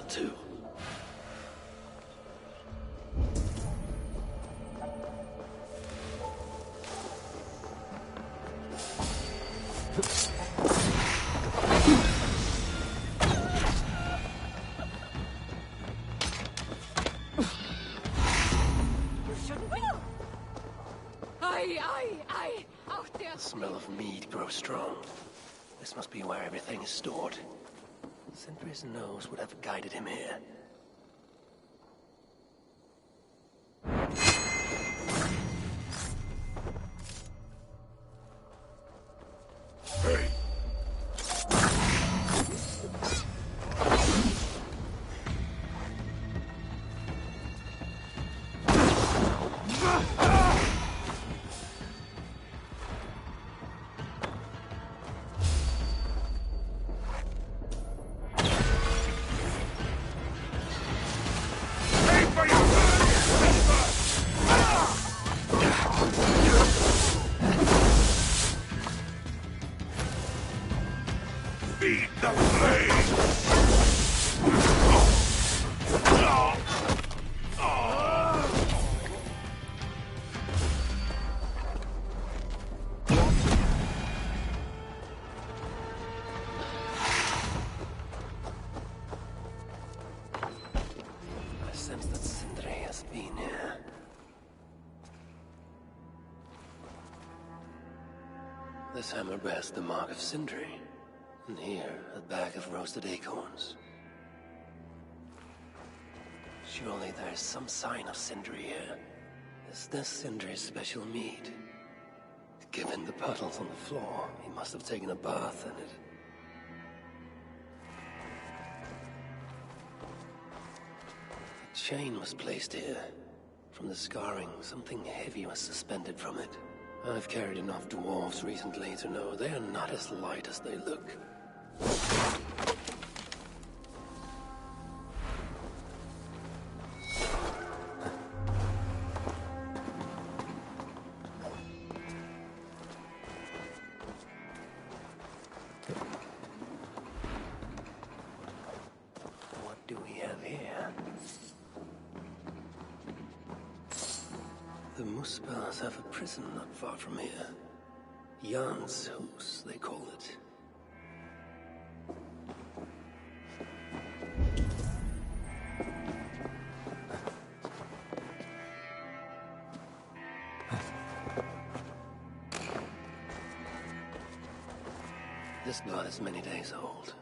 too. The smell of mead grows strong. This must be where everything is stored. Sindri's nose would have guided him here. Hey! Feed the flame! I sense that Sindri has been here. This hammer bears the mark of Sindri. And here, a bag of roasted acorns. Surely there is some sign of Sindri here. Is this Sindri's special mead? Given the puddles on the floor, he must have taken a bath in it. A chain was placed here. From the scarring, something heavy was suspended from it. I've carried enough dwarves recently to know they are not as light as they look. What do we have here? The Muspels have a prison not far from here. Jan's house, they call it. This blood is many days old.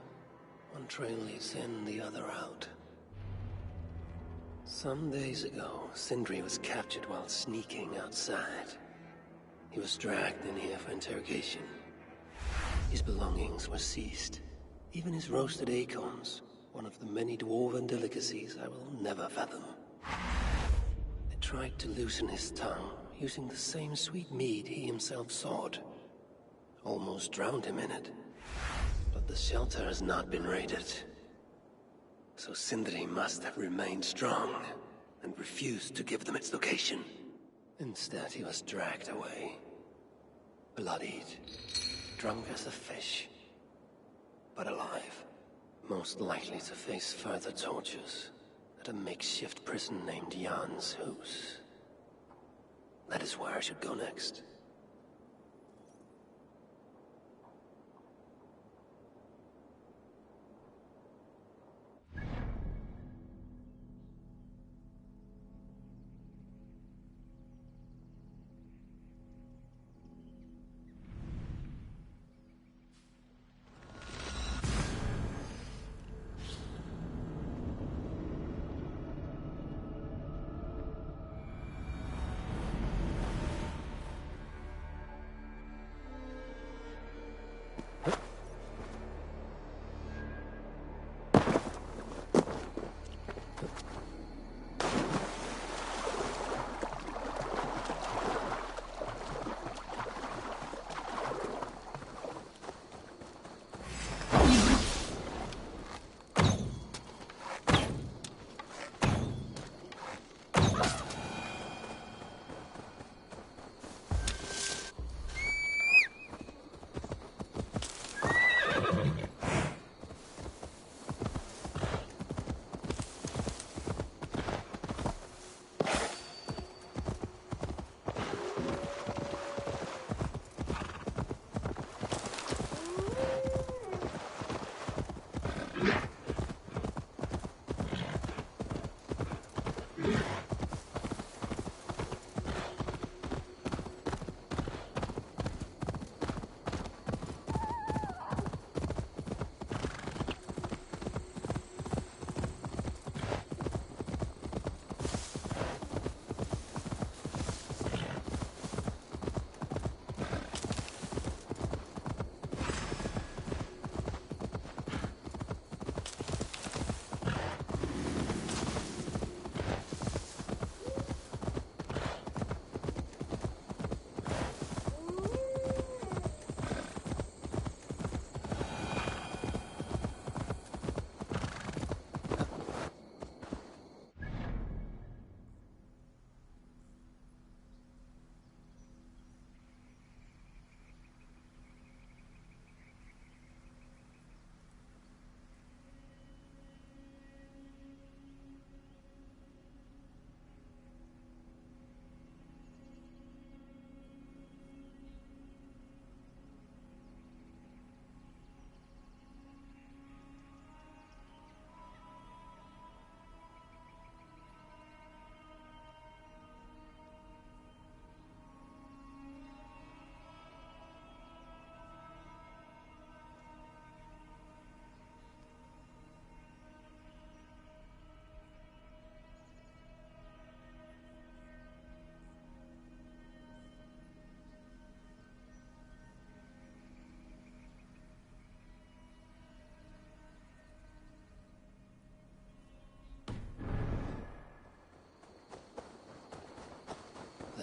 One trail leads in, the other out. Some days ago, Sindri was captured while sneaking outside. He was dragged in here for interrogation. His belongings were seized. Even his roasted acorns, one of the many dwarven delicacies I will never fathom. They tried to loosen his tongue, using the same sweet mead he himself sought. Almost drowned him in it. But the shelter has not been raided. So Sindri must have remained strong and refused to give them its location. Instead, he was dragged away. Bloodied, drunk as a fish, but alive. Most likely to face further tortures at a makeshift prison named Jan's house. That is where I should go next.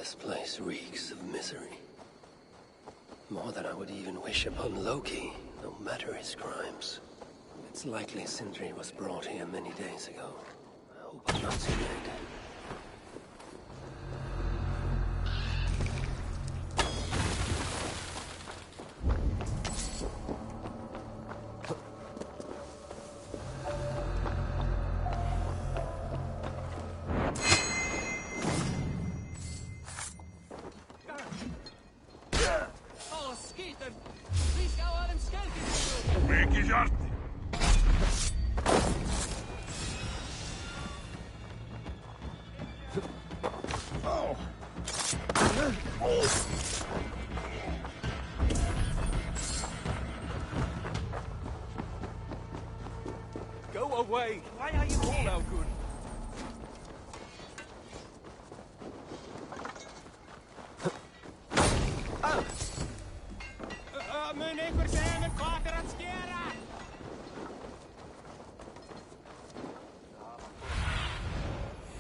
This place reeks of misery. More than I would even wish upon Loki, no matter his crimes. It's likely Sindri was brought here many days ago. I hope I'm not too late. Go away! Why are you here? No good.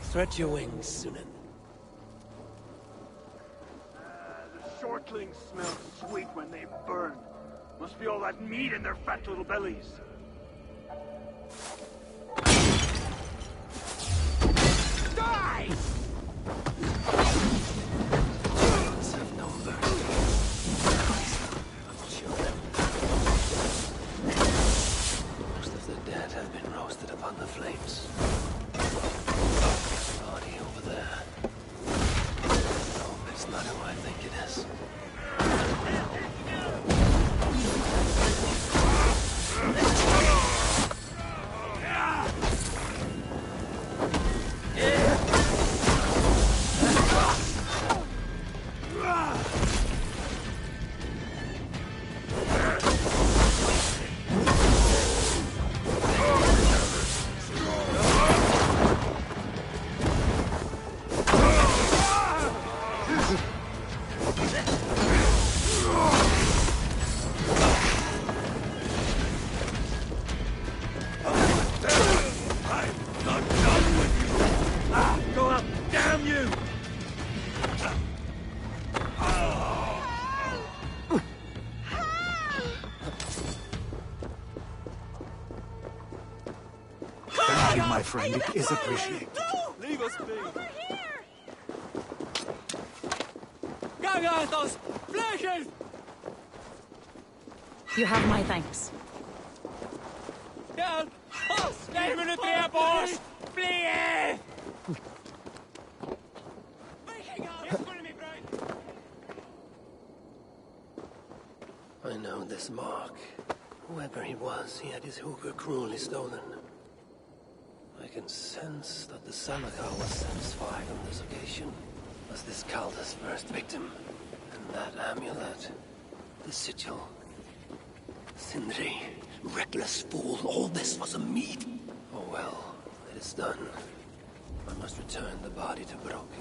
Stretch your wings, Sunan. The shortlings smell sweet when they burn. Must be all that meat in their fat little bellies. Die! Gods have no mercy. I'm sure. Most of the dead have been roasted upon the flames. Body over there. No, it's not who I think it is. Thank you, my friend. It is appreciated. Leave us be! Over here! Gang uit ons! Vliegen! You have my thanks. Help! Os! Neem me de trap, os! Vliegen! I know this mark. Whoever he was, he had his hooker cruelly stolen. I can sense that the Salakar was satisfied on this occasion. Was this Calder's first victim? And that amulet, the sigil. Sindri, reckless fool, all this was a meat. Oh well, it is done. I must return the body to Broke.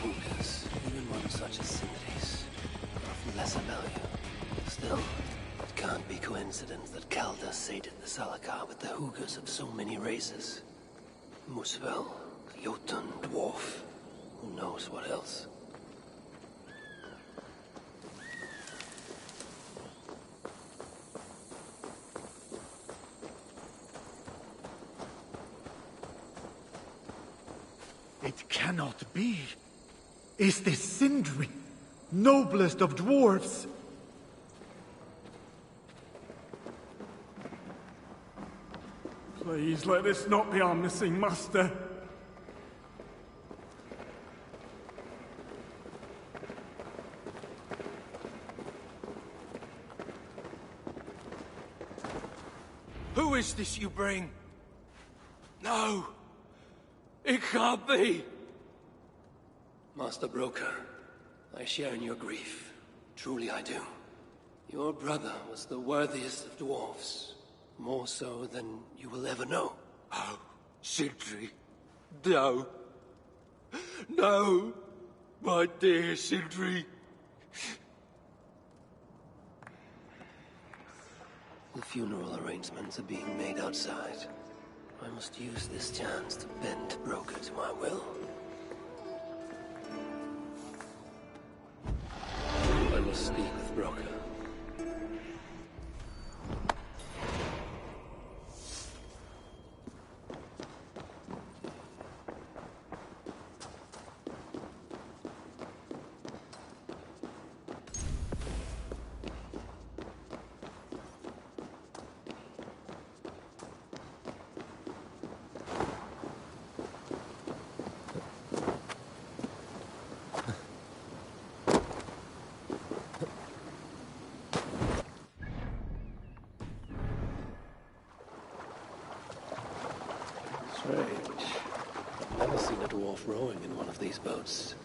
Hookahs, even one such as Sindri's, of lesser value. Still, it can't be coincidence that Calda sated the Salakar with the hookahs of so many races. Muspel, Jotun, Dwarf, who knows what else. It cannot be. Is this Sindri, noblest of dwarves? Please let this not be our missing master. Who is this you bring? No! It can't be! Master Broker, I share in your grief. Truly I do. Your brother was the worthiest of dwarves. More so than you will ever know. Oh, Sindri. No. No! My dear Sindri. The funeral arrangements are being made outside. I must use this chance to bend Broker to my will. I must speak with Broker. Strange. I've never seen a dwarf rowing in one of these boats.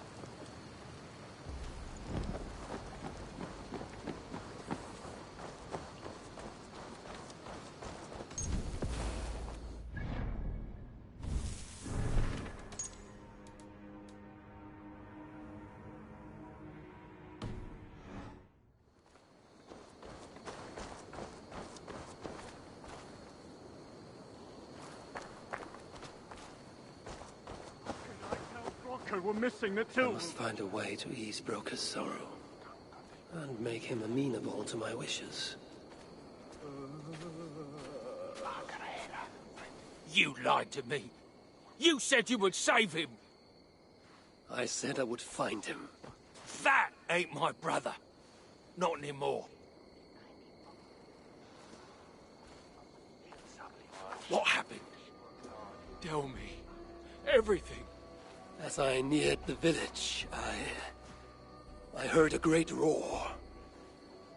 We're missing the I tools. must find a way to ease Broker's sorrow. And make him amenable to my wishes. You lied to me. You said you would save him. I said I would find him. That ain't my brother. Not anymore. What happened? Tell me. Everything. As I neared the village, I heard a great roar.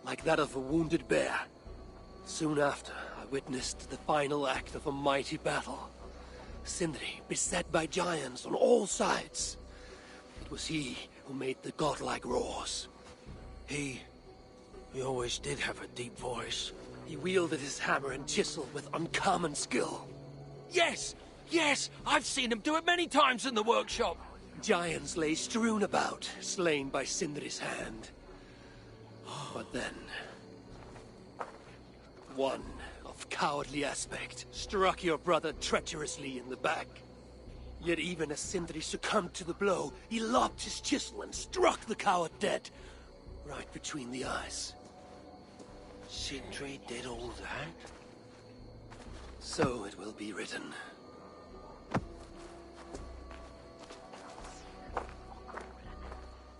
Like that of a wounded bear. Soon after, I witnessed the final act of a mighty battle. Sindri beset by giants on all sides. It was he who made the godlike roars. He always did have a deep voice. He wielded his hammer and chisel with uncommon skill. Yes! Yes! I've seen him do it many times in the workshop! Giants lay strewn about, slain by Sindri's hand. But then... one of cowardly aspect struck your brother treacherously in the back. Yet even as Sindri succumbed to the blow, he lobbed his chisel and struck the coward dead, right between the eyes. Sindri did all that? So it will be written.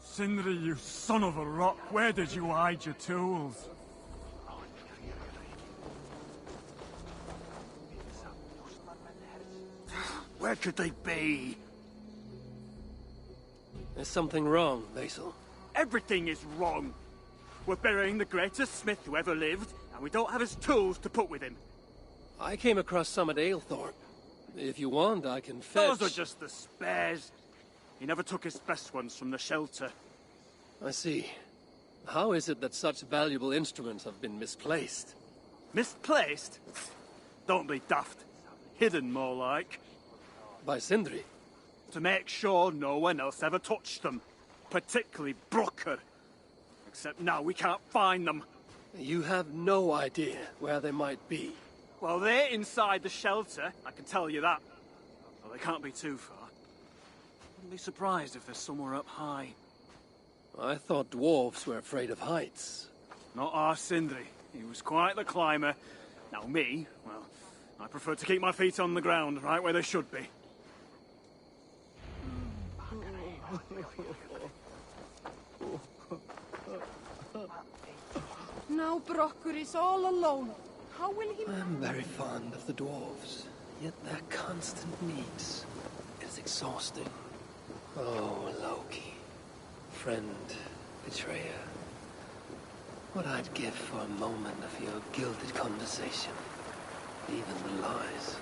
Sindri, you son of a rock, where did you hide your tools? Where could they be? There's something wrong, Basil. Everything is wrong. We're burying the greatest smith who ever lived, and we don't have his tools to put with him. I came across some at Aylthorpe. If you want, I can fetch... Those are just the spares. He never took his best ones from the shelter. I see. How is it that such valuable instruments have been misplaced? Misplaced? Don't be daft. Hidden, more like. By Sindri? to make sure no one else ever touched them. Particularly Brooker. Except now we can't find them. You have no idea where they might be. Well, they're inside the shelter, I can tell you that. Well, they can't be too far. Wouldn't be surprised if they're somewhere up high. I thought dwarves were afraid of heights. Not our Sindri. He was quite the climber. Now me, well, I prefer to keep my feet on the ground, right where they should be. Now Brocker is all alone. How will he... I'm very fond of the dwarves, yet their constant needs is exhausting. Oh, Loki. Friend, betrayer. What I'd give for a moment of your gilded conversation. Even the lies.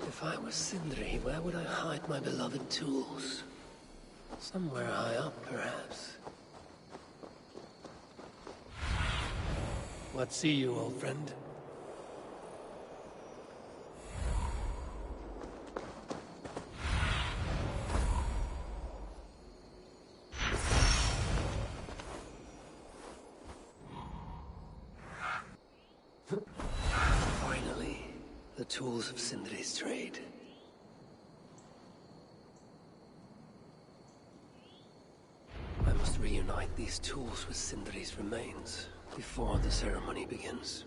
If I were Sindri, where would I hide my beloved tools? Somewhere high up, perhaps. What see you, old friend? Finally, the tools of Sindri's trade. I must reunite these tools with Sindri's remains before the ceremony begins.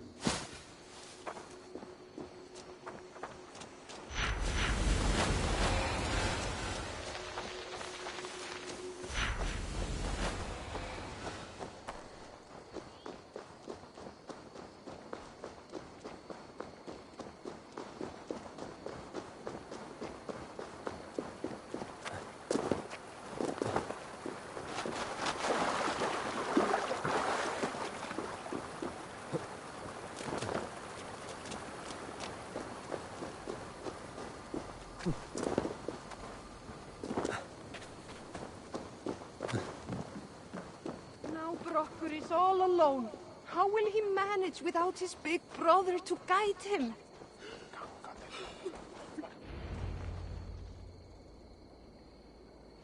Now Brocker is all alone. How will he manage without his big brother to guide him?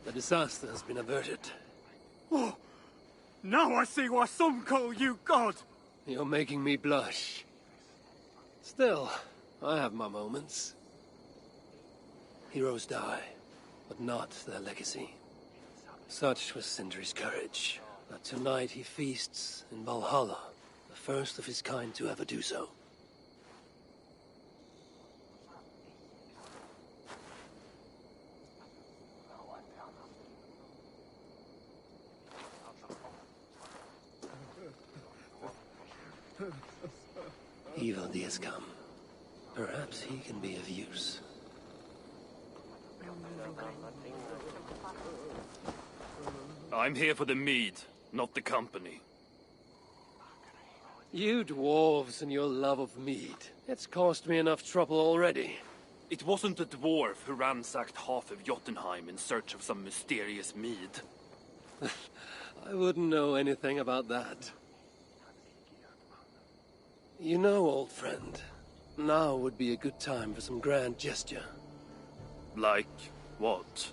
The disaster has been averted. Oh, now I see why some call you God. You're making me blush. Still, I have my moments. Heroes die, but not their legacy. Such was Sindri's courage, that tonight he feasts in Valhalla, the first of his kind to ever do so. Evil has come. Perhaps he can be of use. I'm here for the mead, not the company. You dwarves and your love of mead. It's caused me enough trouble already. It wasn't a dwarf who ransacked half of Jotunheim in search of some mysterious mead. I wouldn't know anything about that. You know, old friend, now would be a good time for some grand gesture. Like what?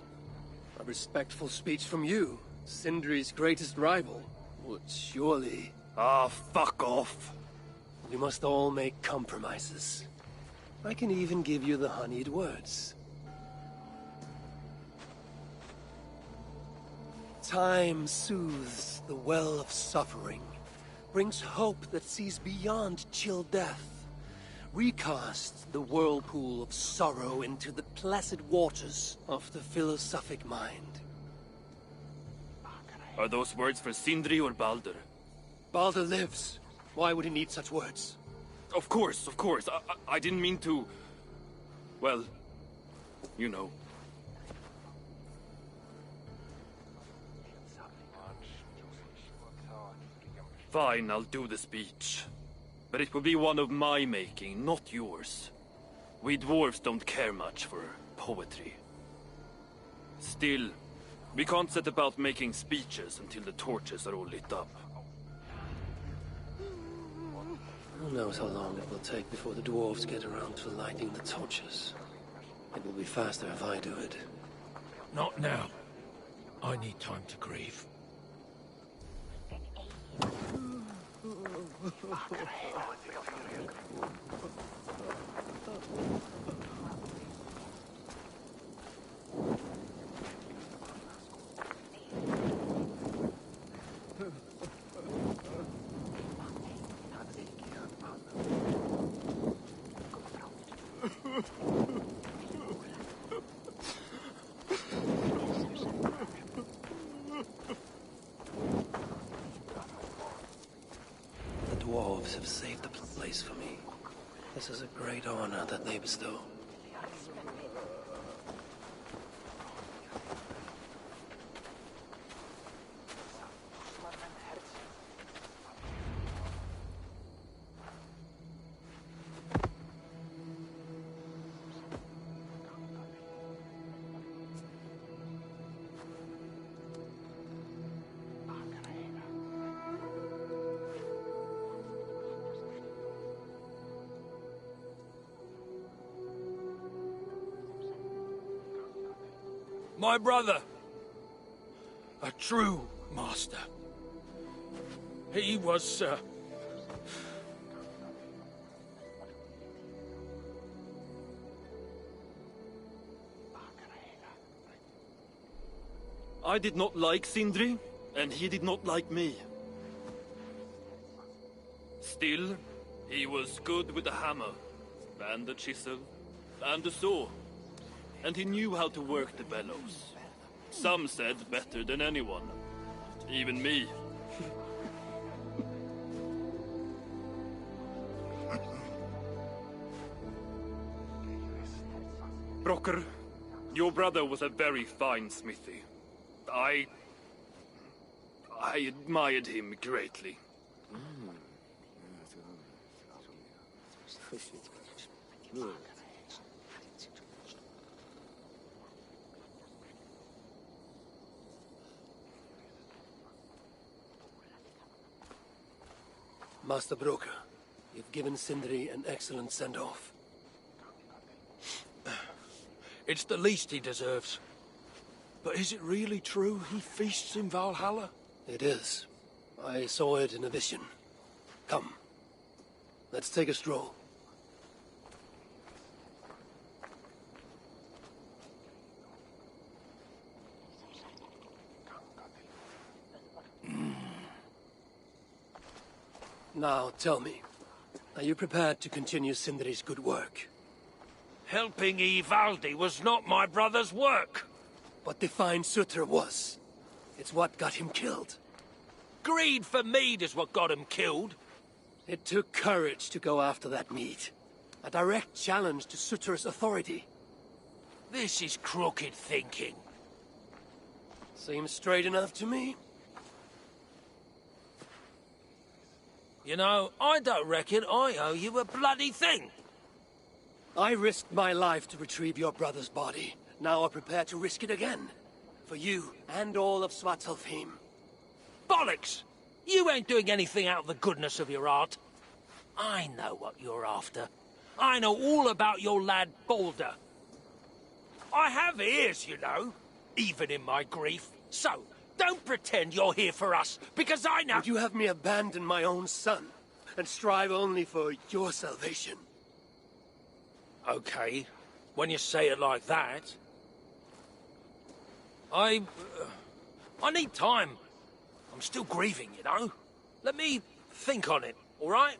A respectful speech from you, Sindri's greatest rival, would surely... Ah, fuck off! We must all make compromises. I can even give you the honeyed words. Time soothes the well of suffering, brings hope that sees beyond chill death, recasts the whirlpool of sorrow into the placid waters of the philosophic mind. Are those words for Sindri or Baldur? Baldur lives. Why would he need such words? Of course. I didn't mean to... Well, you know. Fine, I'll do the speech. But it will be one of my making, not yours. We dwarves don't care much for poetry. Still, We can't set about making speeches until the torches are all lit up. Who knows how long it will take before the dwarves get around to lighting the torches. It will be faster if I do it. Not now. I need time to grieve. The dwarves have saved the place for me. This is a great honor that they bestow. My brother. A true master. He was, I did not like Sindri, and he did not like me. Still, he was good with the hammer, and the chisel, and the saw. And he knew how to work the bellows. Some said better than anyone. Even me. Brocker, your brother was a very fine smithy. I admired him greatly. Master Broker, you've given Sindri an excellent send-off. it's the least he deserves. But is it really true he feasts in Valhalla? It is. I saw it in a vision. Come. Let's take a stroll. Now, tell me, are you prepared to continue Sindri's good work? Helping Ivaldi was not my brother's work. What defined Sutter was. It's what got him killed. Greed for mead is what got him killed. It took courage to go after that mead. A direct challenge to Sutter's authority. This is crooked thinking. Seems straight enough to me. You know, I don't reckon I owe you a bloody thing. I risked my life to retrieve your brother's body. Now I'm prepared to risk it again. For you and all of Svartalfheim. Bollocks! You ain't doing anything out of the goodness of your heart. I know what you're after. I know all about your lad Balder. I have ears, you know, even in my grief. So, don't pretend you're here for us, because I know— Would you have me abandon my own son, and strive only for your salvation? Okay, when you say it like that. I need time. I'm still grieving, you know. Let me think on it, all right?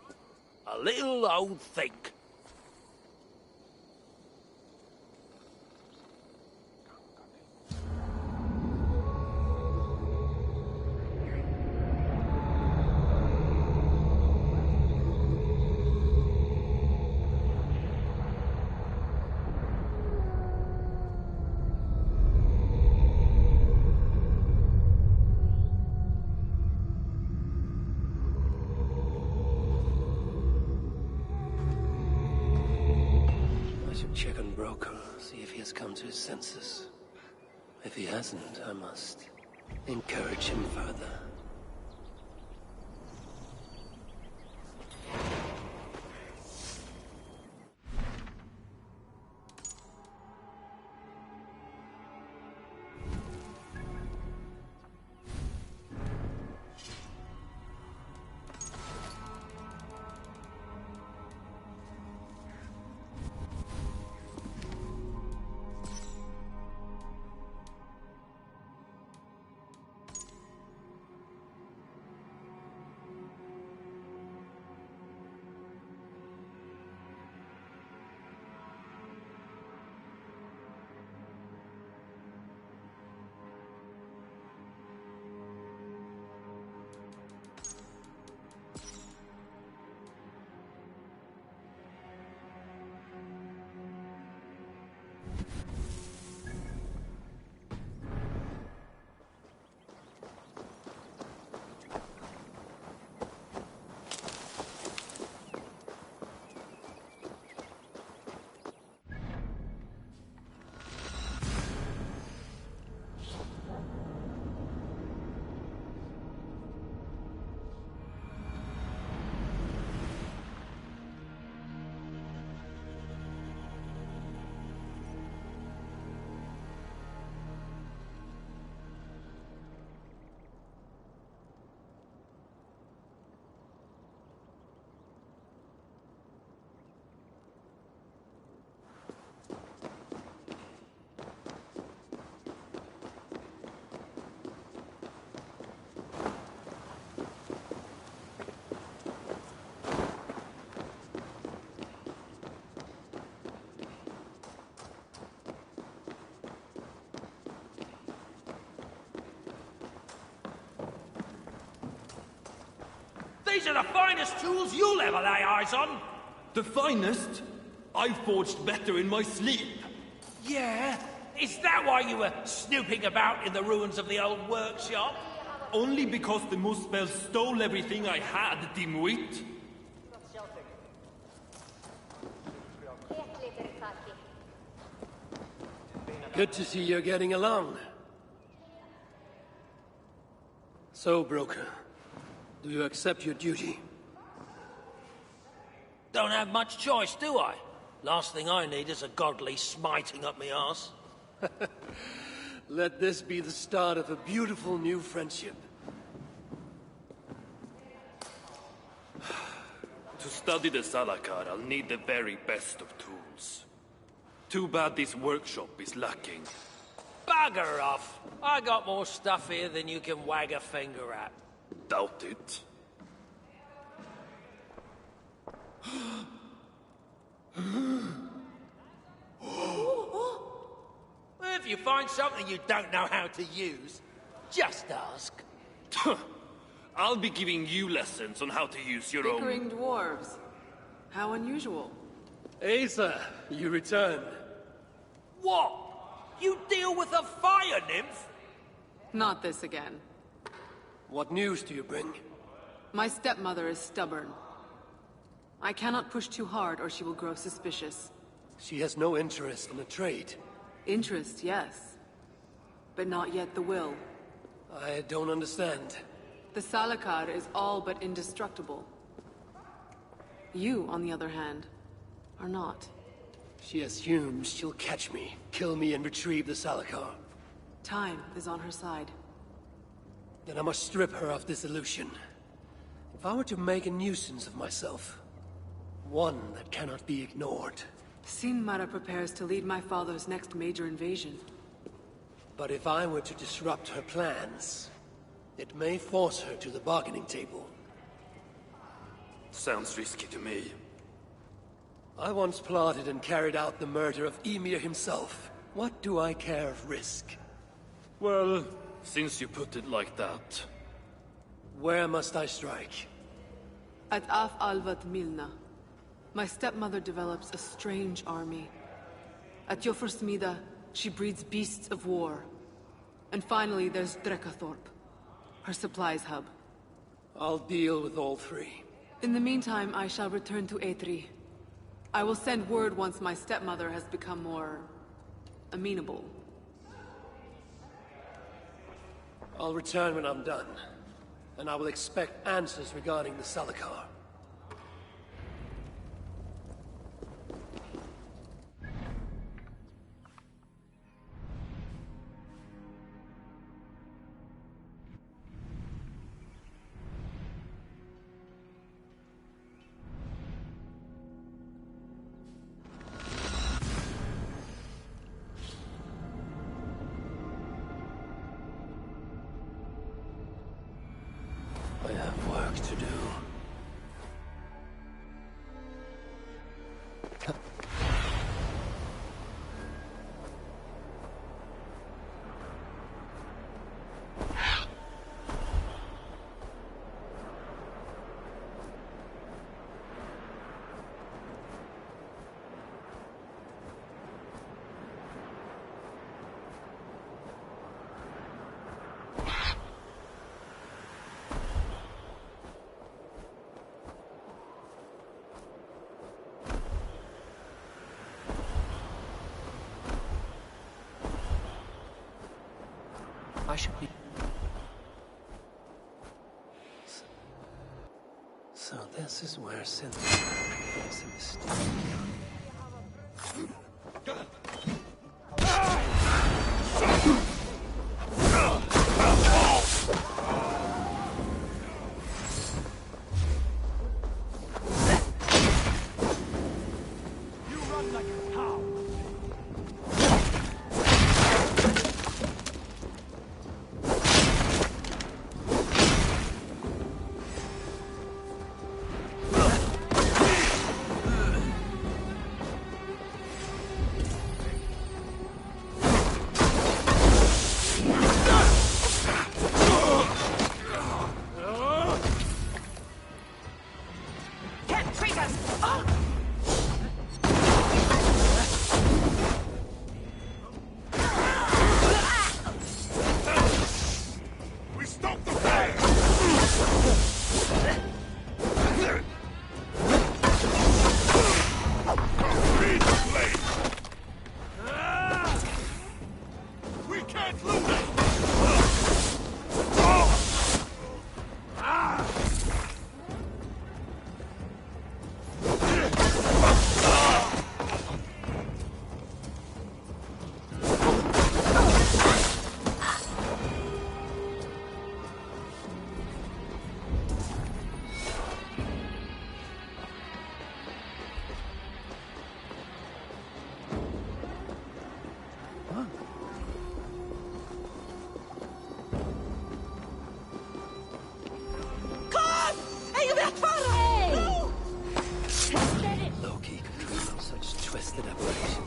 A little old think. Check on Broker, see if he has come to his senses. If he hasn't, I must encourage him further. These are the finest tools you'll ever lay eyes on. The finest? I forged better in my sleep. Yeah? Is that why you were snooping about in the ruins of the old workshop? Only because the Muspel stole everything I had, dimwit. Good to see you're getting along. So, broker, do you accept your duty? Don't have much choice, do I? Last thing I need is a godly smiting up me arse. Let this be the start of a beautiful new friendship. To study the Salakar, I'll need the very best of tools. Too bad this workshop is lacking. Bugger off! I got more stuff here than you can wag a finger at. Doubt it. If you find something you don't know how to use, just ask. I'll be giving you lessons on how to use your own... Bickering dwarves. How unusual. Asa, you returned. What? You deal with a fire nymph? Not this again. What news do you bring? My stepmother is stubborn. I cannot push too hard or she will grow suspicious. She has no interest in a trade. Interest, yes. But not yet the will. I don't understand. The Salakar is all but indestructible. You, on the other hand, are not. She assumes she'll catch me, kill me, and retrieve the Salakar. Time is on her side. Then I must strip her of this illusion. If I were to make a nuisance of myself, one that cannot be ignored. Sinmara prepares to lead my father's next major invasion. But if I were to disrupt her plans, it may force her to the bargaining table. Sounds risky to me. I once plotted and carried out the murder of Emir himself. What do I care of risk? Well, since you put it like that... Where must I strike? At Af Alvat Milna, my stepmother develops a strange army. At Jofursmida, she breeds beasts of war. And finally, there's Drekathorp, her supplies hub. I'll deal with all three. In the meantime, I shall return to Aetri. I will send word once my stepmother has become more... amenable. I'll return when I'm done, and I will expect answers regarding the Salakar. I have work to do. I should be... So this is where Cynthia is in the studio. Loki could dream of such twisted aberrations.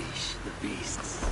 unleash the beasts.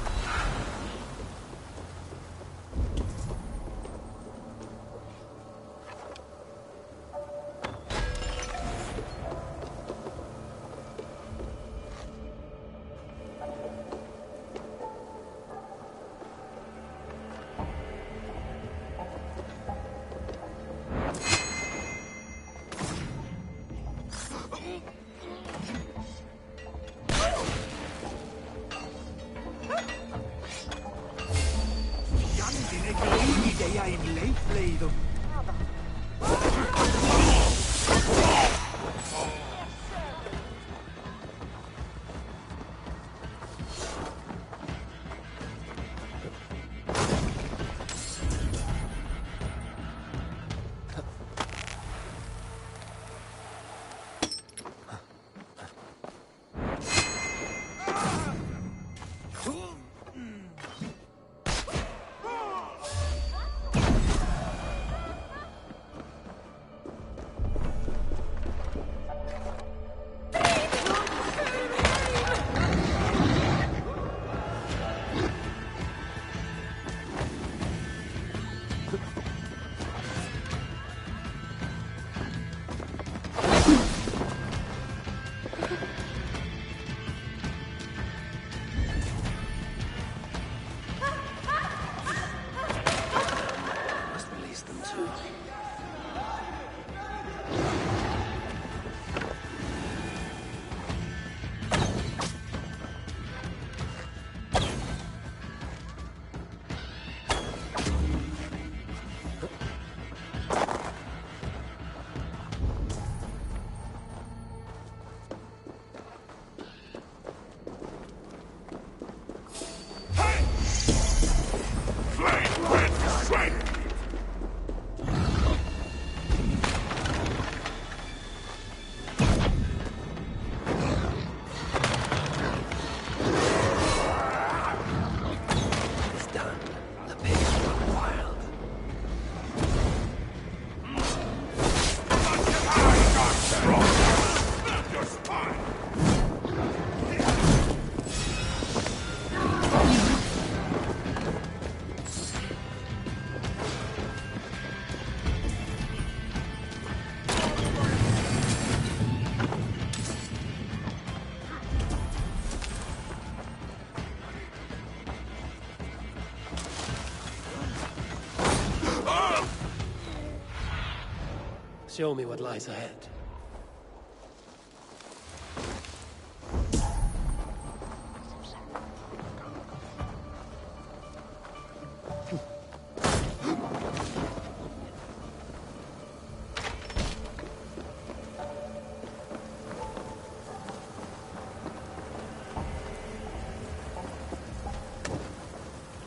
Show me what lies ahead.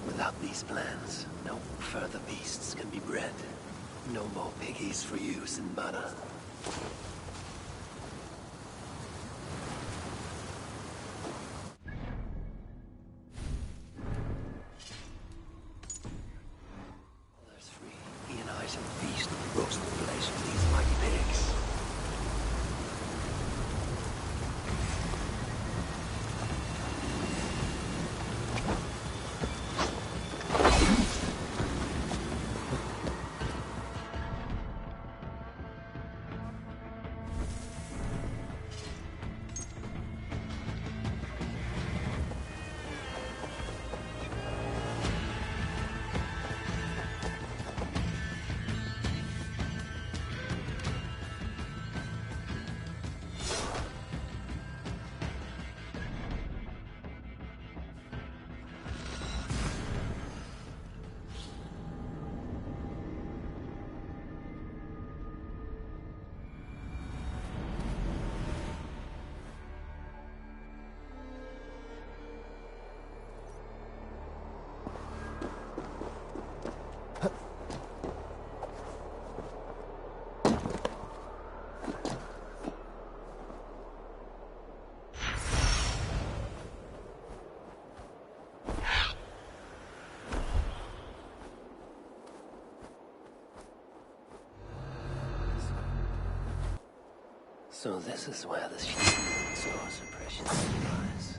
Without these plans, no further beasts can be bred. No more piggies for you, Sinbada. Others free. He and I shall feast on the roasted flesh of these mighty pigs. So this is where the sheep stores her precious supplies.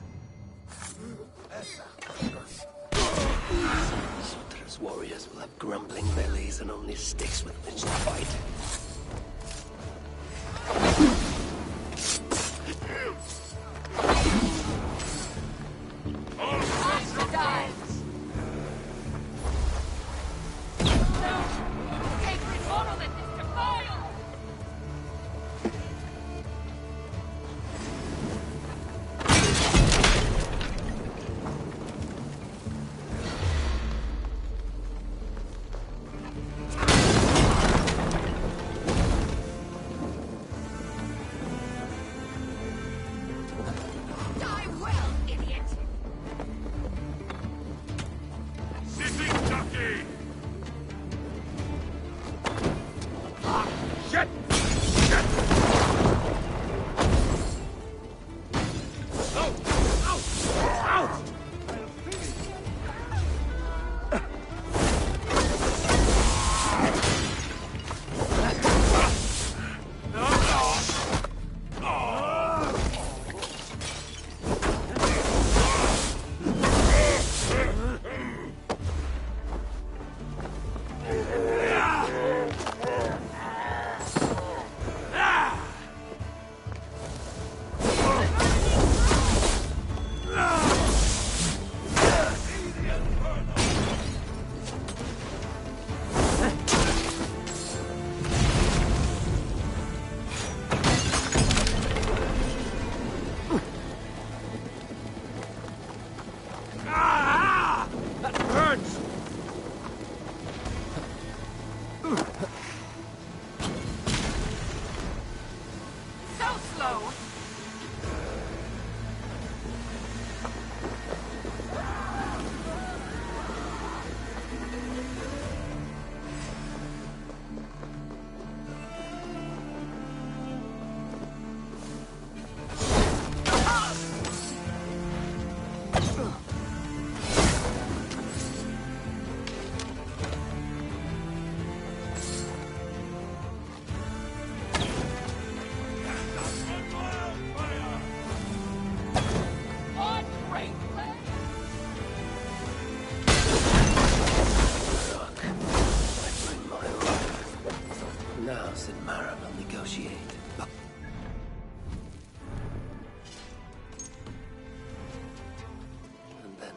Sutra's warriors will have grumbling bellies and only sticks with which to fight.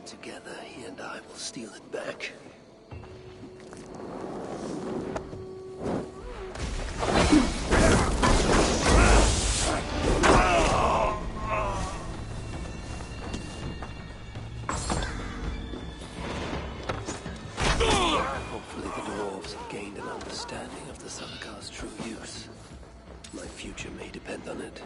Together, he and I will steal it back. Hopefully the dwarves have gained an understanding of the Sarkar's true use. My future may depend on it.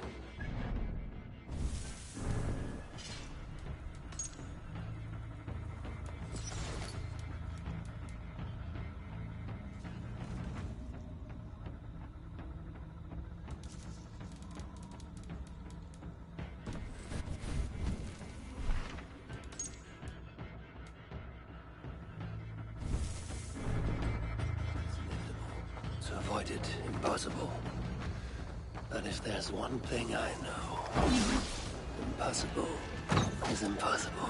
To avoid it, impossible. But if there's one thing I know, impossible is impossible.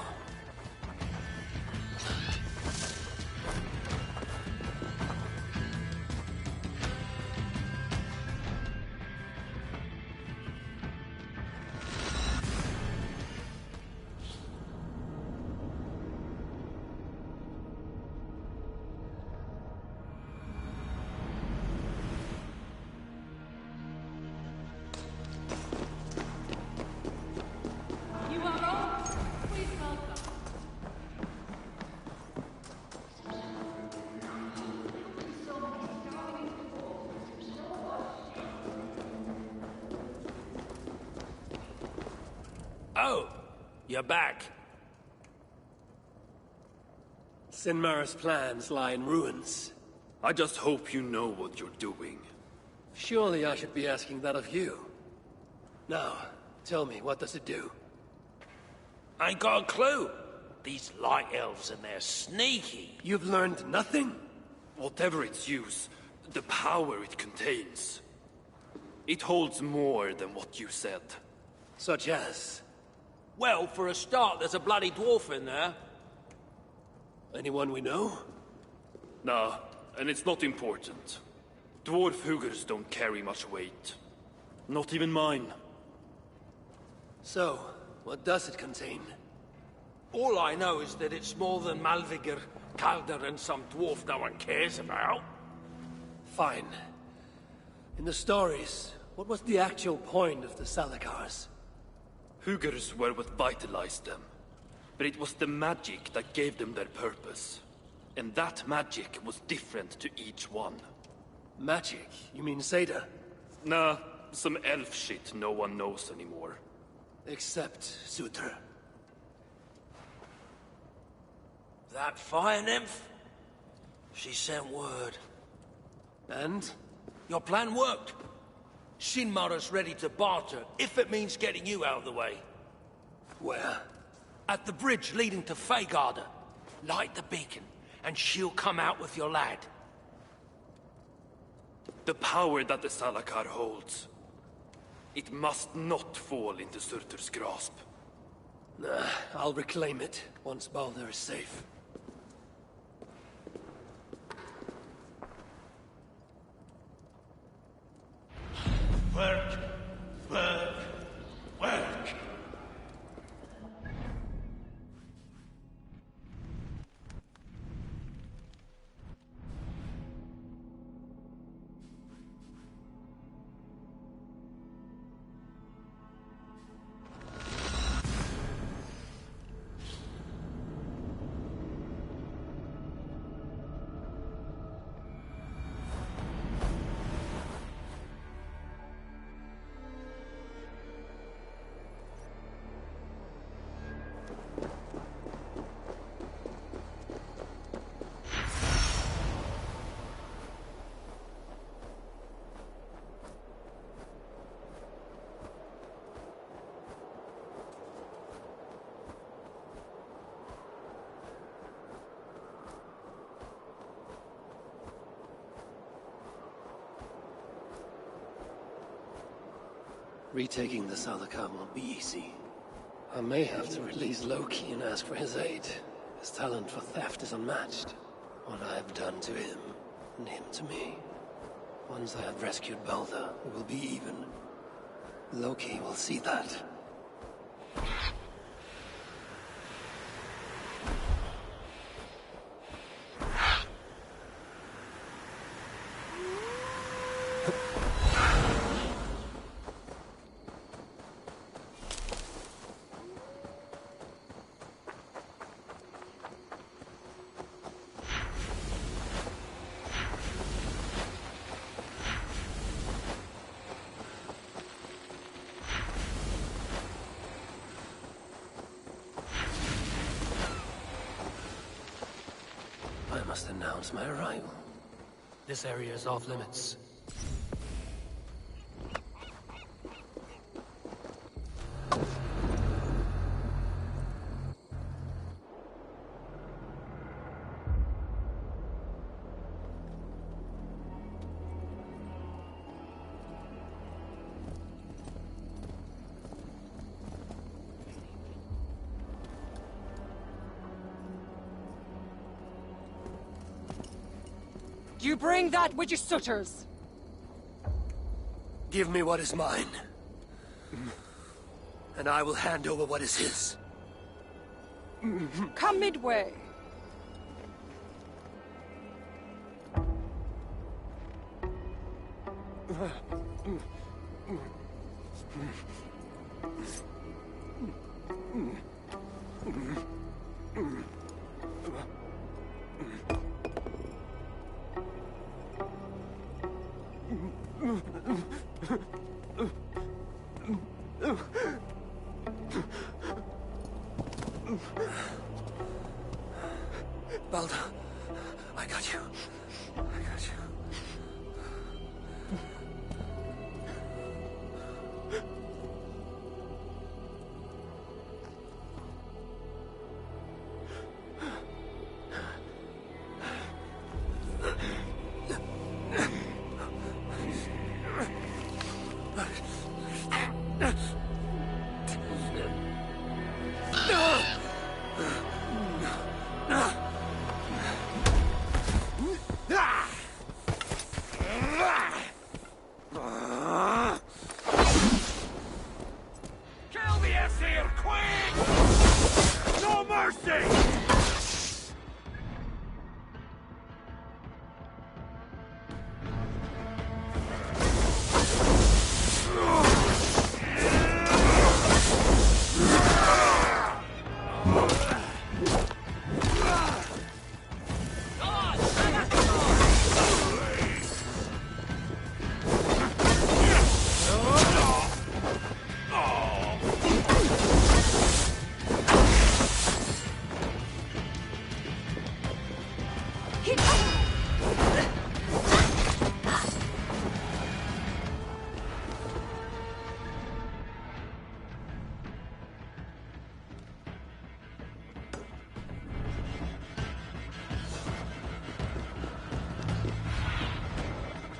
Oh, you're back. Sinmara's plans lie in ruins. I just hope you know what you're doing. Surely I should be asking that of you. Now, tell me, what does it do? I ain't got a clue. These light elves and they're sneaky. You've learned nothing? Whatever its use, the power it contains, it holds more than what you said. Such as? Well, for a start, there's a bloody dwarf in there. Anyone we know? Nah, and it's not important. Dwarf Hugers don't carry much weight. Not even mine. So, what does it contain? All I know is that it's more than Malviger, Calder, and some dwarf no one cares about. Fine. In the stories, what was the actual point of the Salakars? Hugers were what vitalized them. But it was the magic that gave them their purpose. And that magic was different to each one. Magic? You mean Seda? Nah, some elf shit no one knows anymore. Except Sutra. That fire nymph? She sent word. And? Your plan worked. Shinmara's ready to barter, if it means getting you out of the way. Where? At the bridge leading to Feygarda. Light the beacon, and she'll come out with your lad. The power that the Salakar holds. It must not fall into Surtur's grasp. Nah, I'll reclaim it once Baldur is safe. Work! Work! Work! Retaking the Salakar won't be easy. I may have to release Loki and ask for his aid. His talent for theft is unmatched. What I have done to him, and him to me. Once I have rescued Baldur, we will be even. Loki will see that. I must announce my arrival. This area is off limits. You bring that which is Sutter's. Give me what is mine. And I will hand over what is his. Come midway. Baldur, I got you. I got you.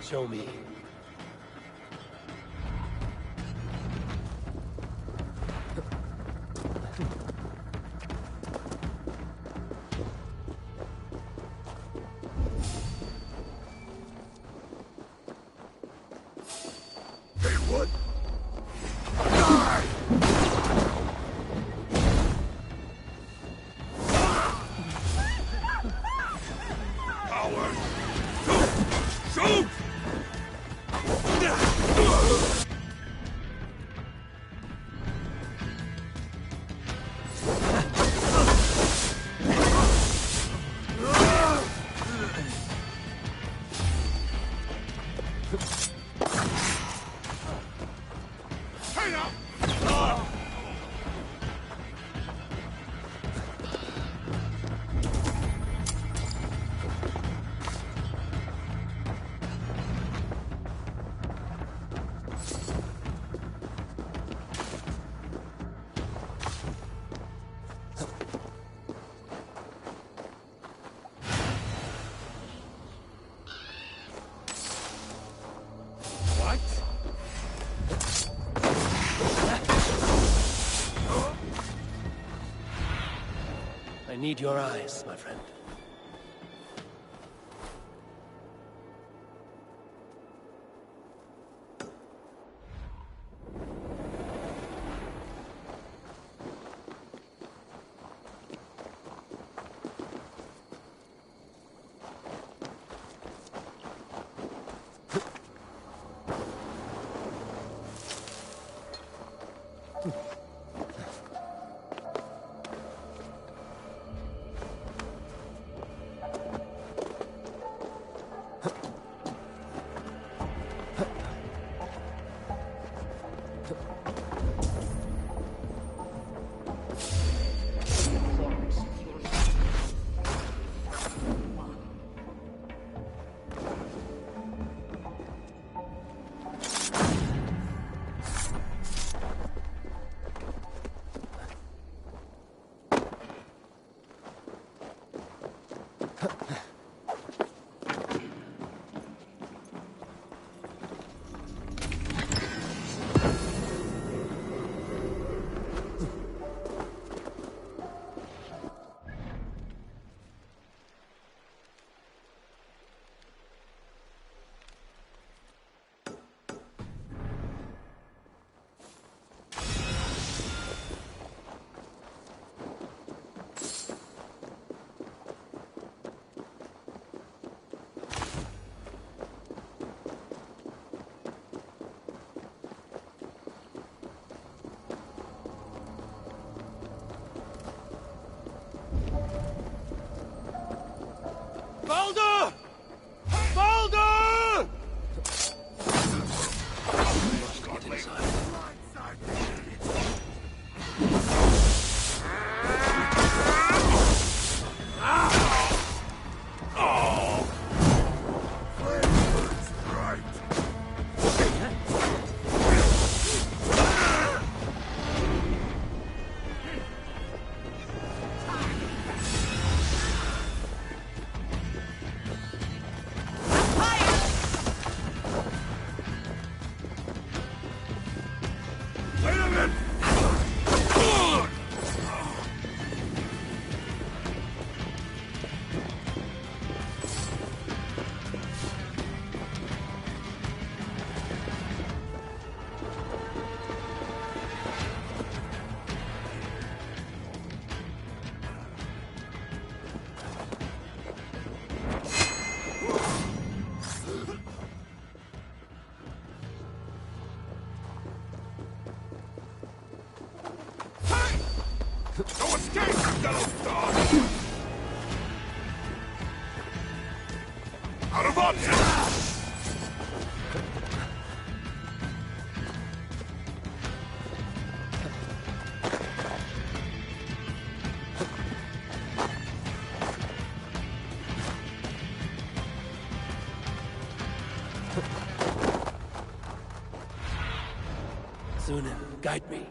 Show me. Hey, what? Coward! Shoot! I need your eyes, my friend. Baldur! Baldur! Get inside. No escape, yellow dog! Out of options! Sunan, guide me.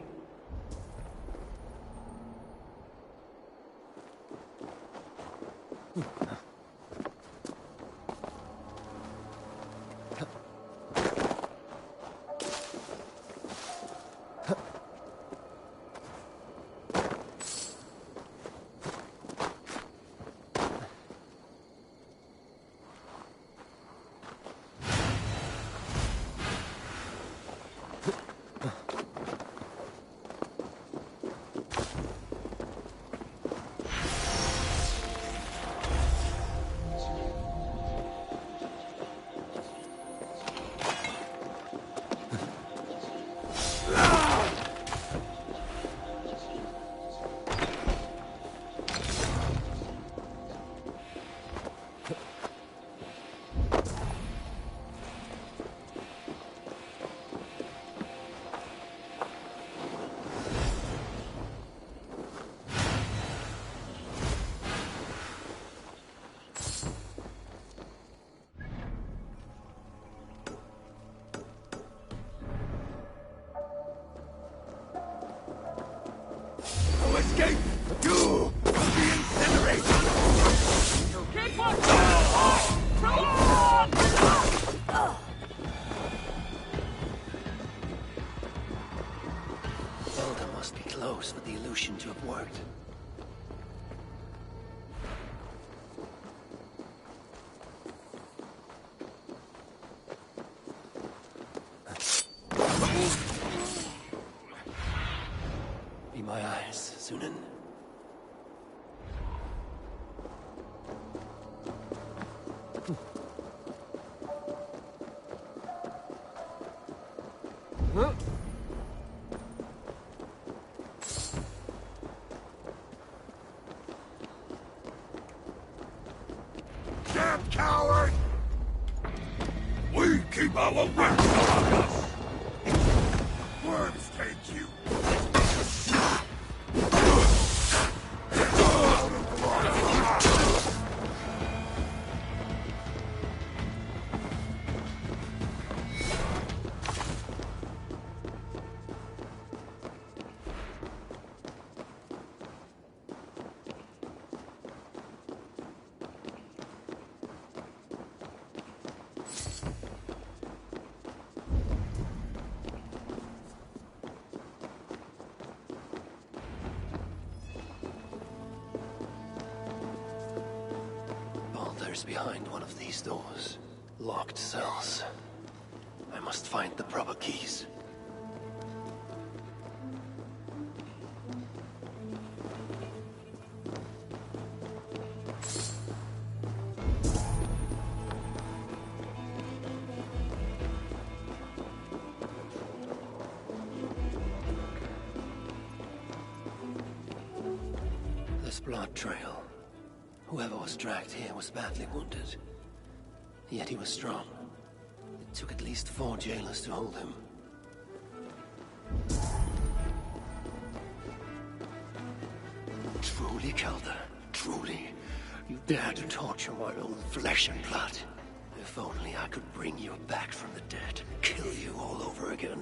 Escape! You will be incinerated! Keep on! Elder must be close for the illusion to have worked. Be my eyes, Sunan. Damn coward! We keep our wits among us! Worms take you! Behind one of these doors. Locked cells. I must find the proper keys. This blood trail. Whoever was dragged here was badly wounded. Yet he was strong. It took at least 4 jailers to hold him. Truly, Kelder, truly. You dare to torture my own flesh and blood. If only I could bring you back from the dead, kill you all over again.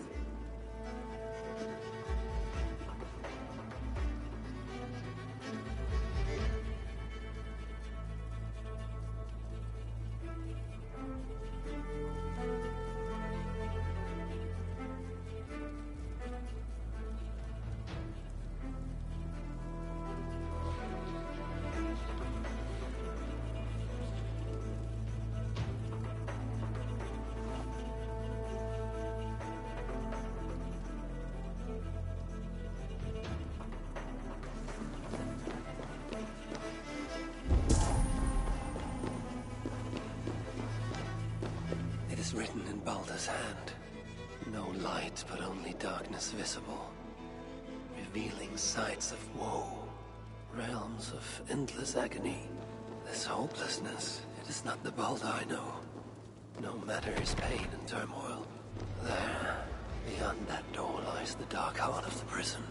Written in Balder's hand. No light, but only darkness visible. Revealing sights of woe. Realms of endless agony. This hopelessness, it is not the Balder I know. No matter his pain and turmoil. There, beyond that door lies the dark heart of the prison.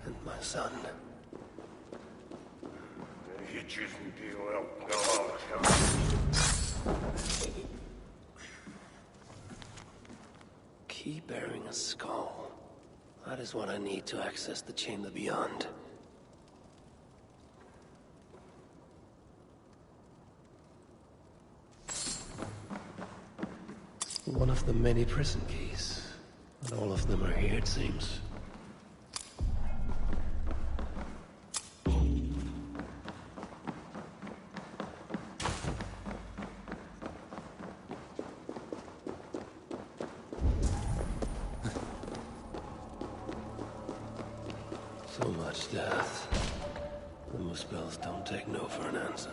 And my son. key bearing a skull. That is what I need to access the chamber beyond. One of the many prison keys. And all of them are here, it seems. So much death. The Muspels don't take no for an answer.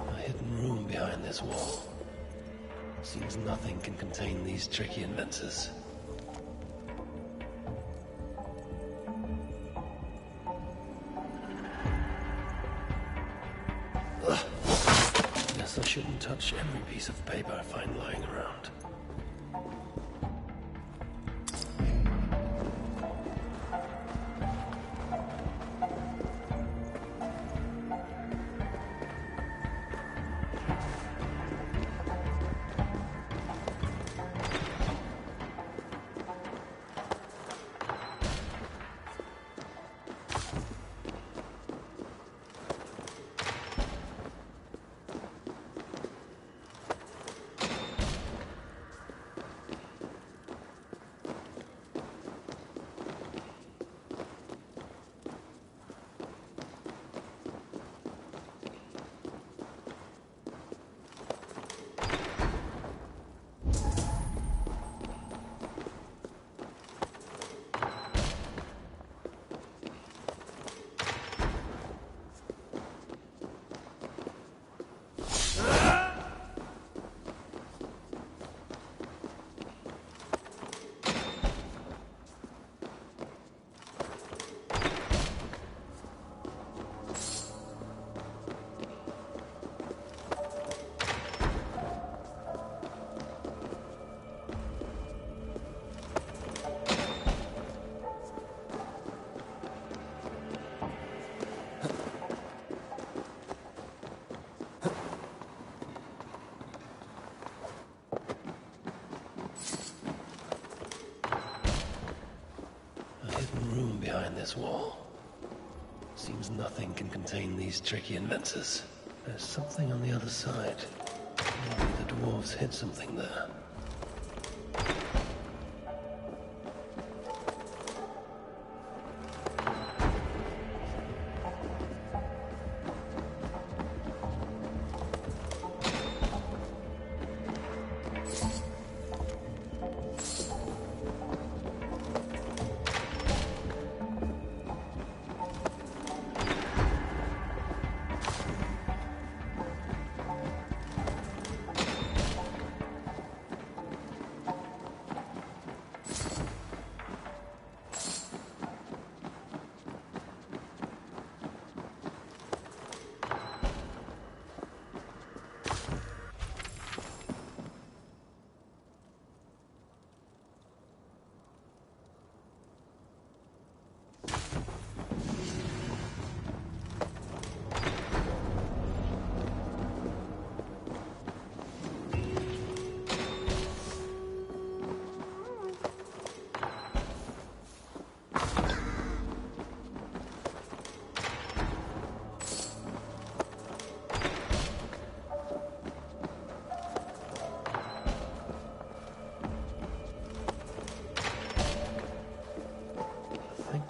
A hidden room behind this wall. Seems nothing can contain these tricky inventors. Guess I shouldn't touch every piece of paper I find lying around. Behind this wall. Seems nothing can contain these tricky inventors. There's something on the other side. Maybe the dwarves hid something there.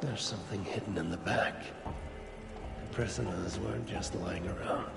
There's something hidden in the back. The prisoners weren't just lying around.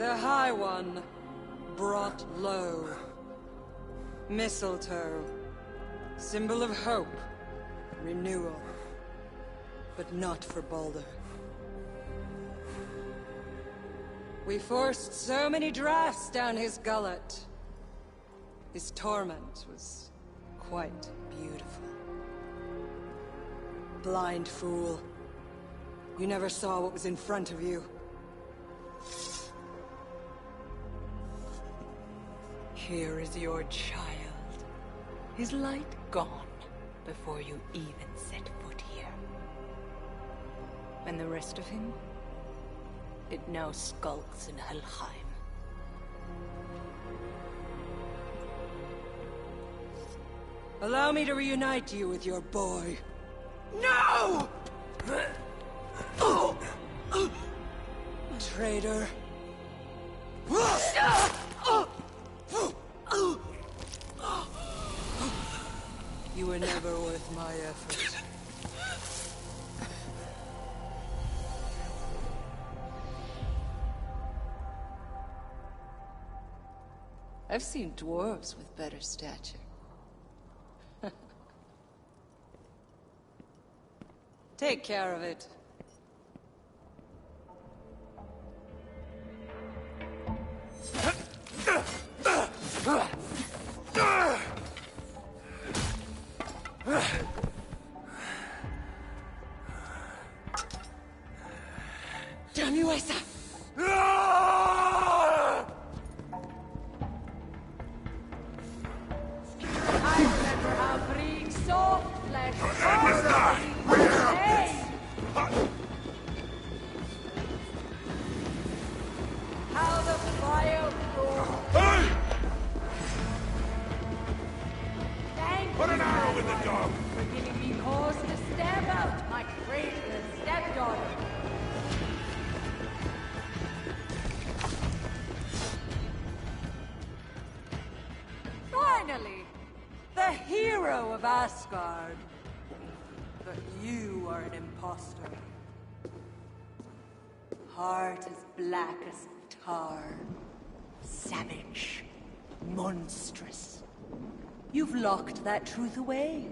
The High One brought low. Mistletoe. Symbol of hope. Renewal. But not for Baldur. We forced so many drafts down his gullet. His torment was quite beautiful. Blind fool. You never saw what was in front of you. Here is your child. His light gone before you even set foot here. And the rest of him? It now skulks in Helheim. Allow me to reunite you with your boy. No! Traitor. You were never worth my effort. I've seen dwarves with better stature. Take care of it. Damn you, Asa! I remember how freeing soft flesh. How the fire roars. Hey! Thank Put you, an arrow in the dog! for giving me cause to stab out my traitorous stepdaughter. Finally, the hero of Asgard. But you are an imposter. Heart as black as tar. Savage. Monstrous. You've locked that truth away.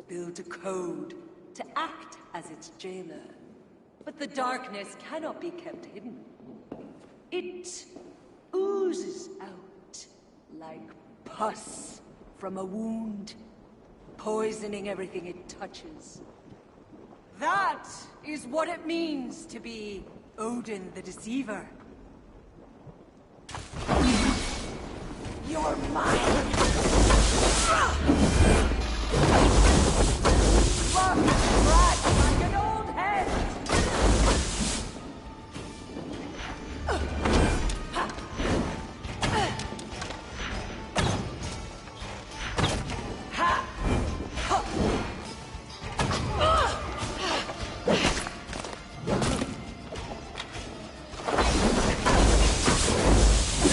Built a code to act as its jailer. But the darkness cannot be kept hidden. It oozes out like pus from a wound, poisoning everything it touches. That is what it means to be Odin the Deceiver. You're mine! Rough and cracked like an old head!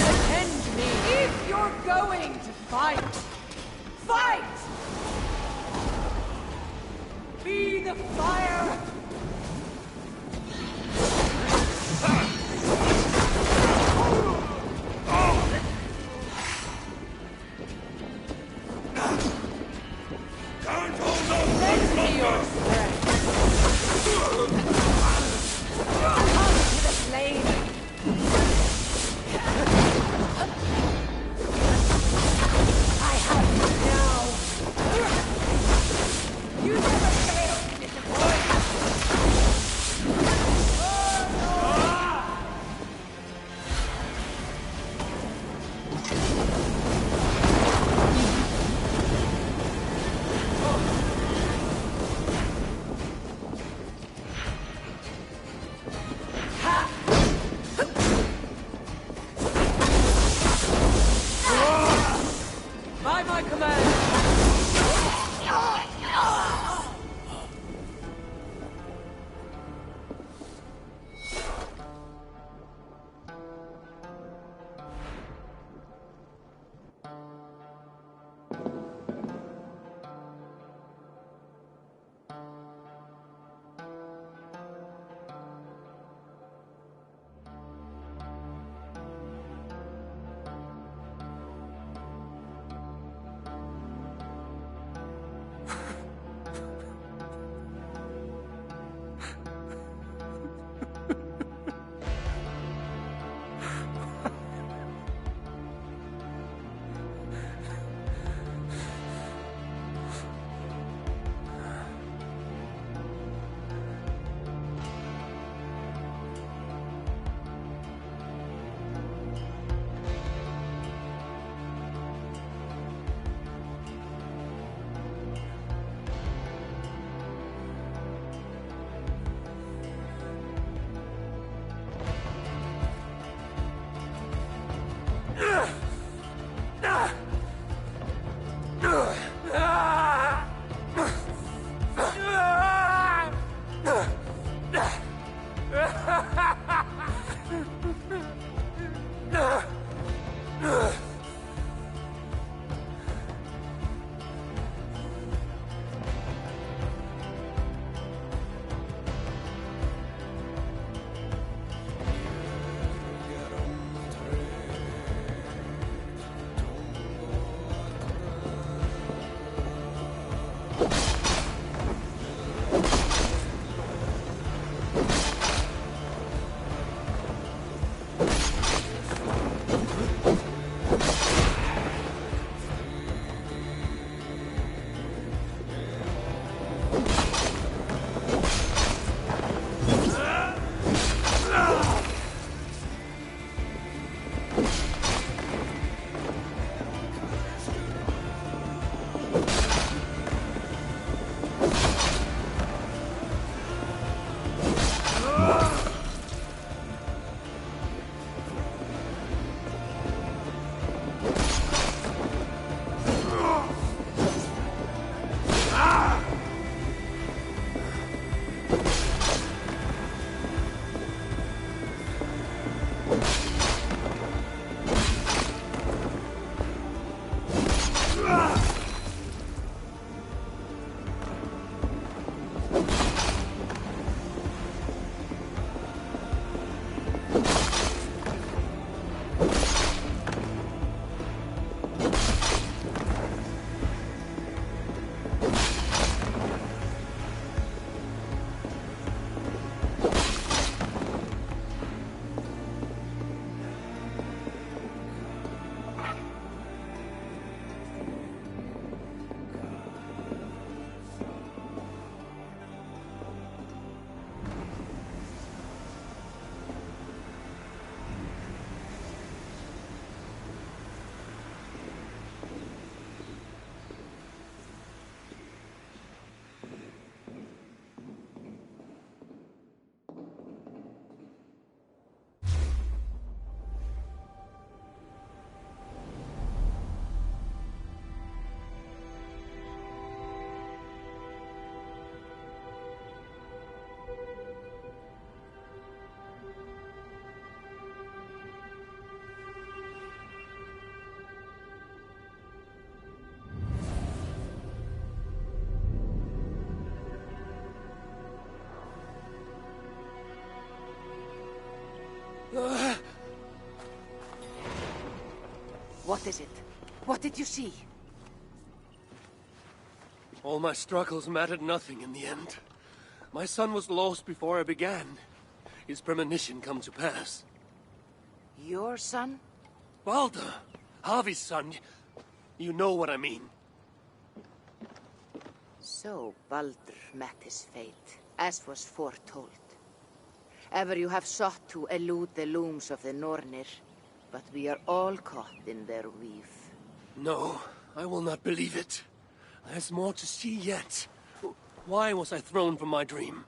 Attend me if you're going to fight! Fight! Be the fire! Don't hold on! Lend me your strength! Come to the flame! I have you now! You never failed to disappoint! What is it? What did you see? All my struggles mattered nothing in the end. My son was lost before I began. His premonition come to pass. Your son? Baldur! Havi's son. You know what I mean. So Baldur met his fate, as was foretold. Ever you have sought to elude the looms of the Nornir, but we are all caught in their weave. No, I will not believe it. There's more to see yet. Why was I thrown from my dream?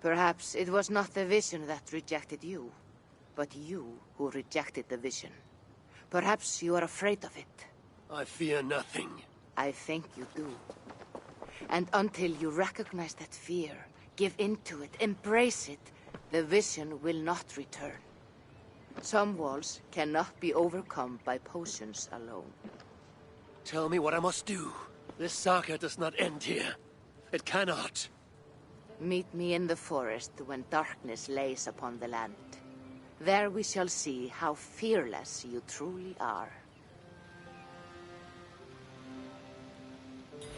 Perhaps it was not the vision that rejected you, but you who rejected the vision. Perhaps you are afraid of it. I fear nothing. I think you do. And until you recognize that fear, give in to it, embrace it, the vision will not return. Some walls cannot be overcome by potions alone. Tell me what I must do. This saga does not end here. It cannot. Meet me in the forest when darkness lays upon the land. There we shall see how fearless you truly are.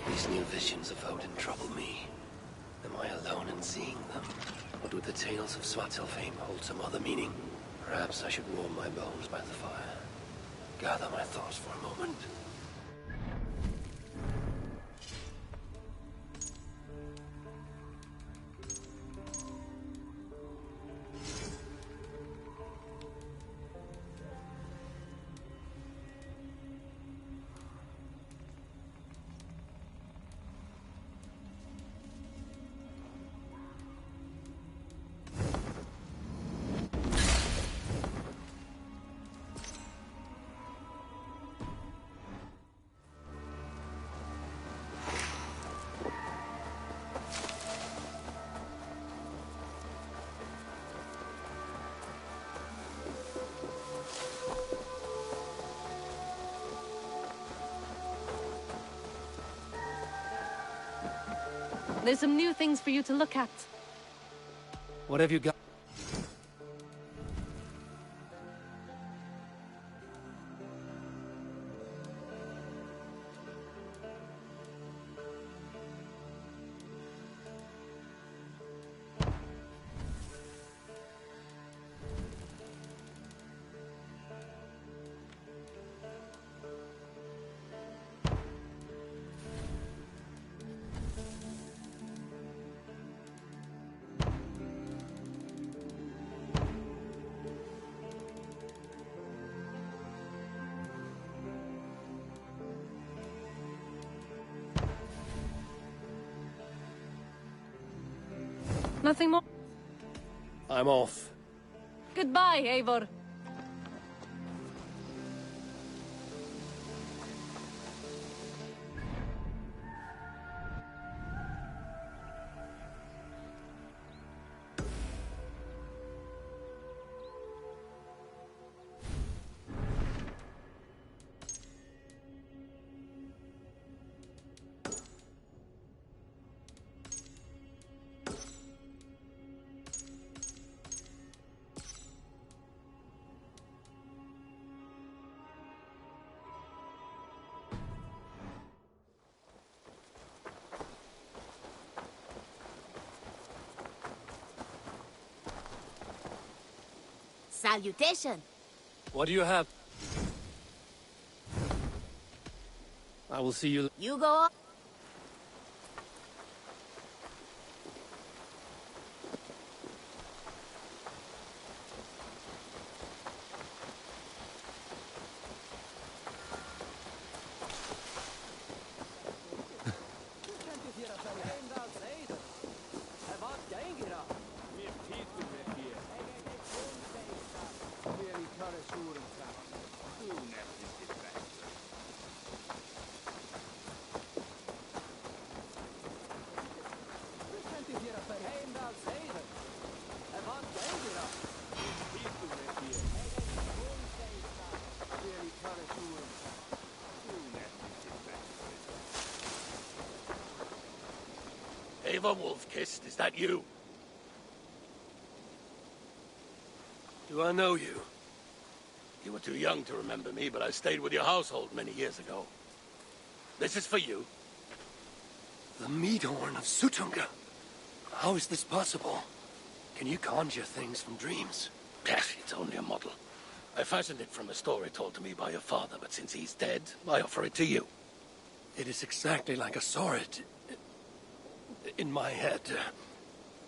These new visions of Odin trouble me. Am I alone in seeing them? Or do the tales of Svartalfheim hold some other meaning? Perhaps I should warm my bones by the fire. Gather my thoughts for a moment. There's some new things for you to look at. What have you got? Nothing more? I'm off. Goodbye, Eivor. Salutation. What do you have? I will see you. You go. Ava Wolf-Kissed, is that you? Do I know you? You were too young to remember me, but I stayed with your household many years ago. This is for you. The mead horn of Sutunga. How is this possible? Can you conjure things from dreams? It's only a model. I fashioned it from a story told to me by your father, but since he's dead, I offer it to you. It is exactly like I saw it in my head,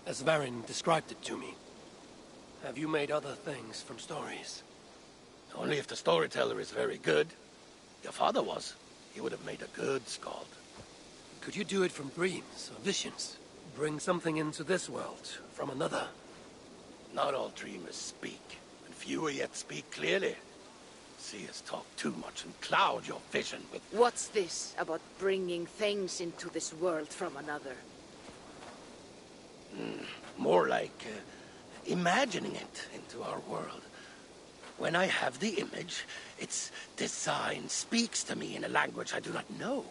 as Varin described it to me. Have you made other things from stories? Only if the storyteller is very good. Your father was. He would have made a good skald. Could you do it from dreams or visions? Bring something into this world from another? Not all dreamers speak, and fewer yet speak clearly. Seers talk too much and cloud your vision with... What's this about bringing things into this world from another? More like imagining it into our world. When I have the image, its design speaks to me in a language I do not know,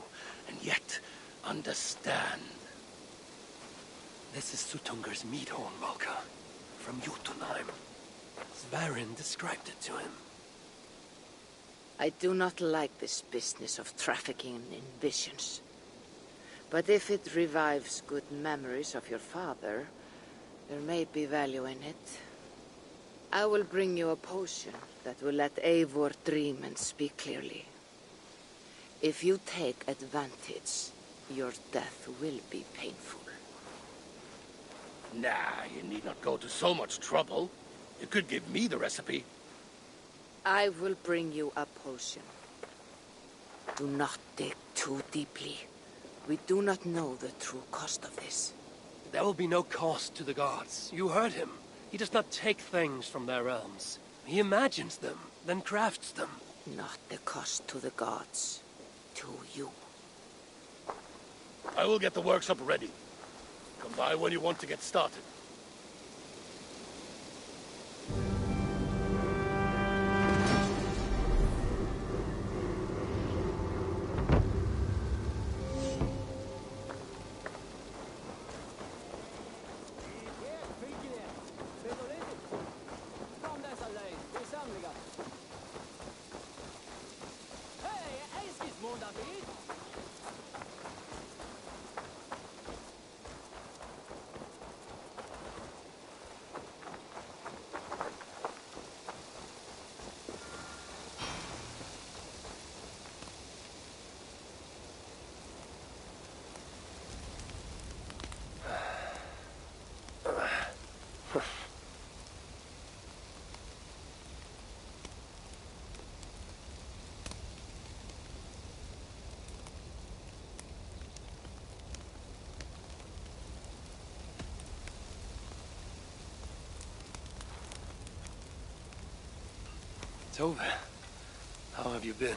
and yet understand. This is Sutungar's mead horn, Valka, from Jotunheim. Varin described it to him. I do not like this business of trafficking in visions. But if it revives good memories of your father, there may be value in it. I will bring you a potion that will let Eivor dream and speak clearly. If you take advantage, your death will be painful. Nah, you need not go to so much trouble. You could give me the recipe. I will bring you a potion. Do not dig too deeply. We do not know the true cost of this. There will be no cost to the gods. You heard him. He does not take things from their realms. He imagines them, then crafts them. Not the cost to the gods. To you. I will get the workshop ready. Come by when you want to get started. Tove, how have you been?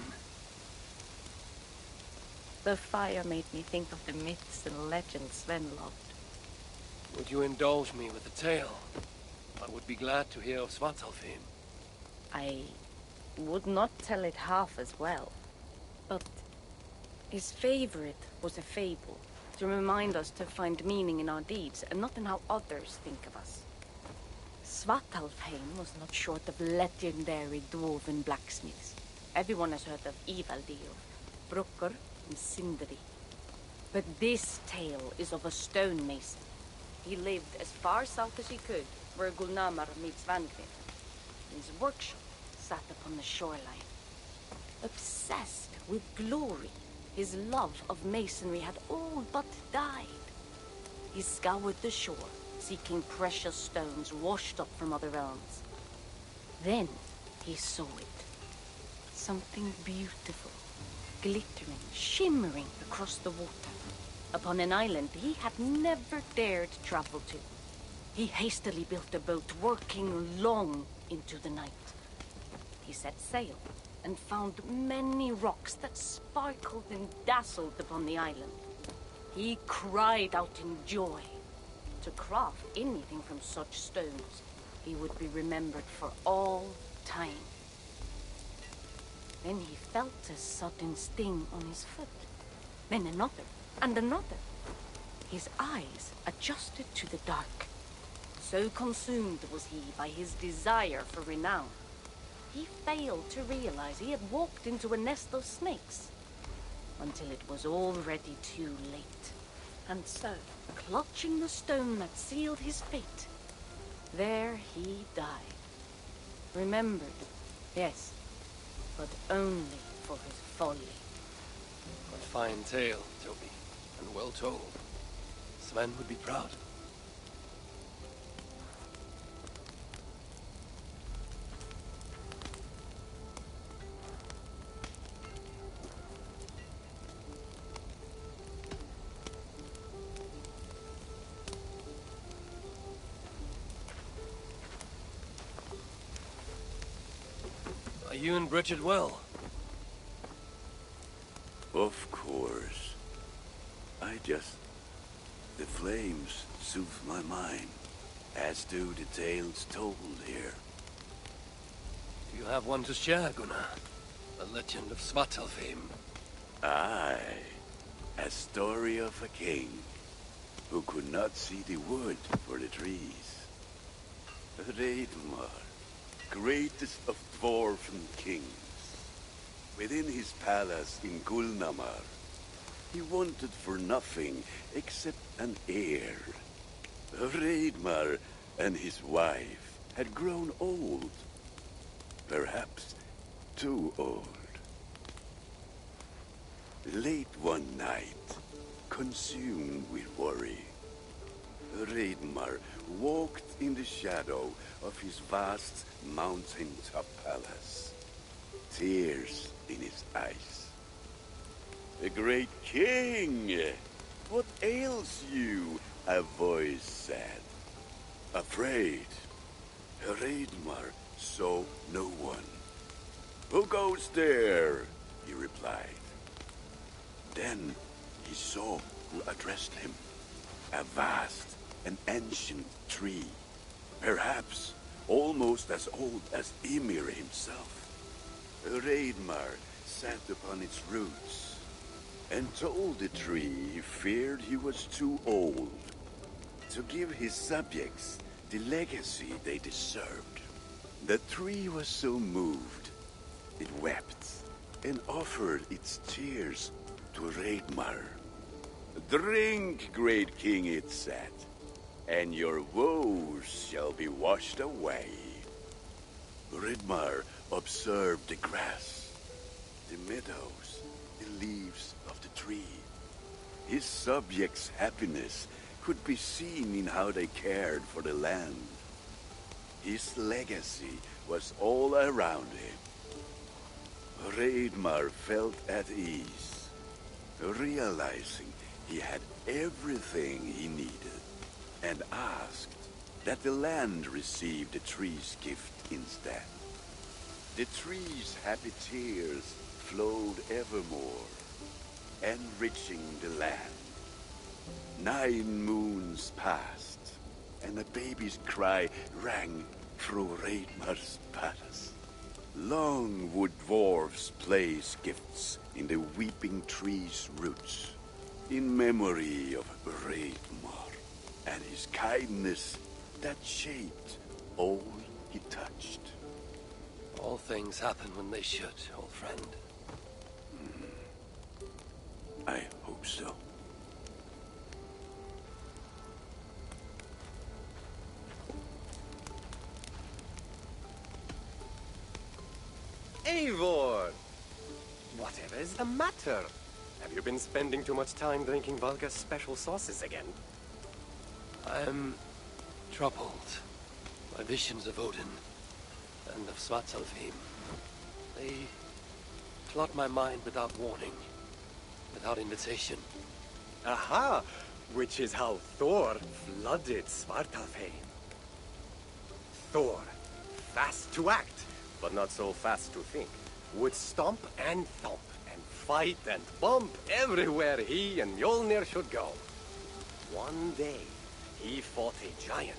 The fire made me think of the myths and legends Sven loved. Would you indulge me with a tale? I would be glad to hear of Svartalfheim. I would not tell it half as well, but his favorite was a fable, to remind us to find meaning in our deeds and not in how others think of us. Svartalfheim was not short of legendary dwarven blacksmiths. Everyone has heard of Ivaldi, of Brucker and Sindri. But this tale is of a stonemason. He lived as far south as he could, where Gulnamar meets Svanhvit. His workshop sat upon the shoreline. Obsessed with glory, his love of masonry had all but died. He scoured the shore, seeking precious stones washed up from other realms. Then he saw it. Something beautiful, glittering, shimmering across the water, upon an island he had never dared travel to. He hastily built a boat, working long into the night. He set sail and found many rocks that sparkled and dazzled upon the island. He cried out in joy. To craft anything from such stones, he would be remembered for all time. Then he felt a sudden sting on his foot. Then another, and another. His eyes adjusted to the dark. So consumed was he by his desire for renown, he failed to realize he had walked into a nest of snakes, until it was already too late. And so, clutching the stone that sealed his fate, there he died. Remembered, yes, but only for his folly. A fine tale, Toby, and well told. Sven would be proud. Are you and Bridget well? Of course. The flames soothe my mind, as do the tales told here. Do you have one to share, Gunnar? The legend of Svartalfheim. Aye. A story of a king who could not see the wood for the trees. Reidmar, greatest of dwarven kings. Within his palace in Gulnamar, he wanted for nothing except an heir. Reidmar and his wife had grown old. Perhaps too old. Late one night, consumed with worry, Reidmar walked in the shadow of his vast mountaintop palace, tears in his eyes. "The great king! What ails you?" a voice said. Afraid, Reidmar saw no one. "Who goes there?" he replied. Then he saw who addressed him. A vast and ancient tree, perhaps almost as old as Ymir himself. Reidmar sat upon its roots and told the tree he feared he was too old to give his subjects the legacy they deserved. The tree was so moved, it wept and offered its tears to Reidmar. "Drink, great king," it said, "and your woes shall be washed away." Reidmar observed the grass, the meadows, the leaves of the tree. His subjects' happiness could be seen in how they cared for the land. His legacy was all around him. Reidmar felt at ease, realizing he had everything he needed, and asked that the land receive the tree's gift instead. The tree's happy tears flowed evermore, enriching the land. 9 moons passed, and a baby's cry rang through Reidmar's palace. Long would dwarves place gifts in the weeping tree's roots, in memory of Reidmar and his kindness that shaped all he touched. All things happen when they should, old friend. I hope so. Eivor! Whatever is the matter? Have you been spending too much time drinking Valga's special sauces again? I'm troubled by visions of Odin and of Svartalfheim. They flood my mind without warning, without invitation. Aha! Which is how Thor flooded Svartalfheim. Thor, fast to act, but not so fast to think, would stomp and thump and fight and bump everywhere he and Mjolnir should go. One day, he fought a giant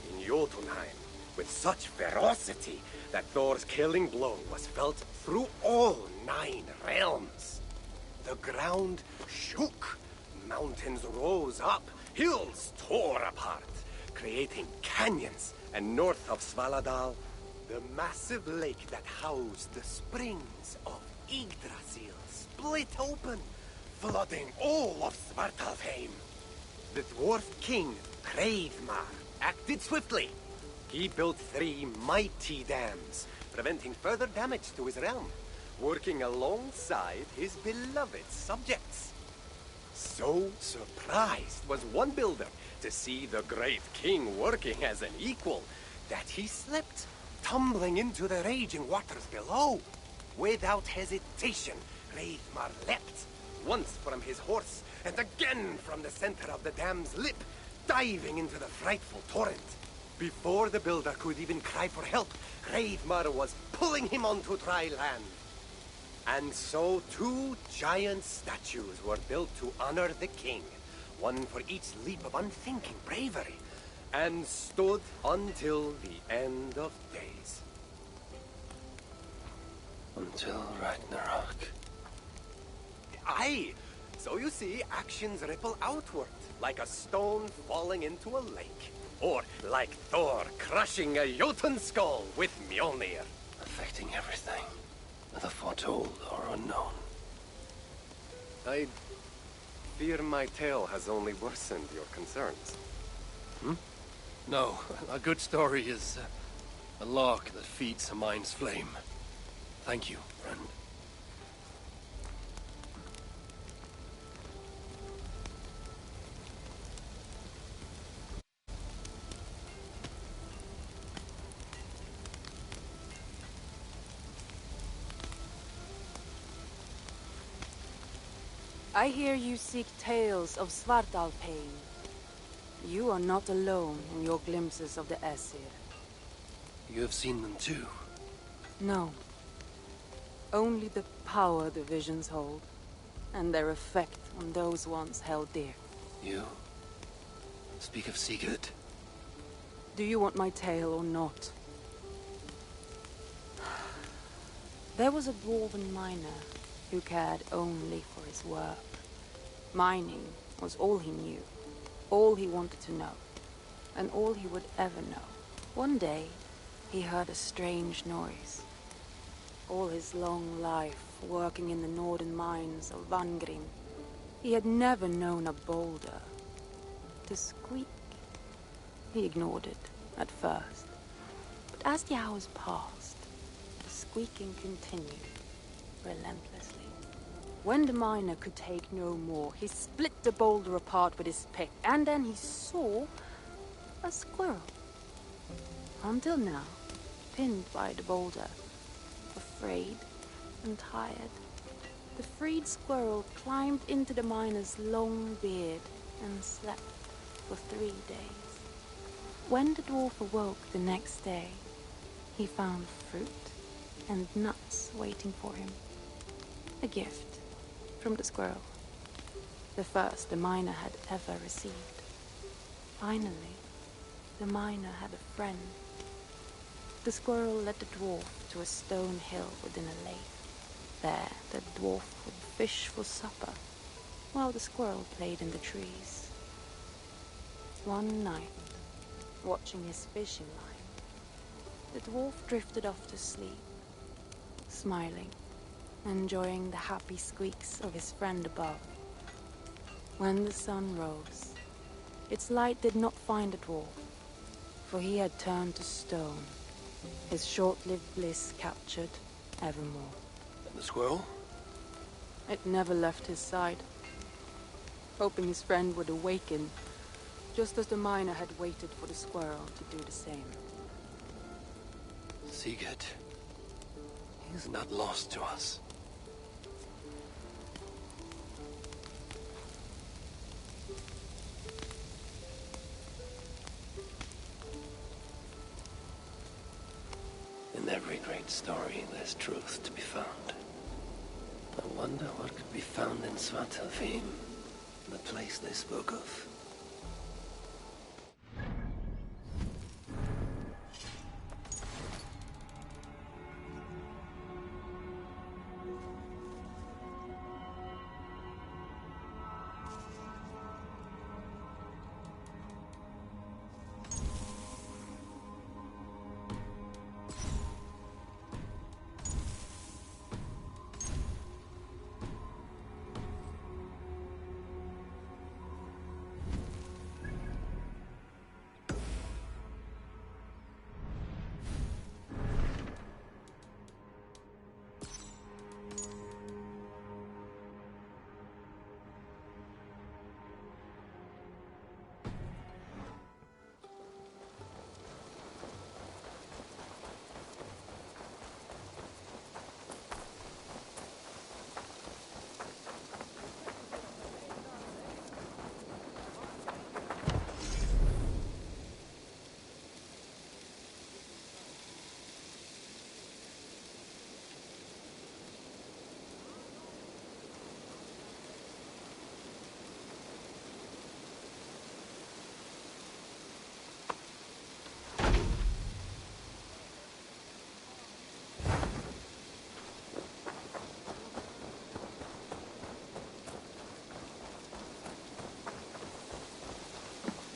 in Jotunheim with such ferocity that Thor's killing blow was felt through all 9 realms. The ground shook, mountains rose up, hills tore apart, creating canyons, and north of Svaladal, the massive lake that housed the springs of Yggdrasil split open, flooding all of Svartalfheim. The dwarf king, Hreidmar, acted swiftly. He built 3 mighty dams, preventing further damage to his realm, working alongside his beloved subjects. So surprised was one builder to see the great king working as an equal that he slipped, tumbling into the raging waters below. Without hesitation, Hreidmar leapt, once from his horse and again from the center of the dam's lip, diving into the frightful torrent. Before the builder could even cry for help, Hreidmar was pulling him onto dry land. And so 2 giant statues were built to honor the king, one for each leap of unthinking bravery, and stood until the end of days. Until Ragnarok. Aye! So you see, actions ripple outward, like a stone falling into a lake. Or like Thor crushing a Jotun skull with Mjolnir. Affecting everything, whether foretold or unknown. I fear my tale has only worsened your concerns. No, a good story is a log that feeds a mind's flame. Thank you, friend. I hear you seek tales of Svartalfheim. You are not alone in your glimpses of the Aesir. You have seen them too? No. Only the power the visions hold, and their effect on those once held dear. You speak of Sigurd? Do you want my tale or not? There was a dwarven miner who cared only for his work. Mining was all he knew, all he wanted to know, and all he would ever know. One day, he heard a strange noise. All his long life, working in the northern mines of Vangrim, he had never known a boulder to squeak. He ignored it at first, but as the hours passed, the squeaking continued, relentlessly. When the miner could take no more, he split the boulder apart with his pick, and then he saw a squirrel. Until now, pinned by the boulder, afraid and tired, the freed squirrel climbed into the miner's long beard and slept for 3 days. When the dwarf awoke the next day, he found fruit and nuts waiting for him. A gift from the squirrel. The first the miner had ever received. Finally, the miner had a friend. The squirrel led the dwarf to a stone hill within a lake. There, the dwarf would fish for supper, while the squirrel played in the trees. One night, watching his fishing line, the dwarf drifted off to sleep, smiling, enjoying the happy squeaks of his friend above. When the sun rose, its light did not find the dwarf, for he had turned to stone, his short-lived bliss captured evermore. And the squirrel? It never left his side, hoping his friend would awaken, just as the miner had waited for the squirrel to do the same. Sigurd, he is not lost to us. In every great story, there's truth to be found. I wonder what could be found in Svartalfheim, the place they spoke of.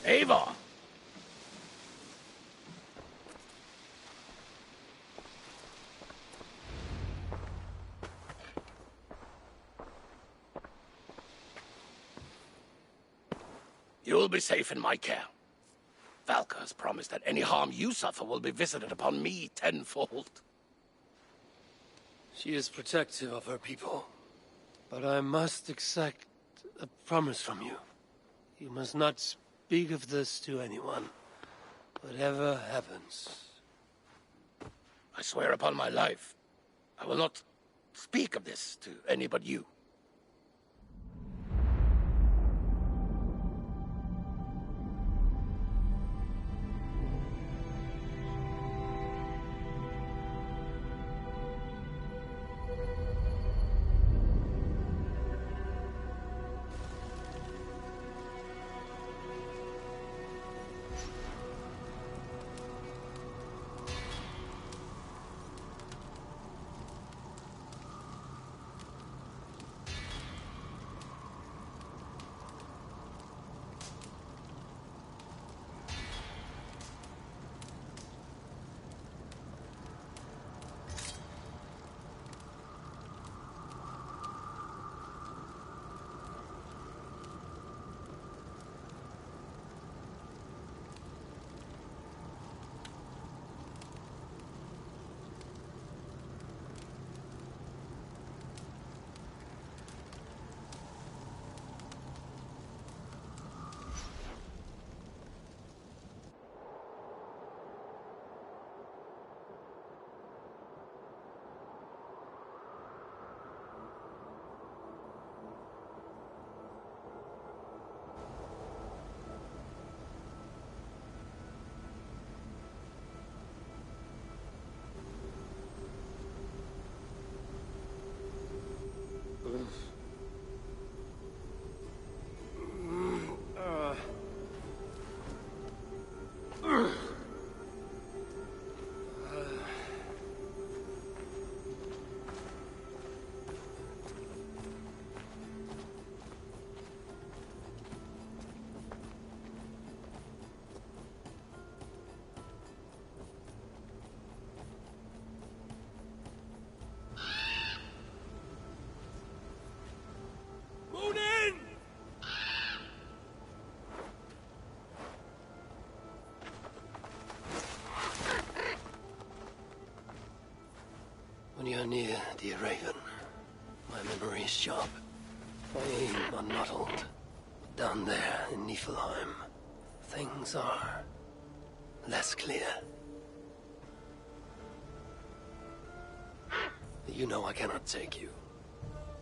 Ava! You'll be safe in my care. Valka has promised that any harm you suffer will be visited upon me tenfold. She is protective of her people, but I must exact a promise from you. You must not speak of this to anyone, whatever happens. I swear upon my life, I will not speak of this to any but you. you're near, dear Raven, my memory is sharp. My aim unmuddled. Down there in Niflheim, things are less clear. You know I cannot take you.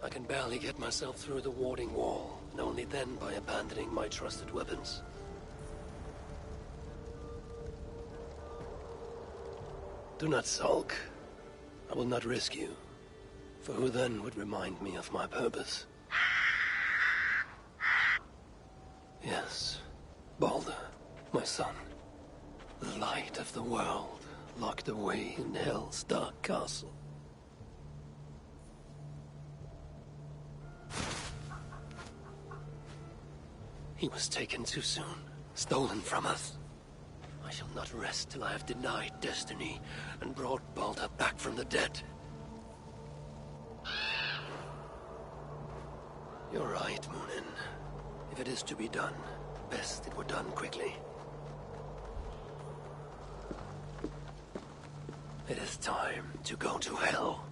I can barely get myself through the warding wall, and only then by abandoning my trusted weapons. Do not sulk. I will not risk you. For who then would remind me of my purpose? Yes, Balder, my son. The light of the world, locked away in Hell's dark castle. He was taken too soon, stolen from us. I shall not rest till I have denied destiny and brought Balder back from the dead. You're right, Moonin. If it is to be done, best it were done quickly. It is time to go to Hell.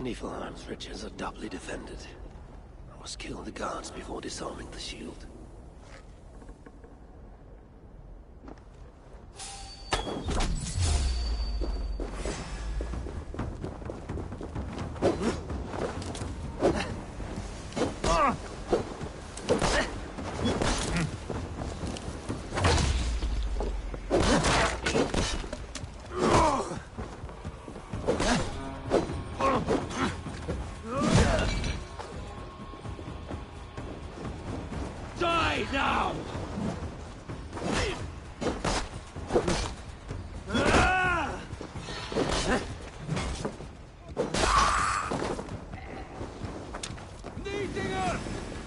Niflheim's riches are doubly defended. I must kill the guards before disarming the shield. Now!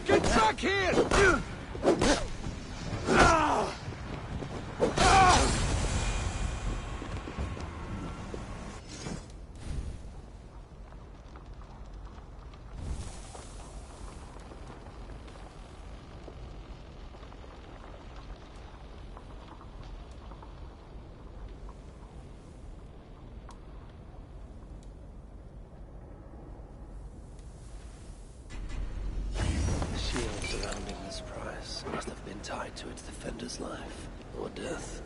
Get back here! Surrounding this prize must have been tied to its defender's life or death.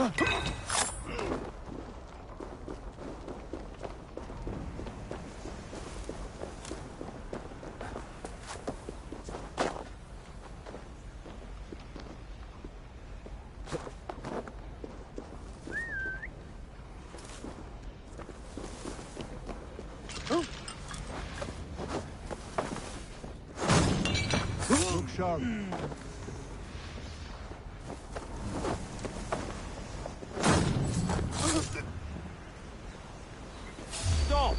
Look sharp. Stop!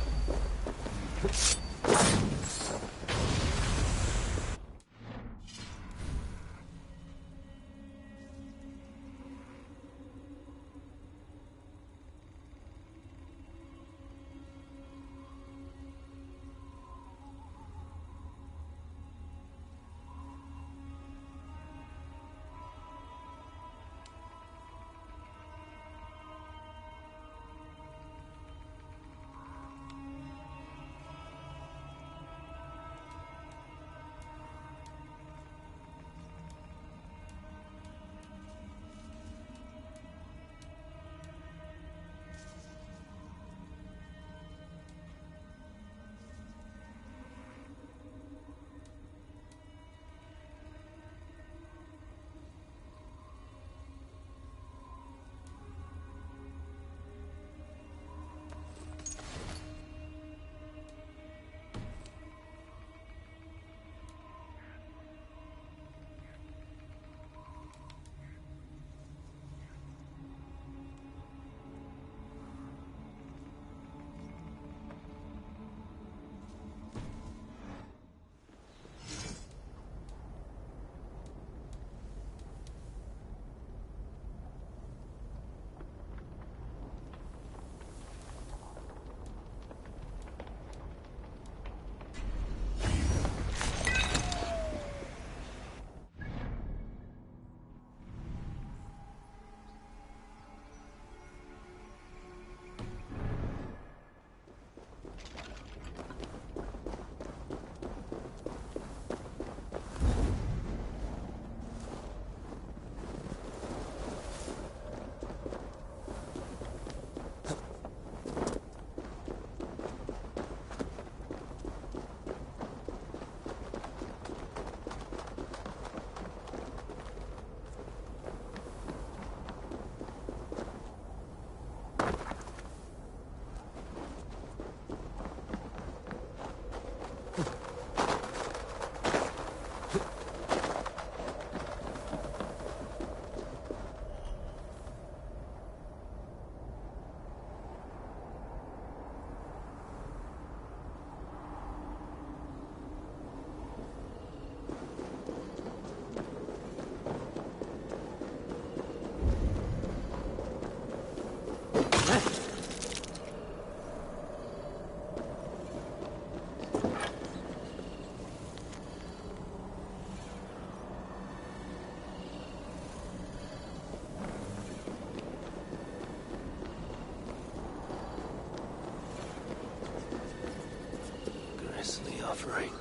Offering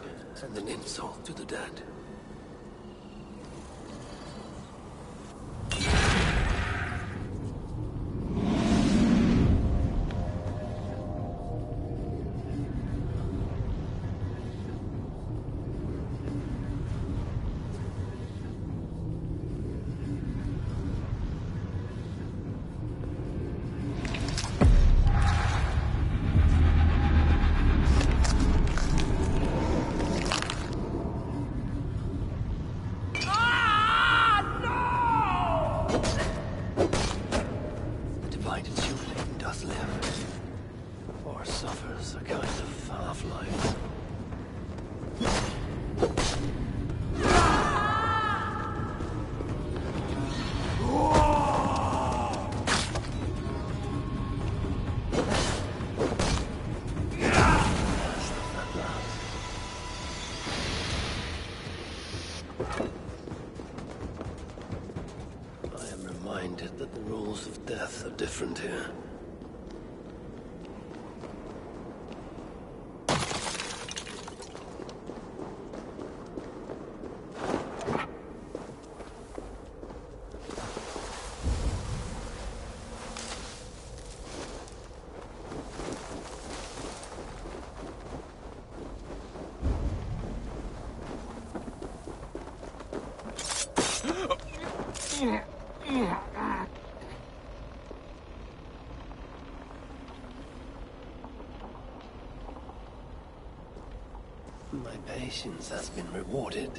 and an insult to the dead. That the rules of death are different here. My patience has been rewarded.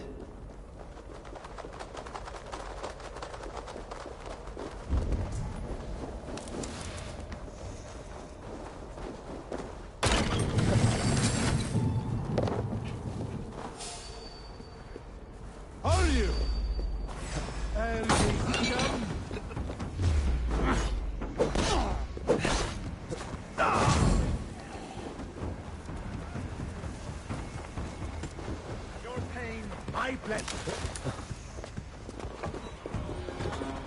Are you? Your pain, my pleasure.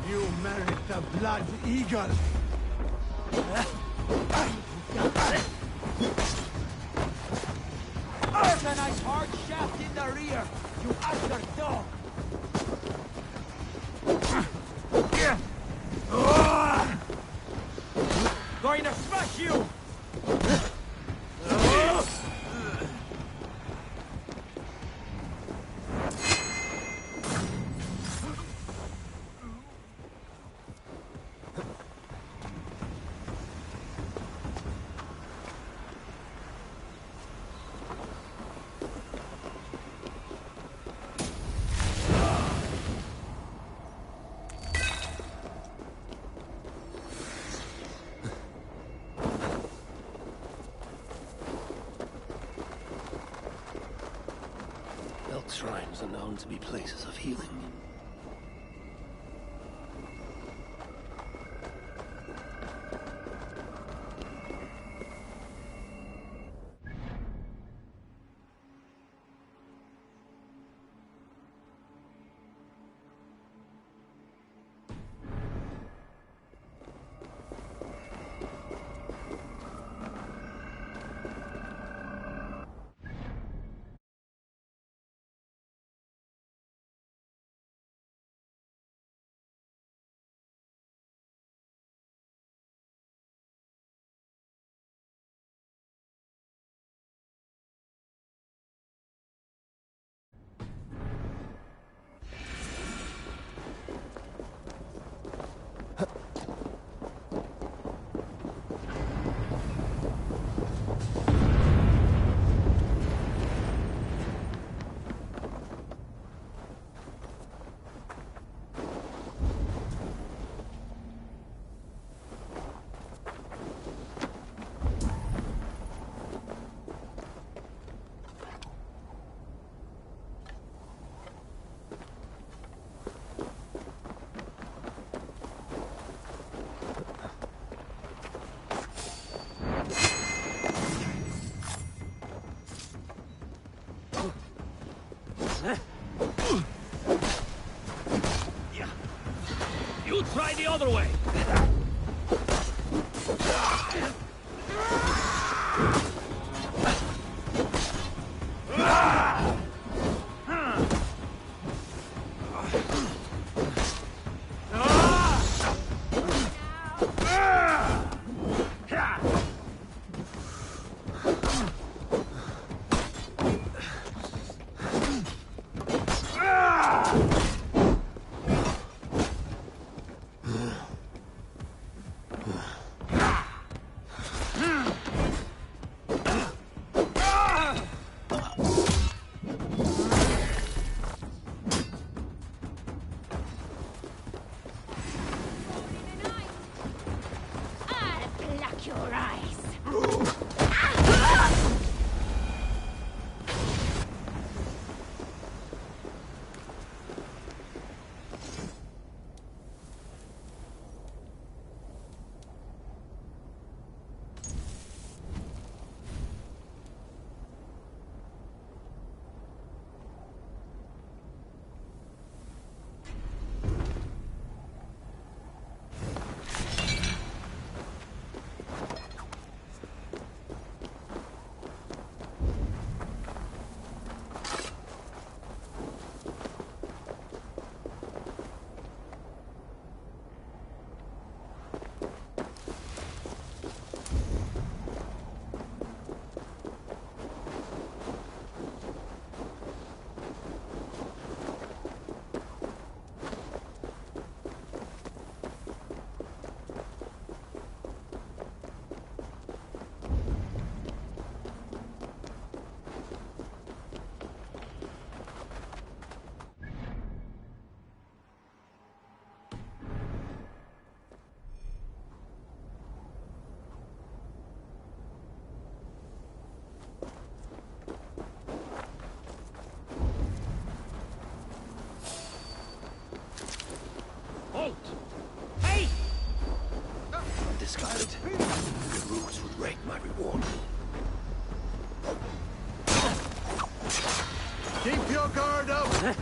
You merit the blood eagle. There's a nice hard shaft in the rear, you utter dog! Going to smash you! Elk shrines are known to be places of healing. You try the other way! Keep your guard up!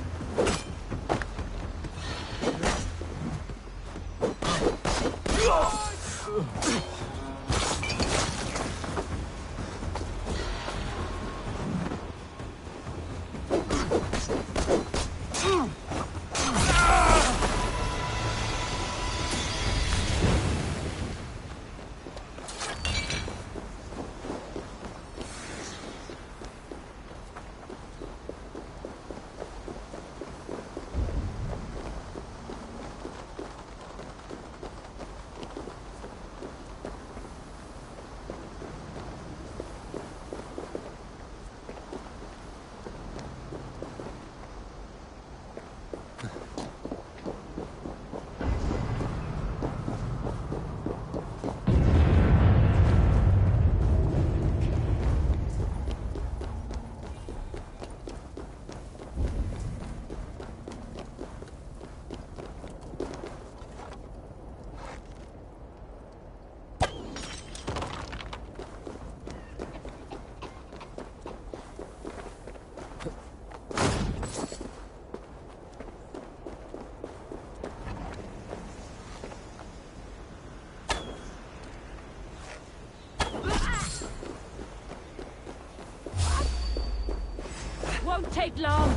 Won't take long.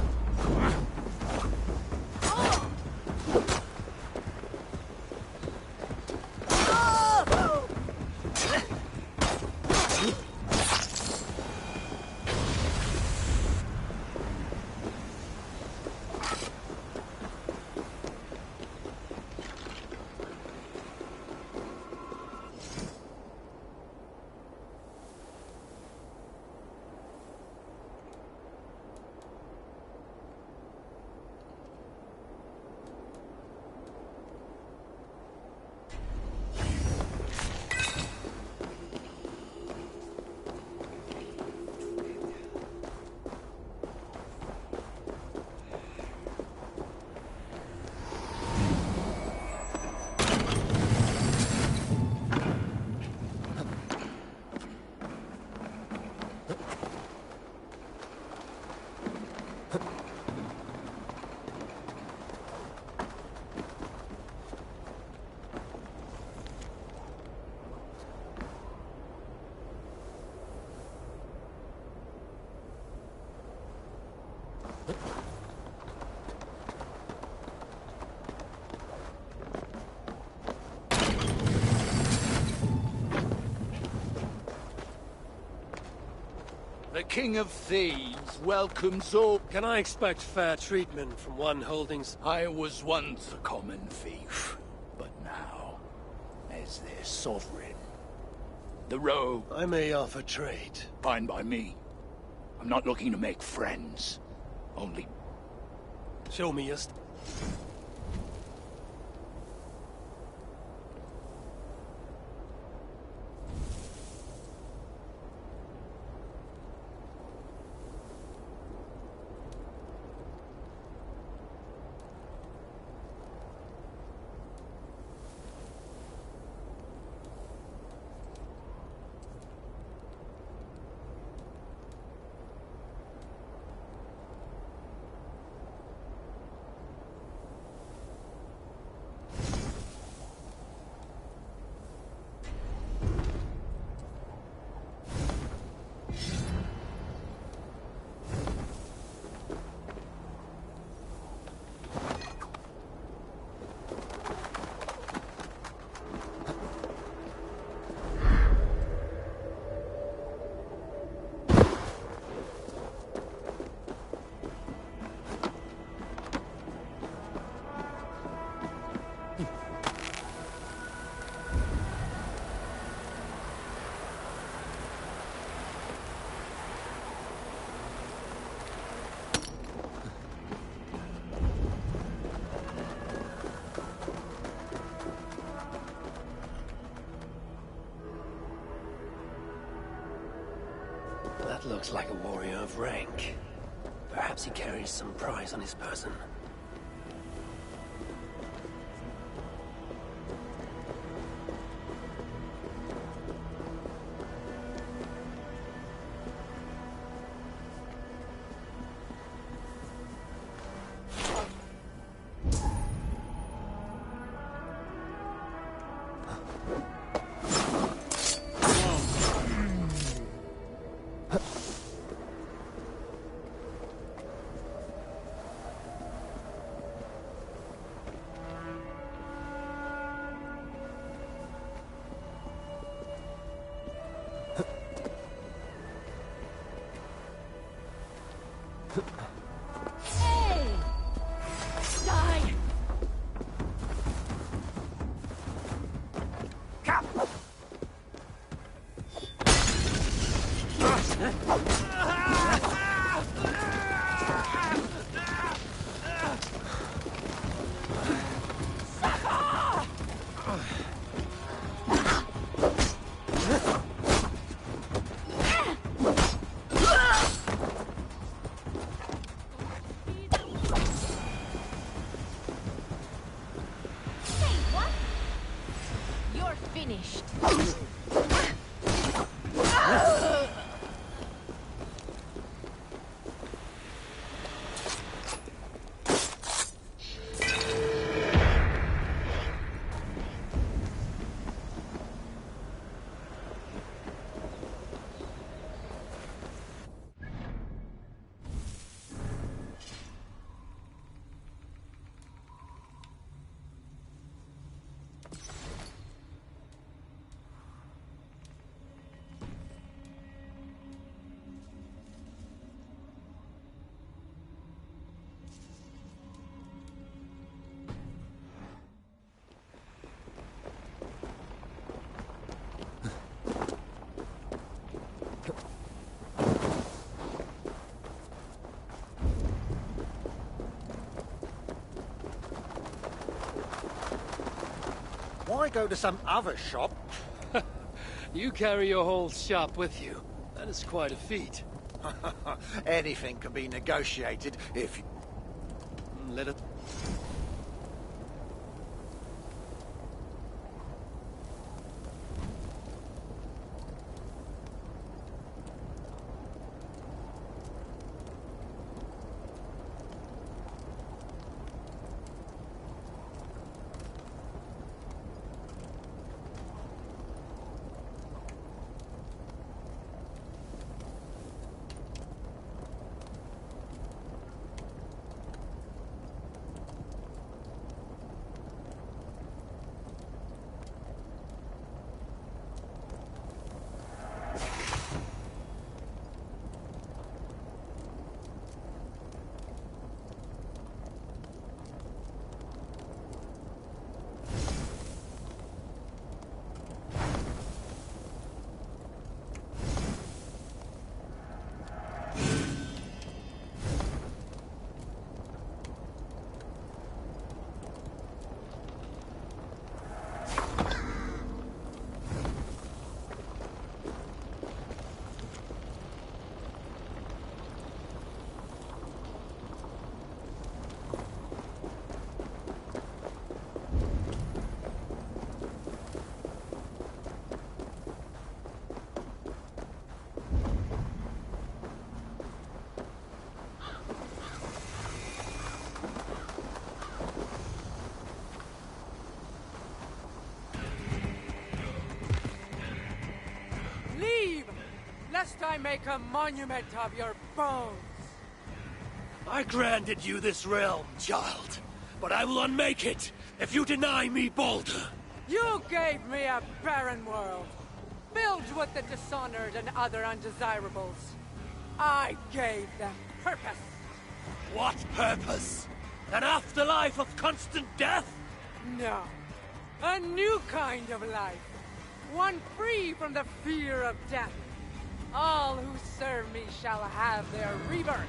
The King of Thieves welcomes all... Can I expect fair treatment from one holdings? I was once a common thief, but now, as their sovereign, the rogue... I may offer trade. Fine by me. I'm not looking to make friends, only... Show me your... That looks like a warrior of rank. Perhaps he carries some prize on his person. Hey! Die! You're finished. Why go to some other shop? You carry your whole shop with you. That is quite a feat. Anything can be negotiated if you... Let it... Lest I make a monument of your bones. I granted you this realm, child, but I will unmake it if you deny me Baldur. You gave me a barren world, filled with the dishonored and other undesirables. I gave them purpose. What purpose? An afterlife of constant death? No. A new kind of life. One free from the fear of death. All who serve me shall have their rebirth.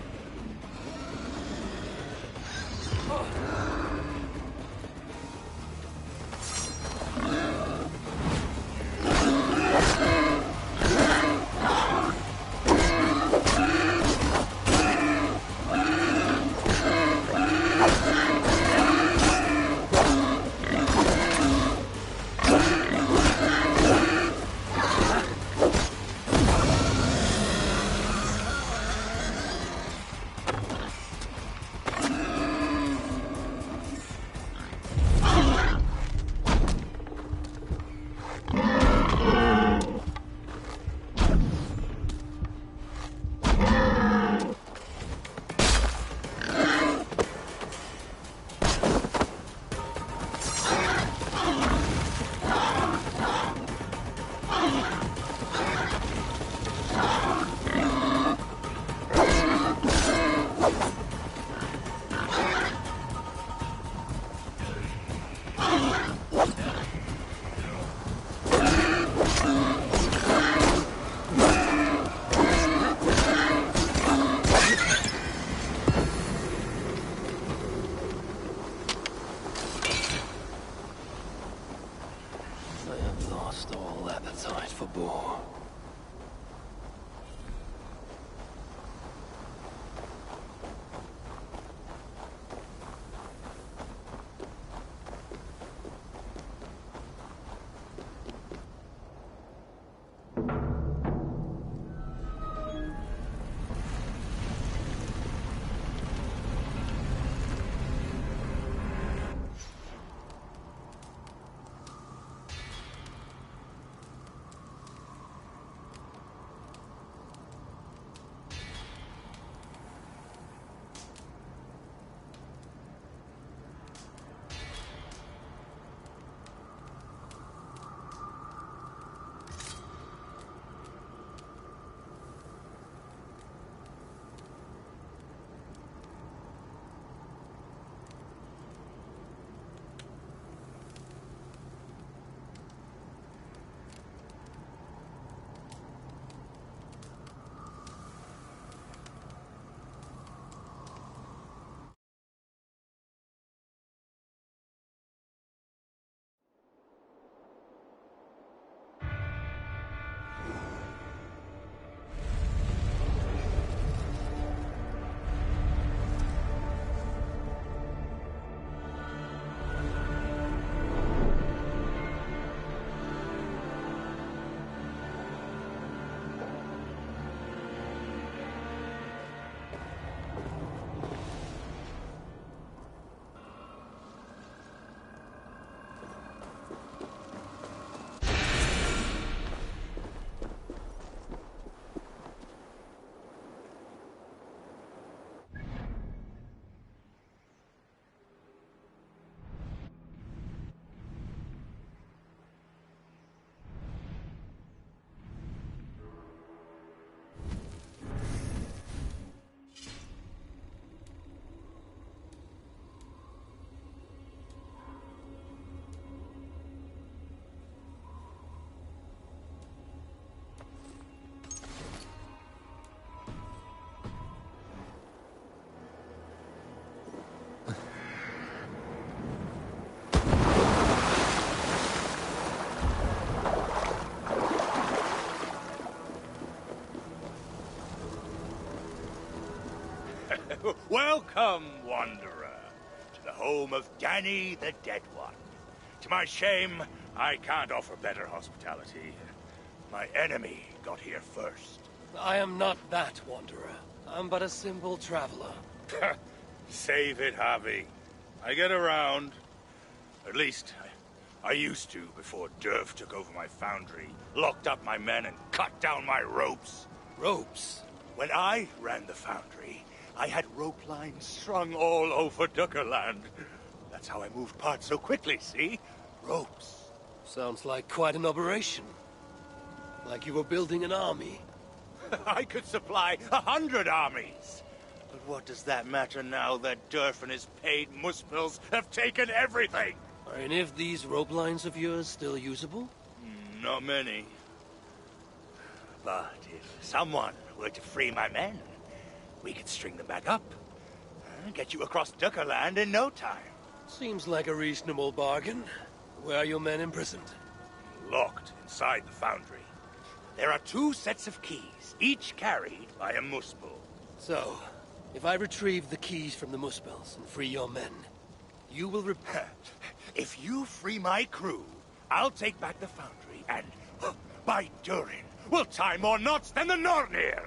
Welcome, wanderer, to the home of Danny the Dead One. To my shame, I can't offer better hospitality. My enemy got here first. I am not that wanderer. I'm but a simple traveler. Save it, Javi. I get around. At least, I used to before Durf took over my foundry, locked up my men, and cut down my ropes. Ropes? When I ran the foundry, I had rope lines strung all over Duckerland. That's how I moved parts so quickly, see? Ropes. Sounds like quite an operation. Like you were building an army. I could supply 100 armies. But what does that matter now that Durf and his paid muspels have taken everything? Are any of these rope lines of yours still usable? Not many. But if someone were to free my men, we could string them back up. Get you across Duckerland in no time. Seems like a reasonable bargain. Where are your men imprisoned? Locked inside the foundry. There are 2 sets of keys, each carried by a muspel. So, if I retrieve the keys from the muspels and free your men, you will If you free my crew, I'll take back the foundry and, by Durin, we'll tie more knots than the Nornir!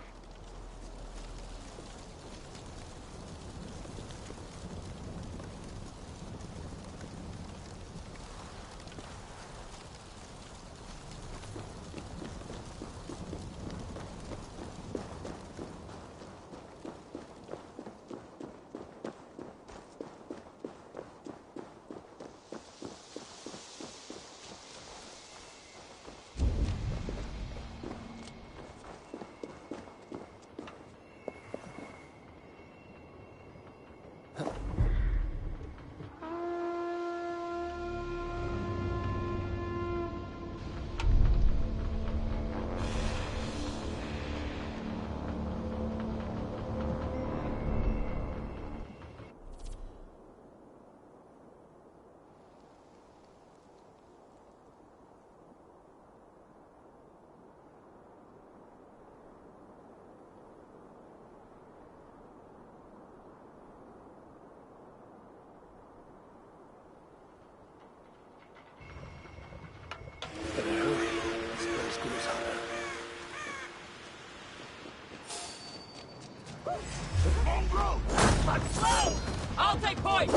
I'll take point!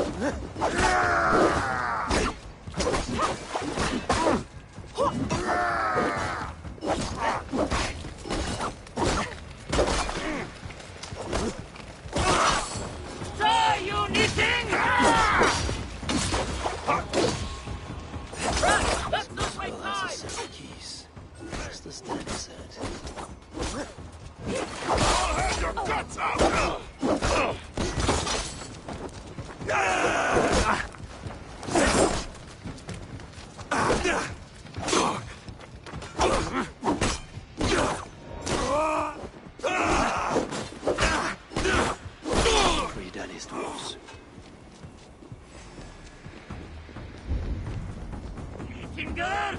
Sir, you knitting? Right, let's not waste time! Keys. Just as Danny said. I'll have your guts out! Free Danny's dwarves. Finger!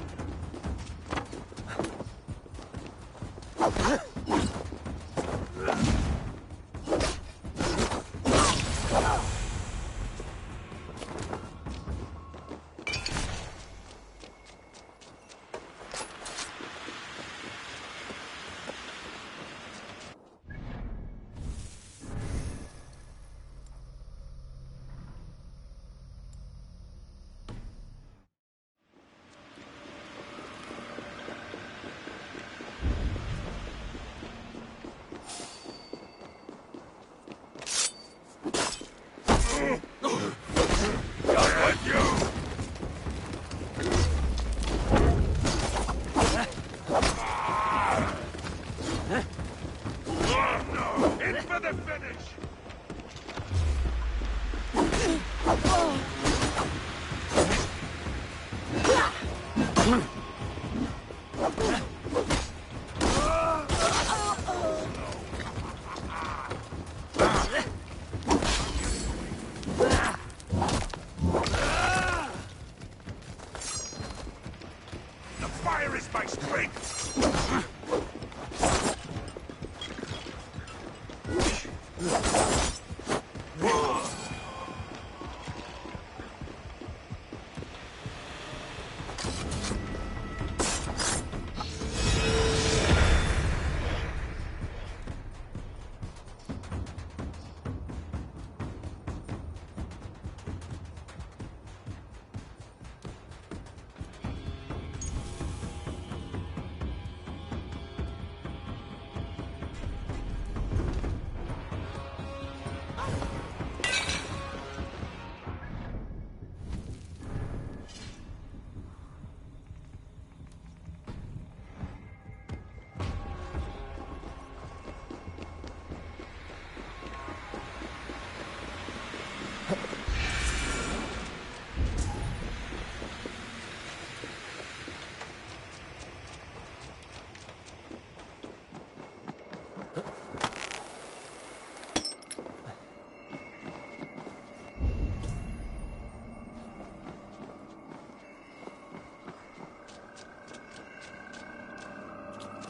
Fire is my strength!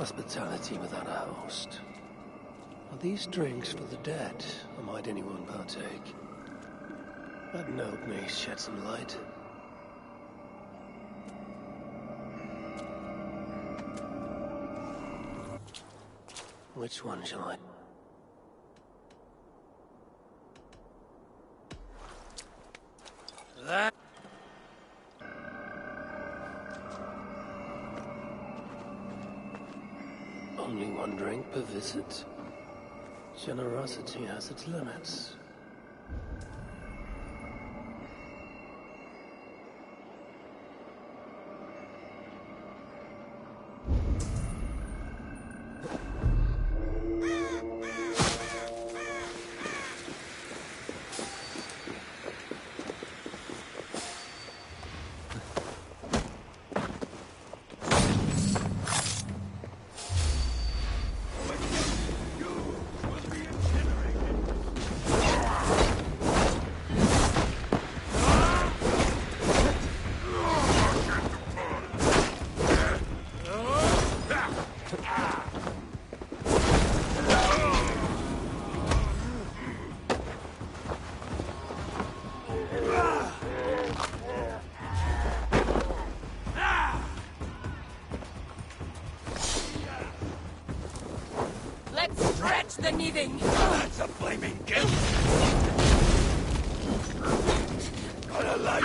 Hospitality without a host. Are these drinks for the dead, or might anyone partake? That note may shed some light. Which one shall I... That... Only one drink per visit. Generosity has its limits. Let's stretch the kneading. That's a flaming gift. Got a light.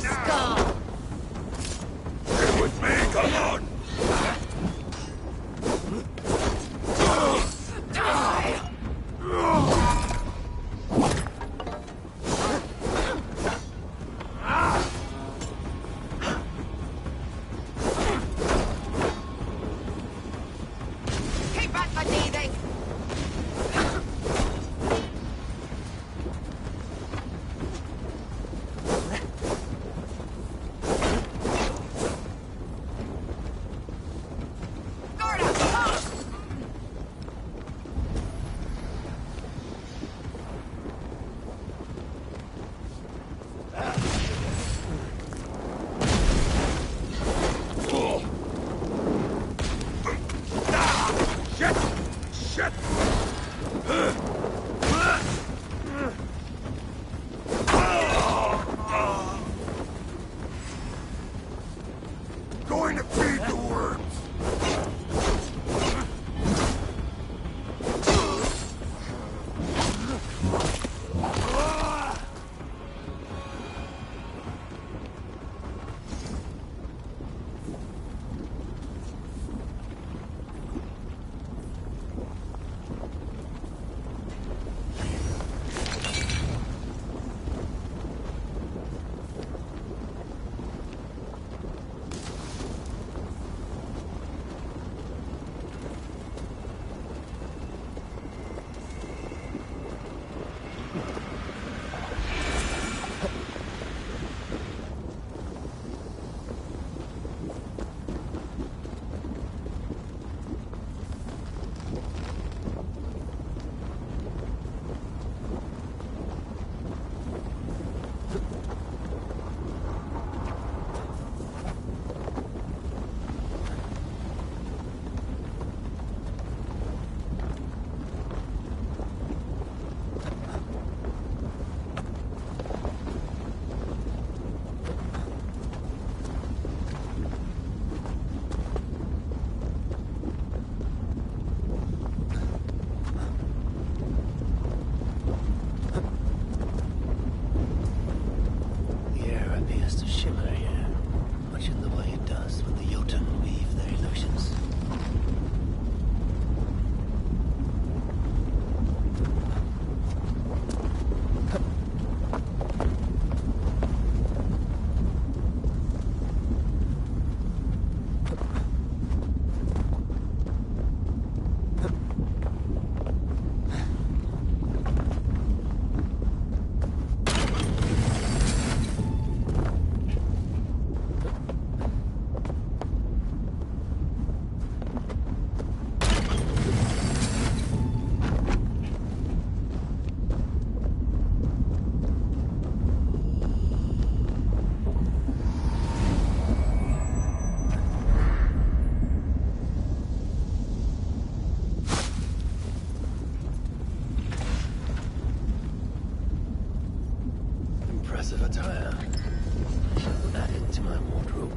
Rascal! Stay with me, come on! Die! Keep at the needing! Going to feed the worms! The air appears to shimmer here, much in the way it does when the Jotun weave their illusions. Impressive attire. Shall add it to my wardrobe.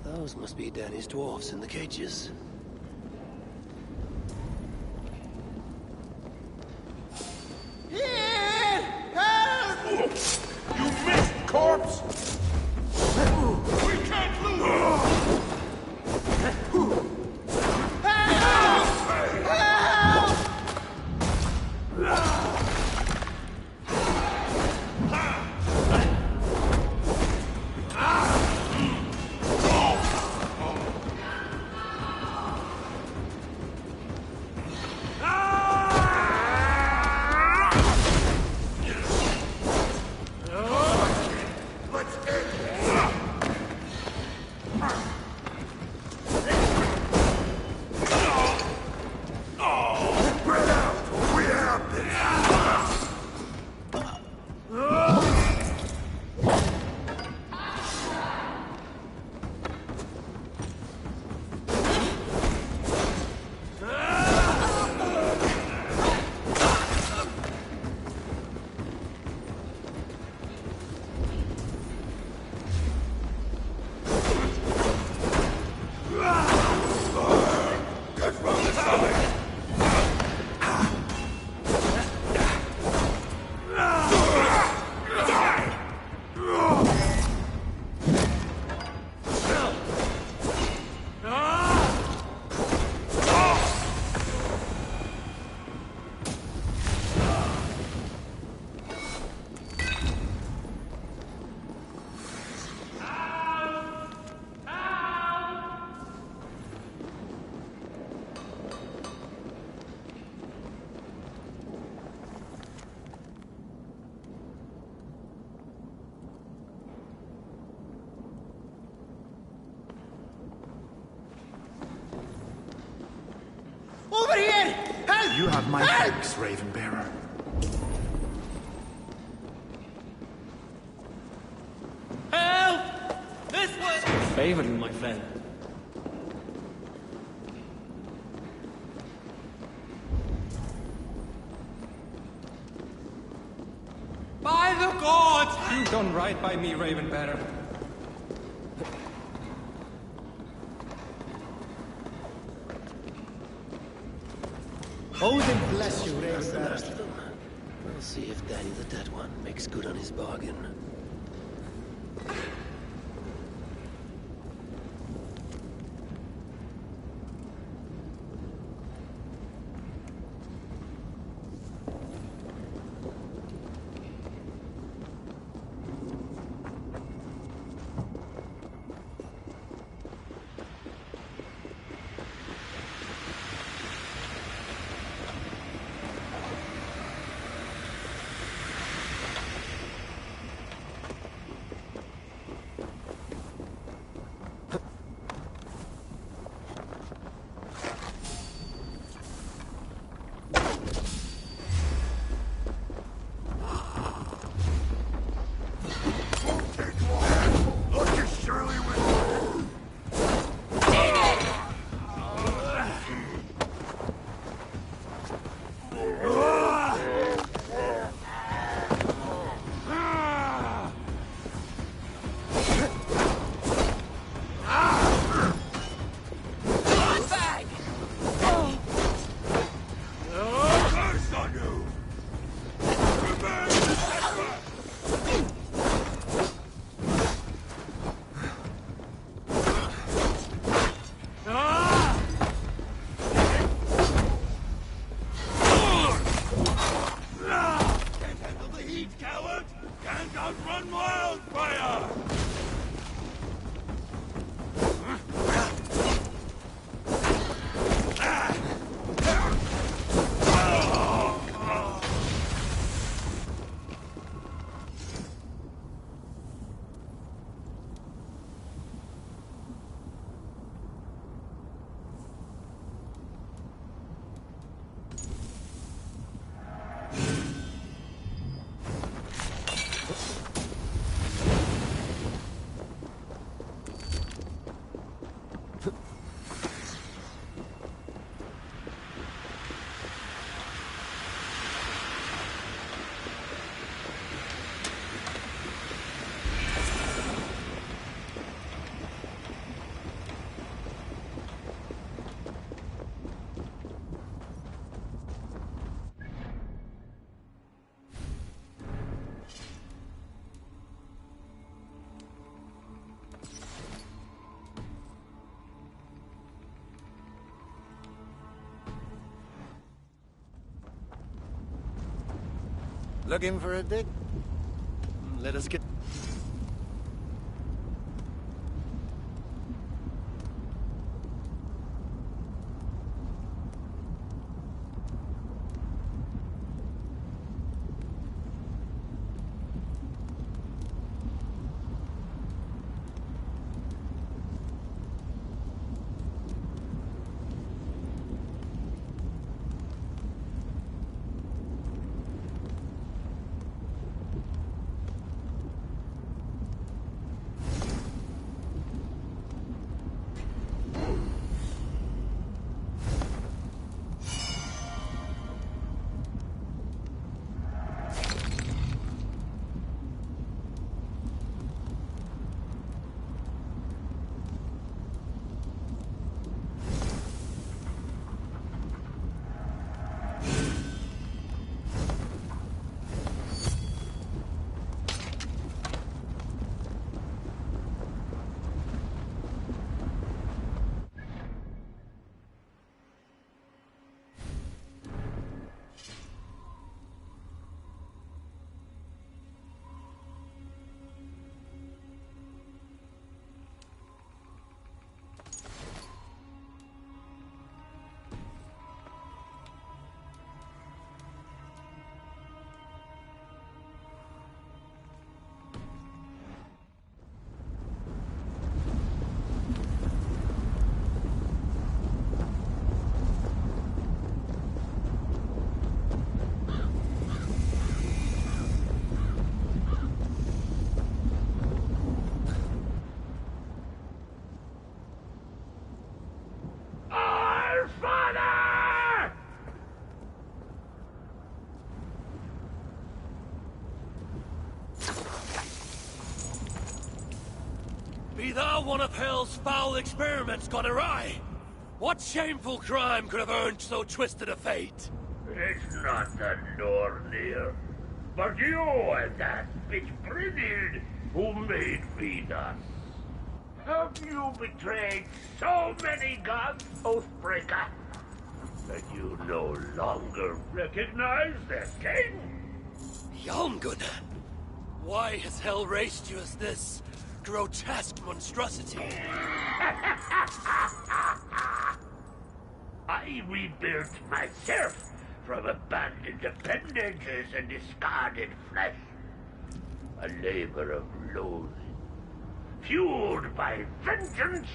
Those must be Danny's dwarfs in the cages. Here! Help! You missed, corpse! We can't lose! Help! Help! Over here! Help! You have my Help! thanks, Ravenbearer. Help! This way! Favor you, my friend. By the gods! You've done right by me, Ravenbearer. Odin bless you, That's the last Ravenbearer. of them. We'll see if Danny the Dead One makes good on his bargain. Looking for a dig? Let us get... Be thou one of hell's foul experiments gone awry? What shameful crime could have earned so twisted a fate? It's not the Nornir, but you and that bitch Brynhild who made me thus. Have you betrayed so many gods, Oathbreaker, that you no longer recognize their king? Yalmgun, why has hell raised you as this grotesque monstrosity? I rebuilt myself from abandoned appendages and discarded flesh. A labor of loathing, fueled by vengeance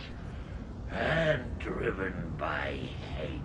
and driven by hate.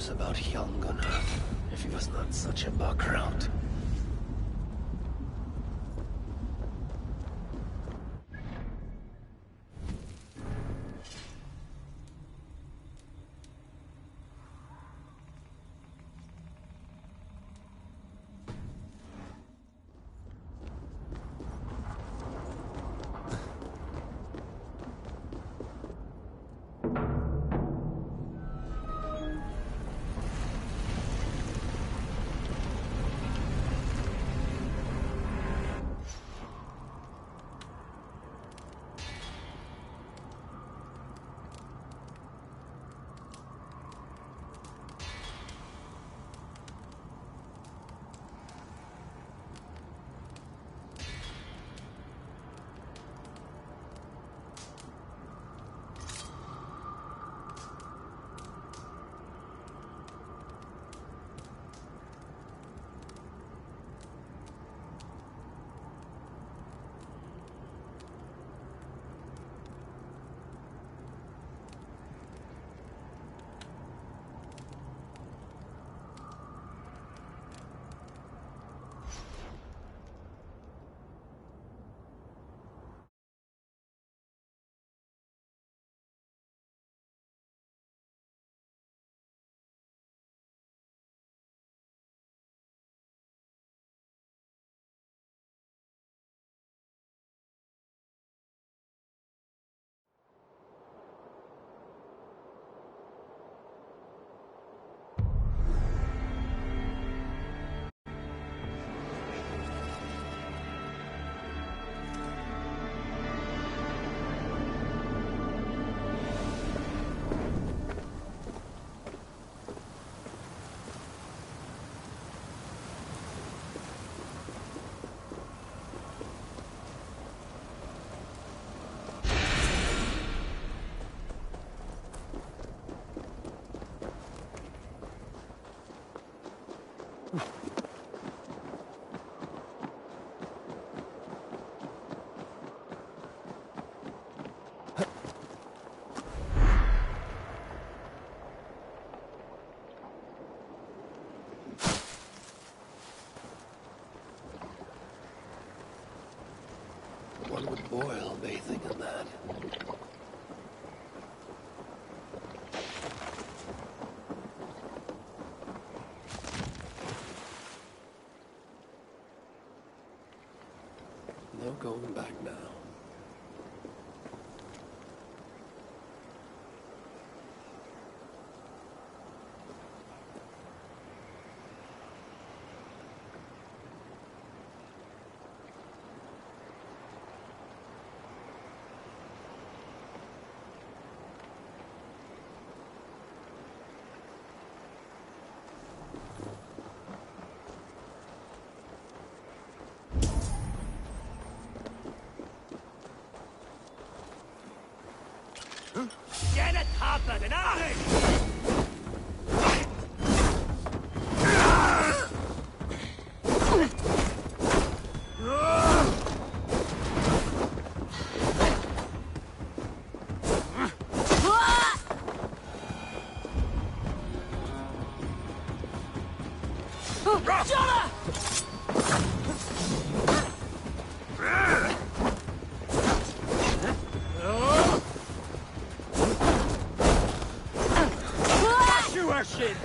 rumors about Gunnar, if he was not such a buckrout. One would boil bathing in that. No going back now. Get it, Harper, and shit!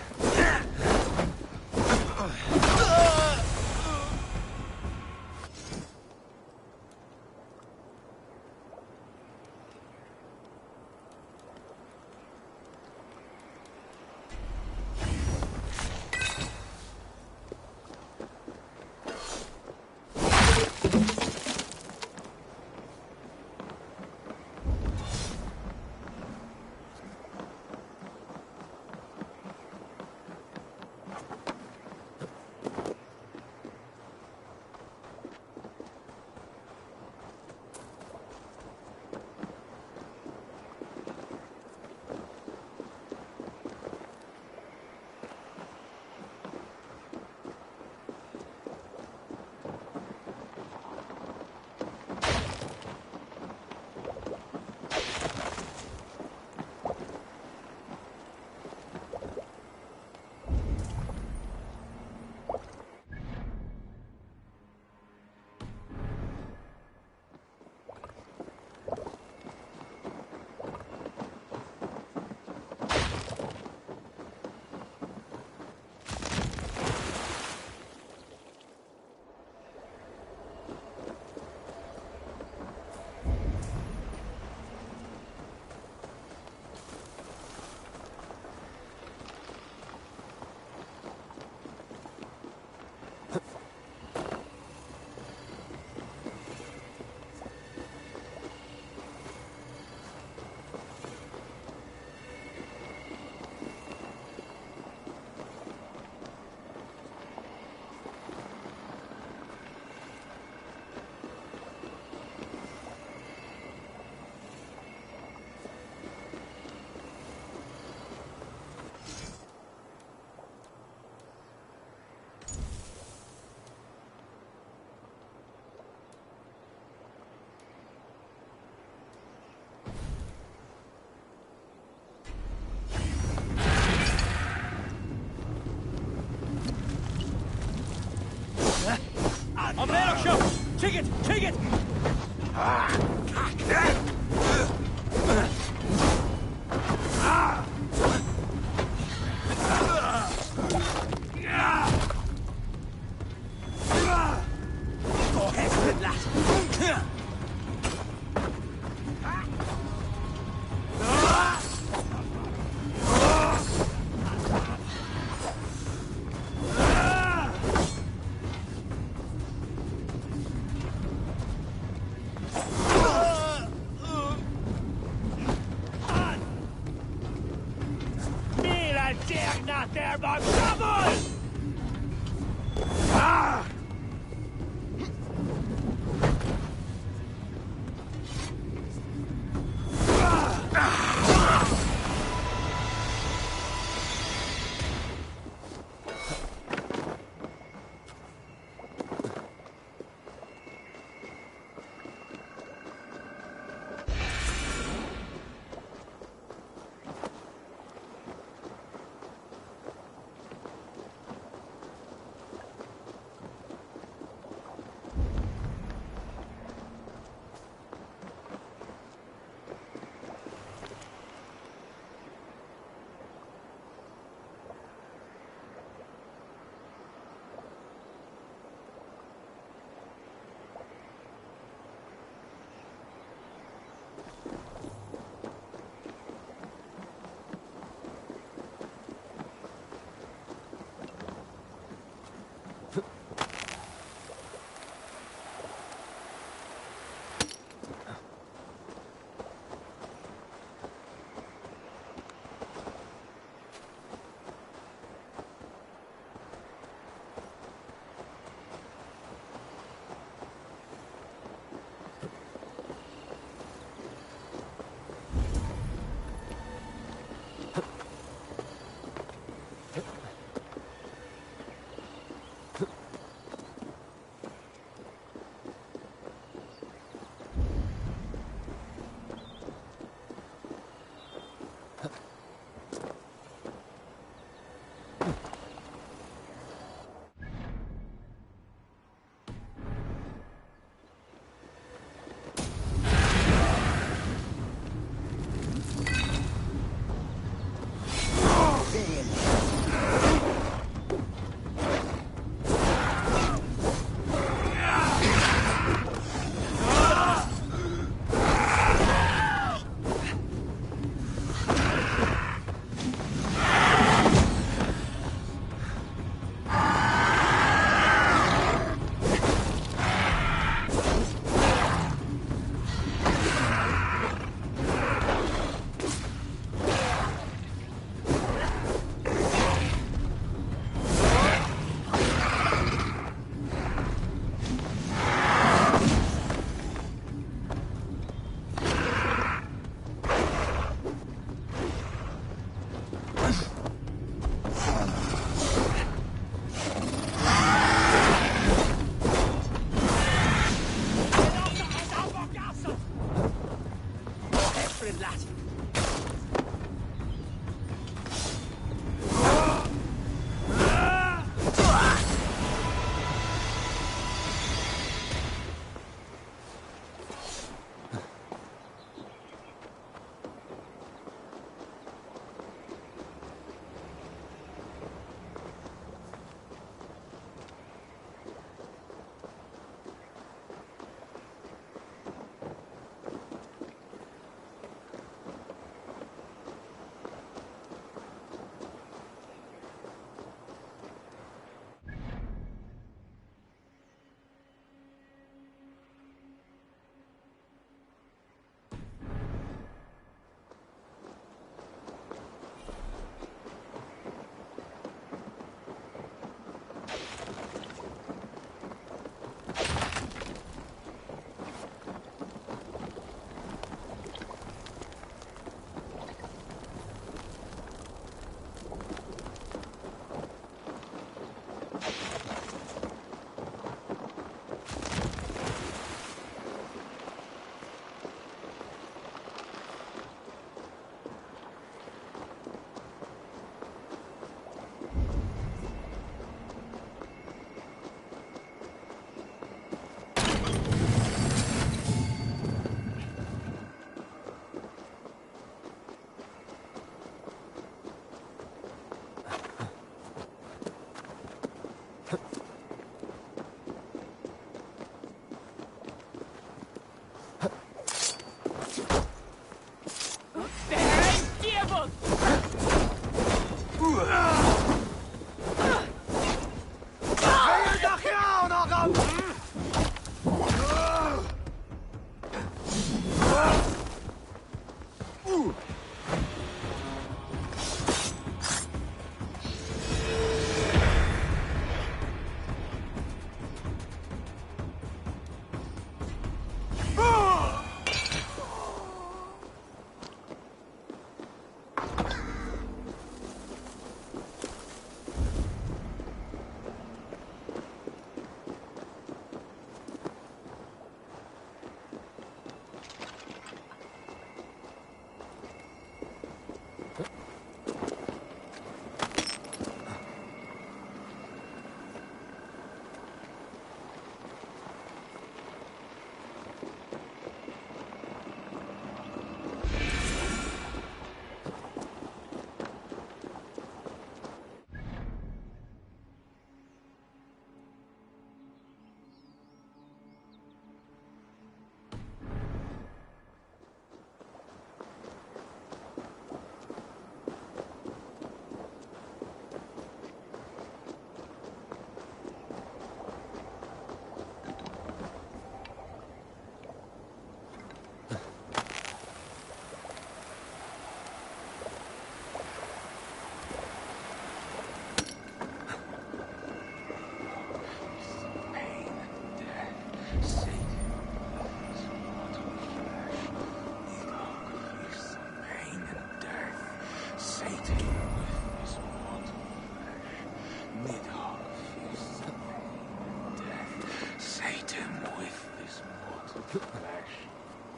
it! Take it!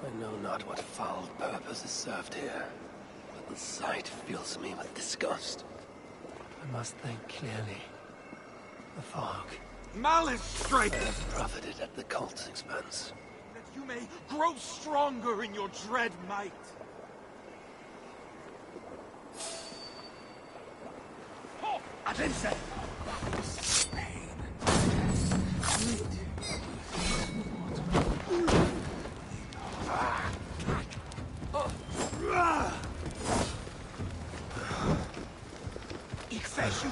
I know not what foul purpose is served here, but the sight fills me with disgust. I must think clearly. The fog. Malice strike! I have profited at the cult's expense. That you may grow stronger in your dread might. Attention! Ik vejo.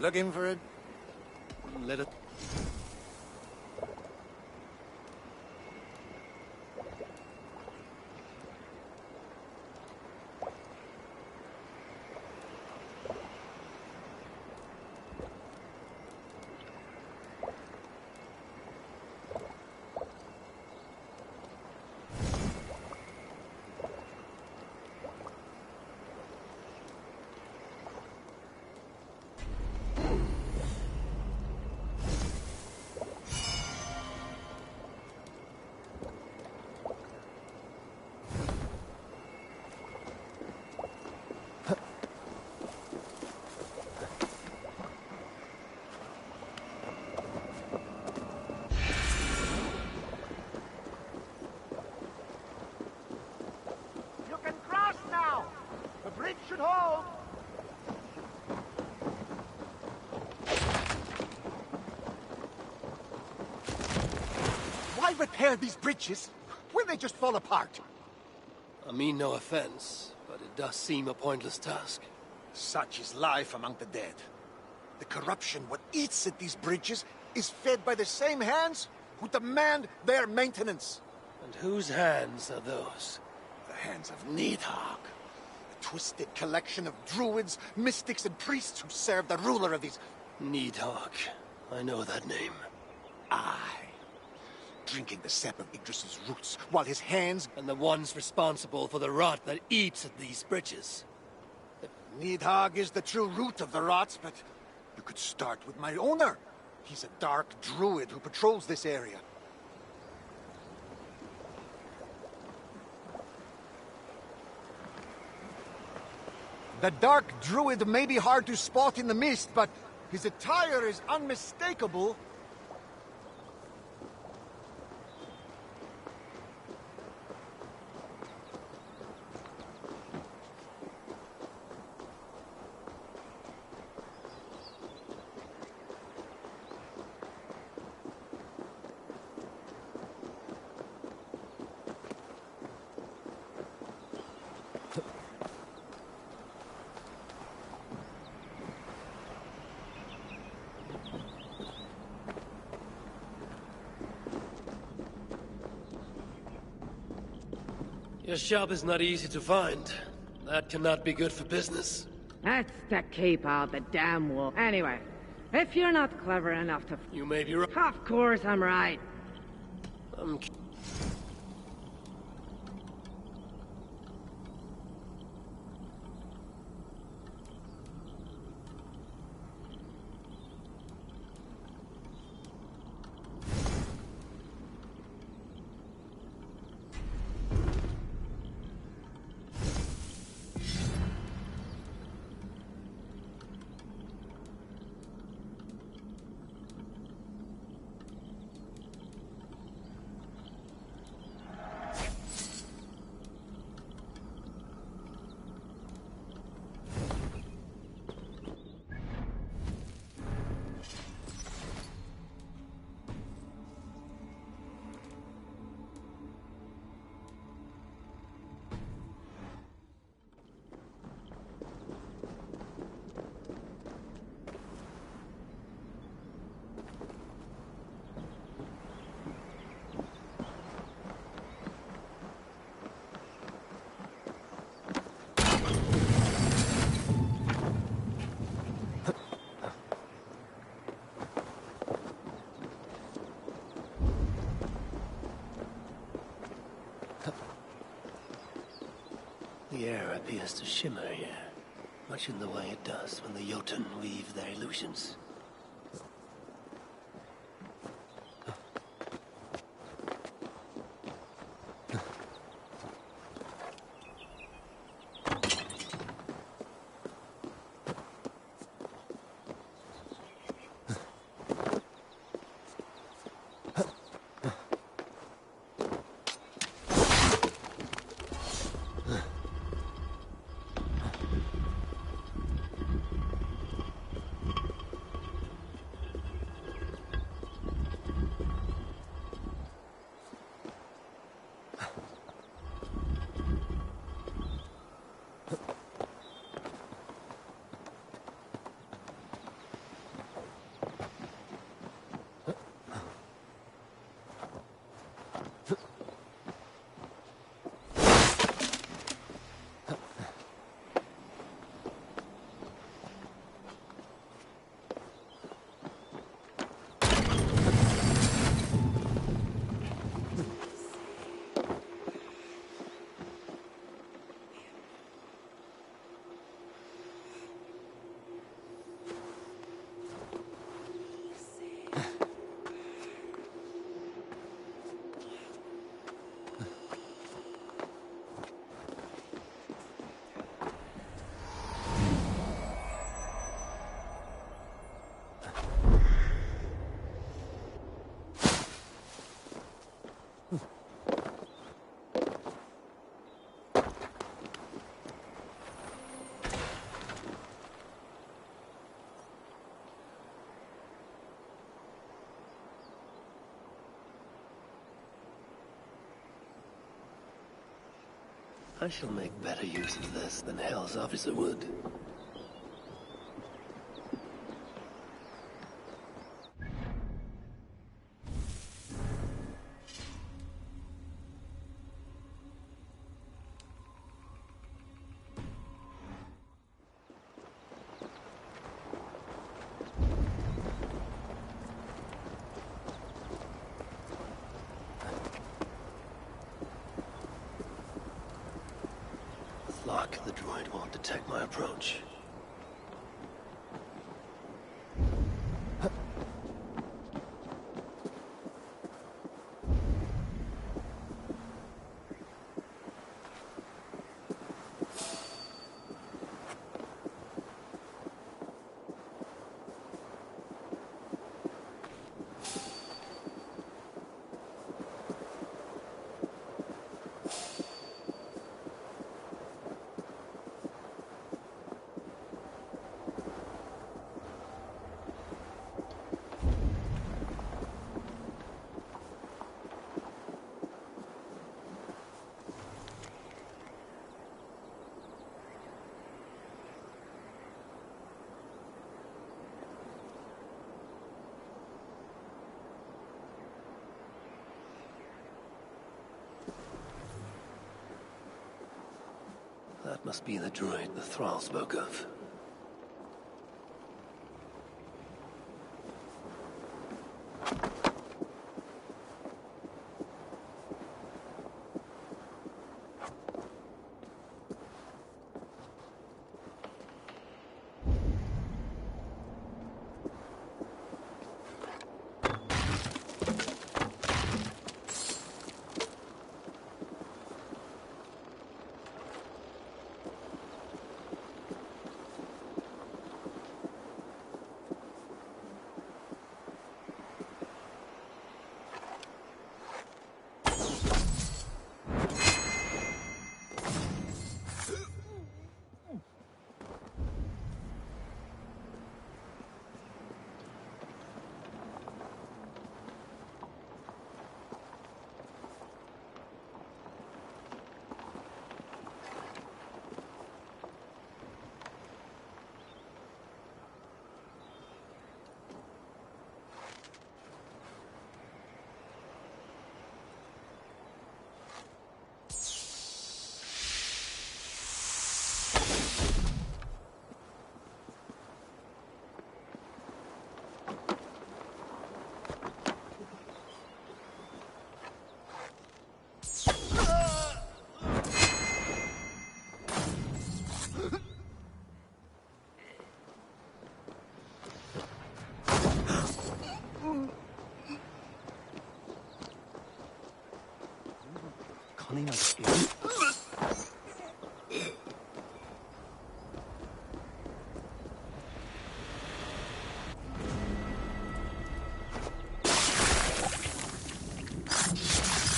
Looking for a little... Should hold. Why repair these bridges when they just fall apart? I mean no offense, but it does seem a pointless task. Such is life among the dead. The corruption what eats at these bridges is fed by the same hands who demand their maintenance. And whose hands are those? The hands of Nidhogg. A twisted collection of druids, mystics, and priests who serve the ruler of these... Nidhogg. I know that name. Aye. Drinking the sap of Yggdrasil's roots, while his hands... And the ones responsible for the rot that eats at these bridges. Nidhogg is the true root of the rot, but you could start with my owner. He's a dark druid who patrols this area. The dark druid may be hard to spot in the mist, but his attire is unmistakable. Your shop is not easy to find. That cannot be good for business. That's to keep out the damn wolf. Anyway, if you're not clever enough to... You may be right. Of course I'm right. The air appears to shimmer here, much in the way it does when the Jotun weave their illusions. I shall make better use of this than Hell's officer would. With luck, the droid won't detect my approach. That must be the droid the Thrall spoke of.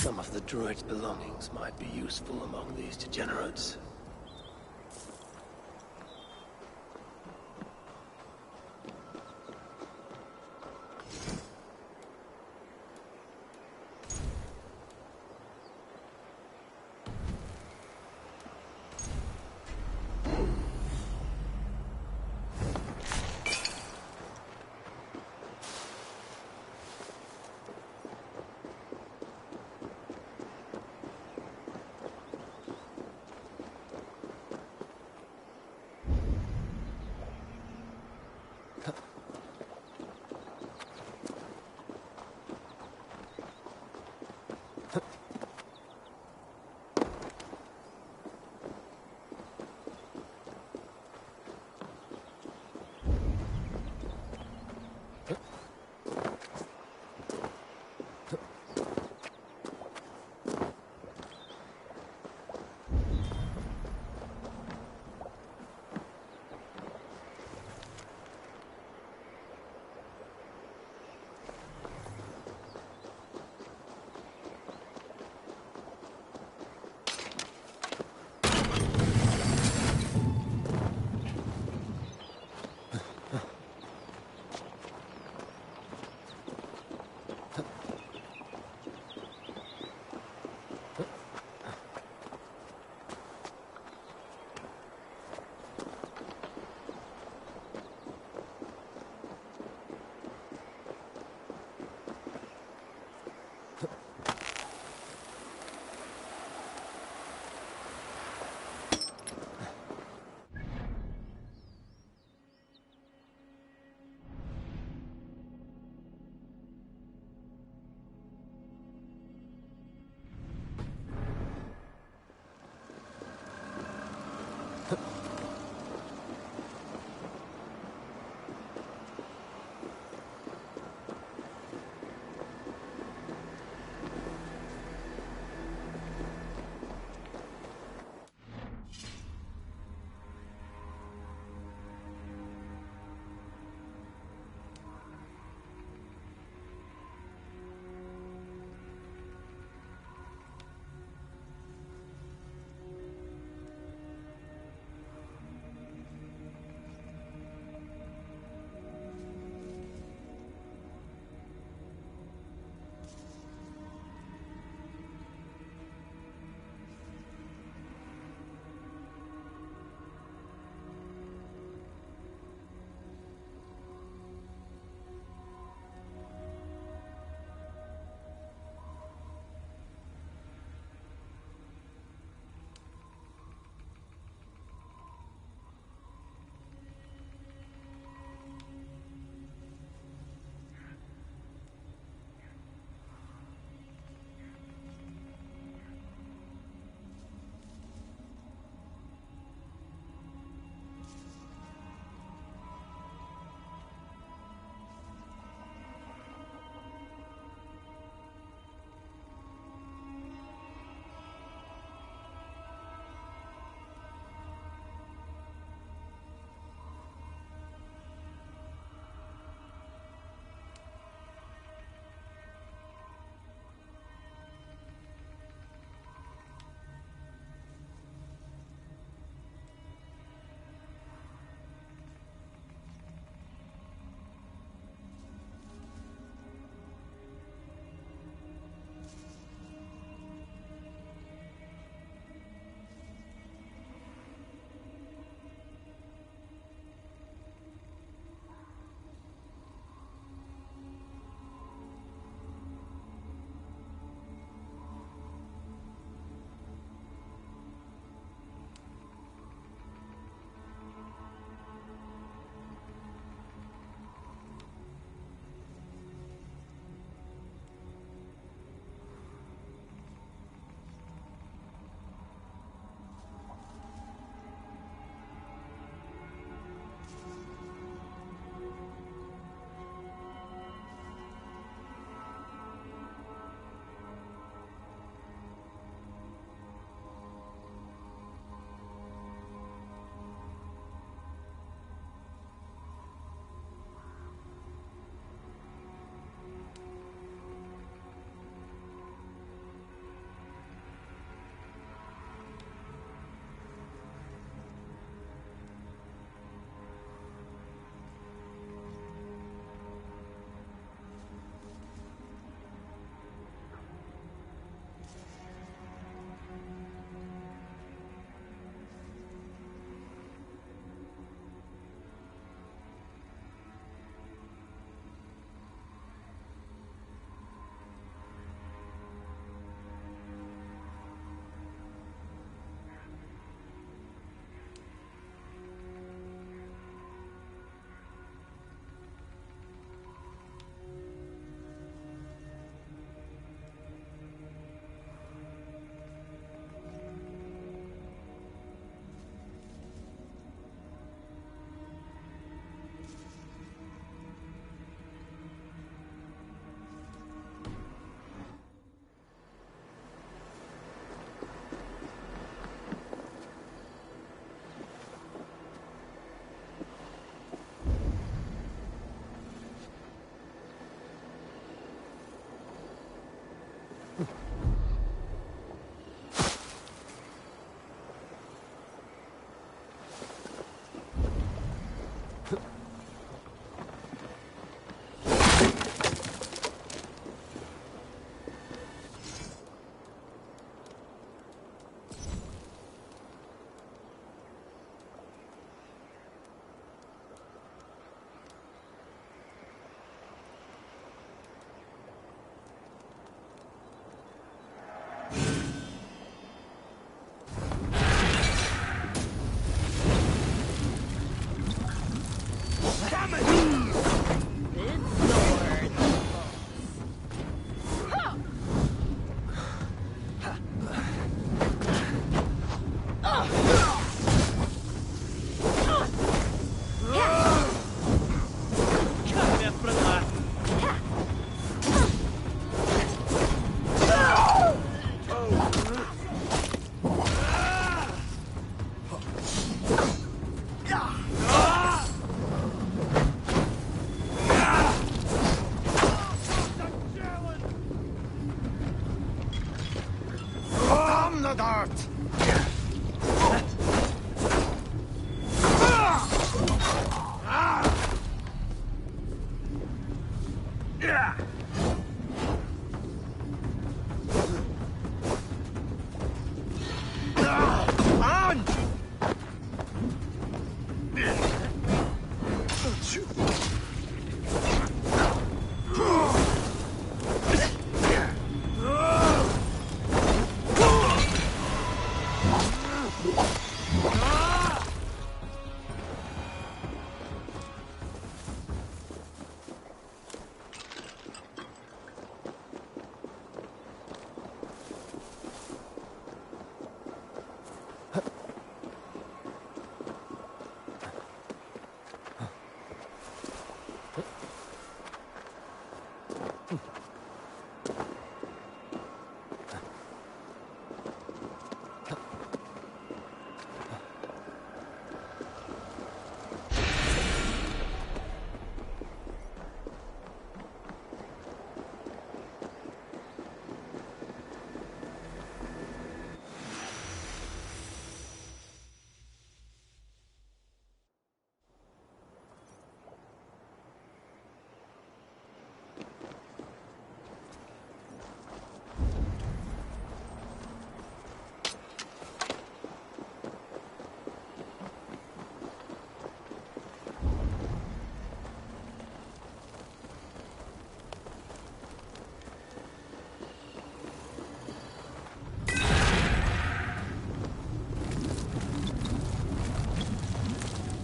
Some of the droid's belongings might be useful among these degenerates.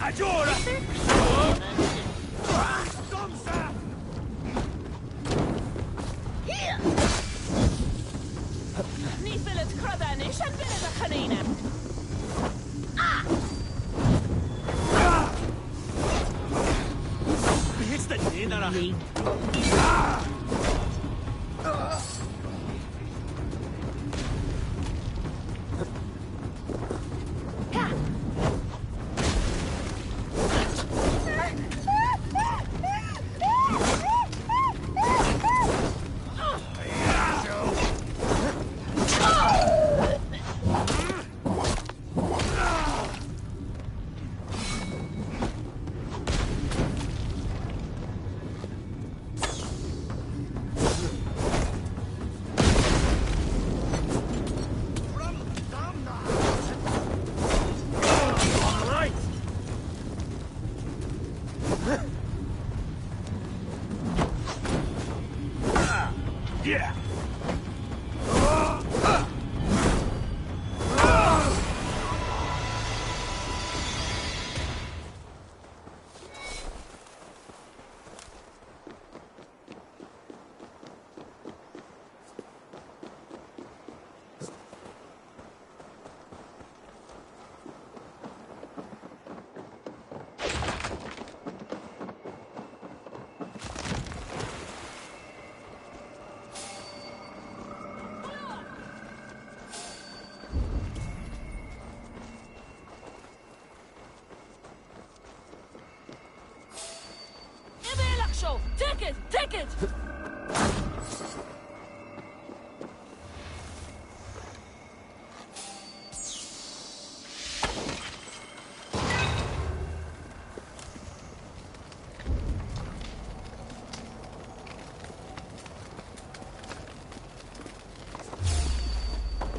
Agora! Ní bhfuil crudan is an bhfuil a chanína. It's the dinner. Yeah. Take it! Take it!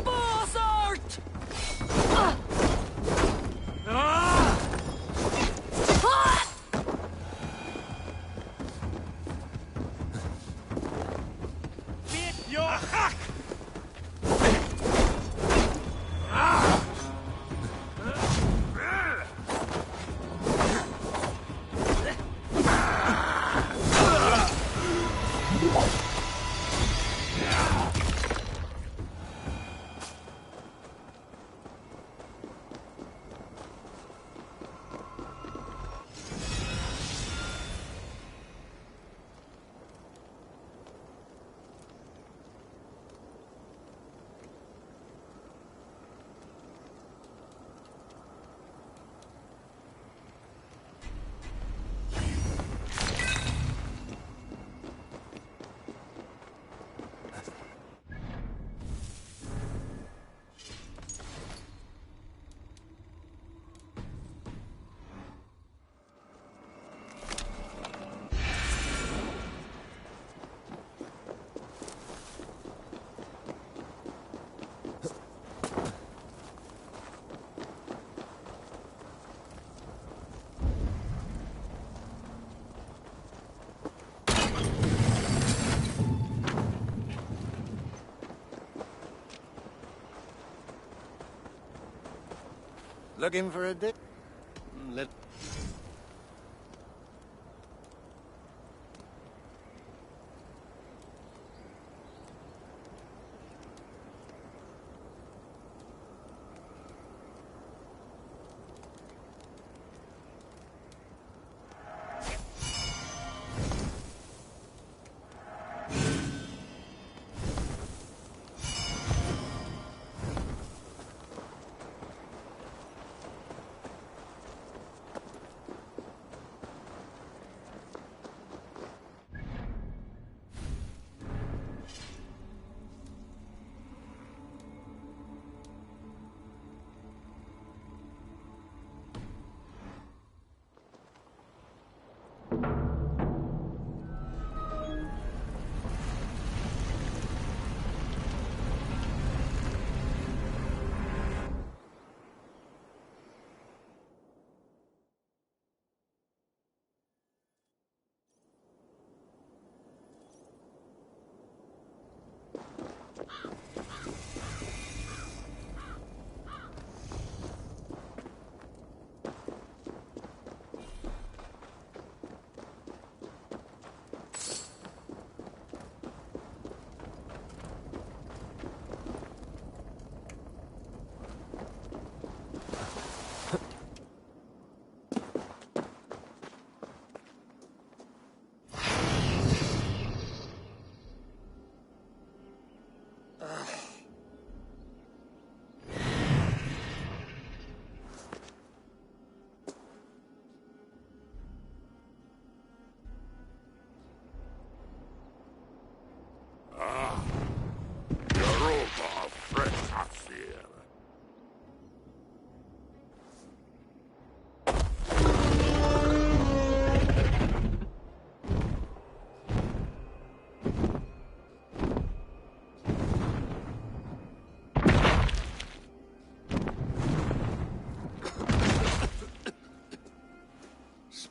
Bossart! Looking for a dip? Let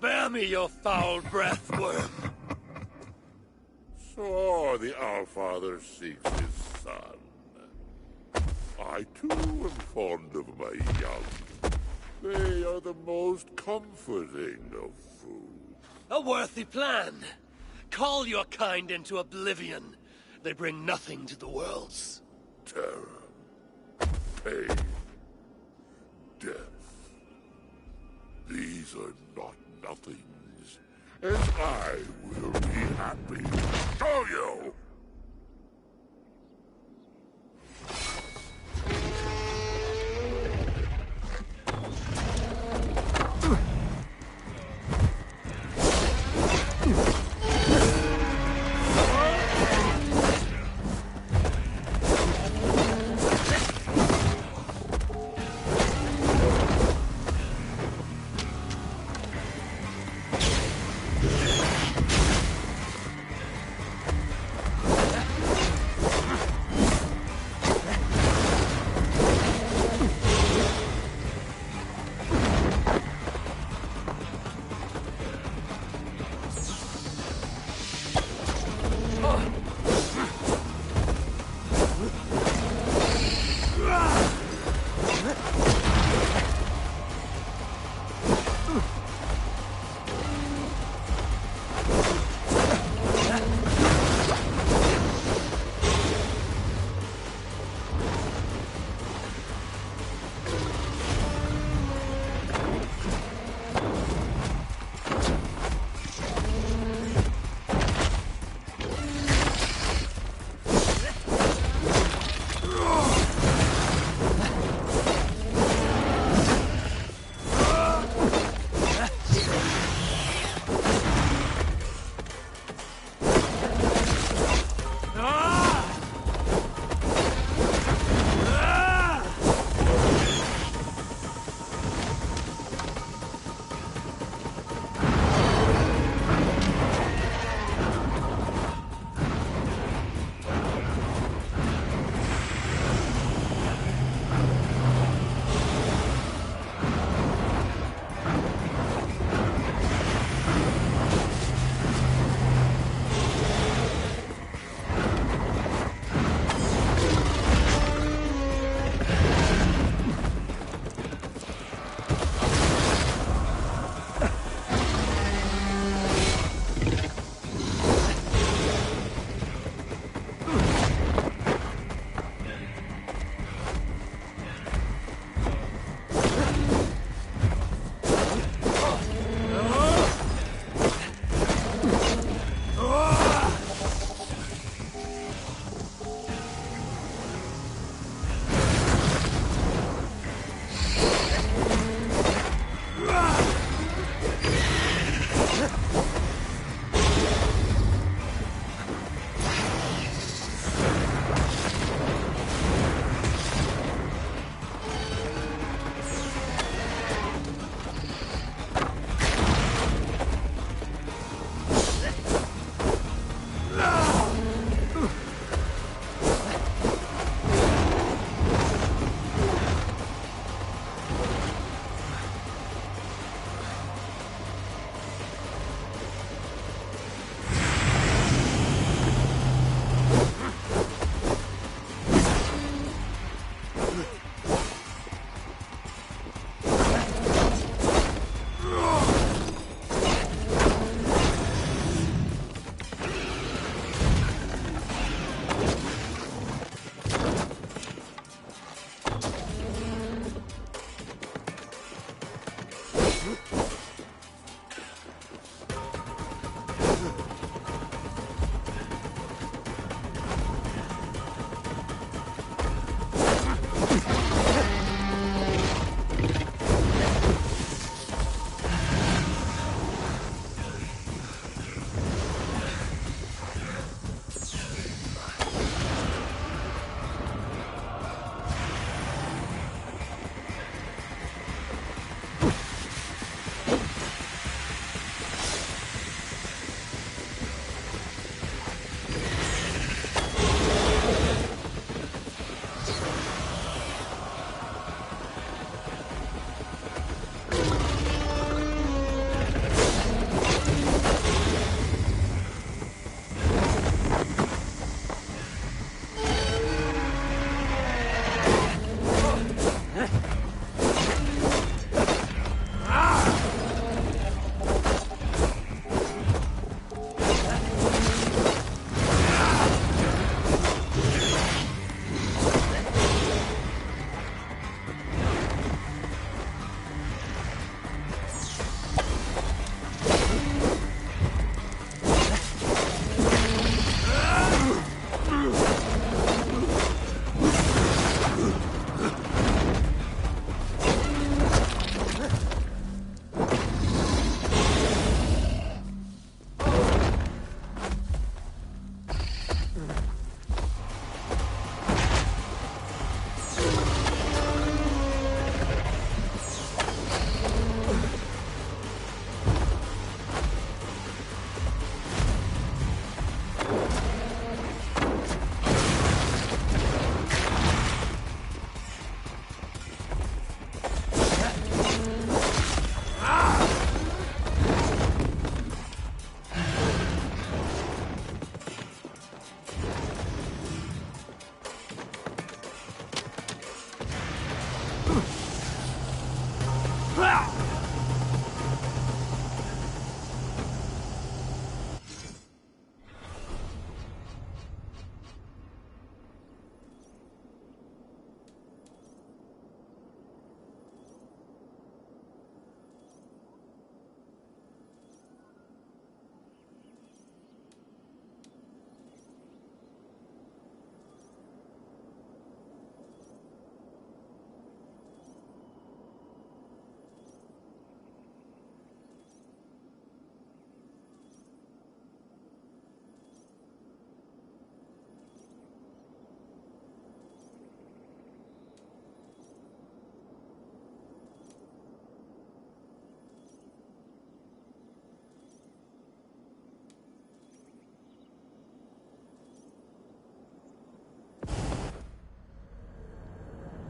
Spare me your foul breath, worm. So the Allfather seeks his son. I too am fond of my young. They are the most comforting of food. A worthy plan. Call your kind into oblivion. They bring nothing to the worlds. Terror, pain, death. These are not nothings, and I will be happy to show you!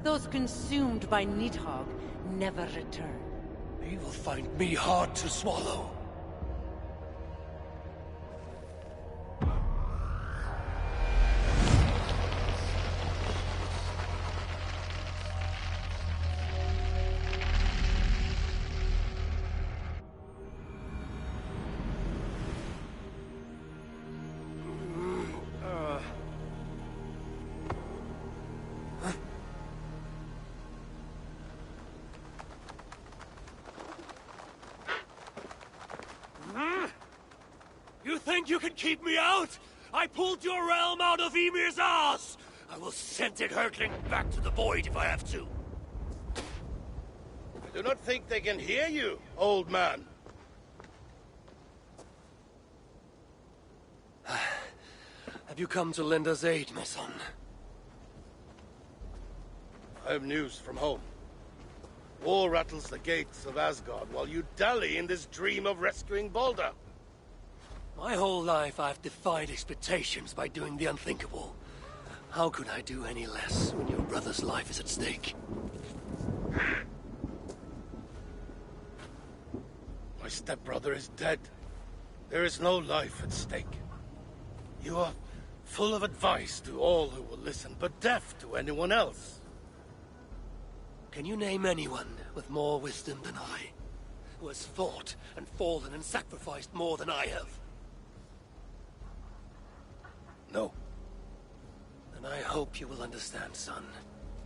Those consumed by Nidhogg never return. He will find me hard to swallow. You think you can keep me out? I pulled your realm out of Ymir's ass! I will send it hurtling back to the void if I have to. I do not think they can hear you, old man. Have you come to lend us aid, my son? I have news from home. War rattles the gates of Asgard while you dally in this dream of rescuing Baldur. My whole life I've defied expectations by doing the unthinkable. How could I do any less when your brother's life is at stake? My stepbrother is dead. There is no life at stake. You are full of advice to all who will listen, but deaf to anyone else. Can you name anyone with more wisdom than I? Who has fought and fallen and sacrificed more than I have? No. Then I hope you will understand, son,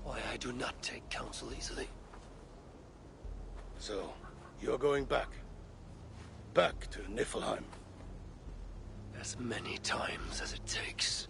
why I do not take counsel easily. So, you're going back? Back to Niflheim? As many times as it takes.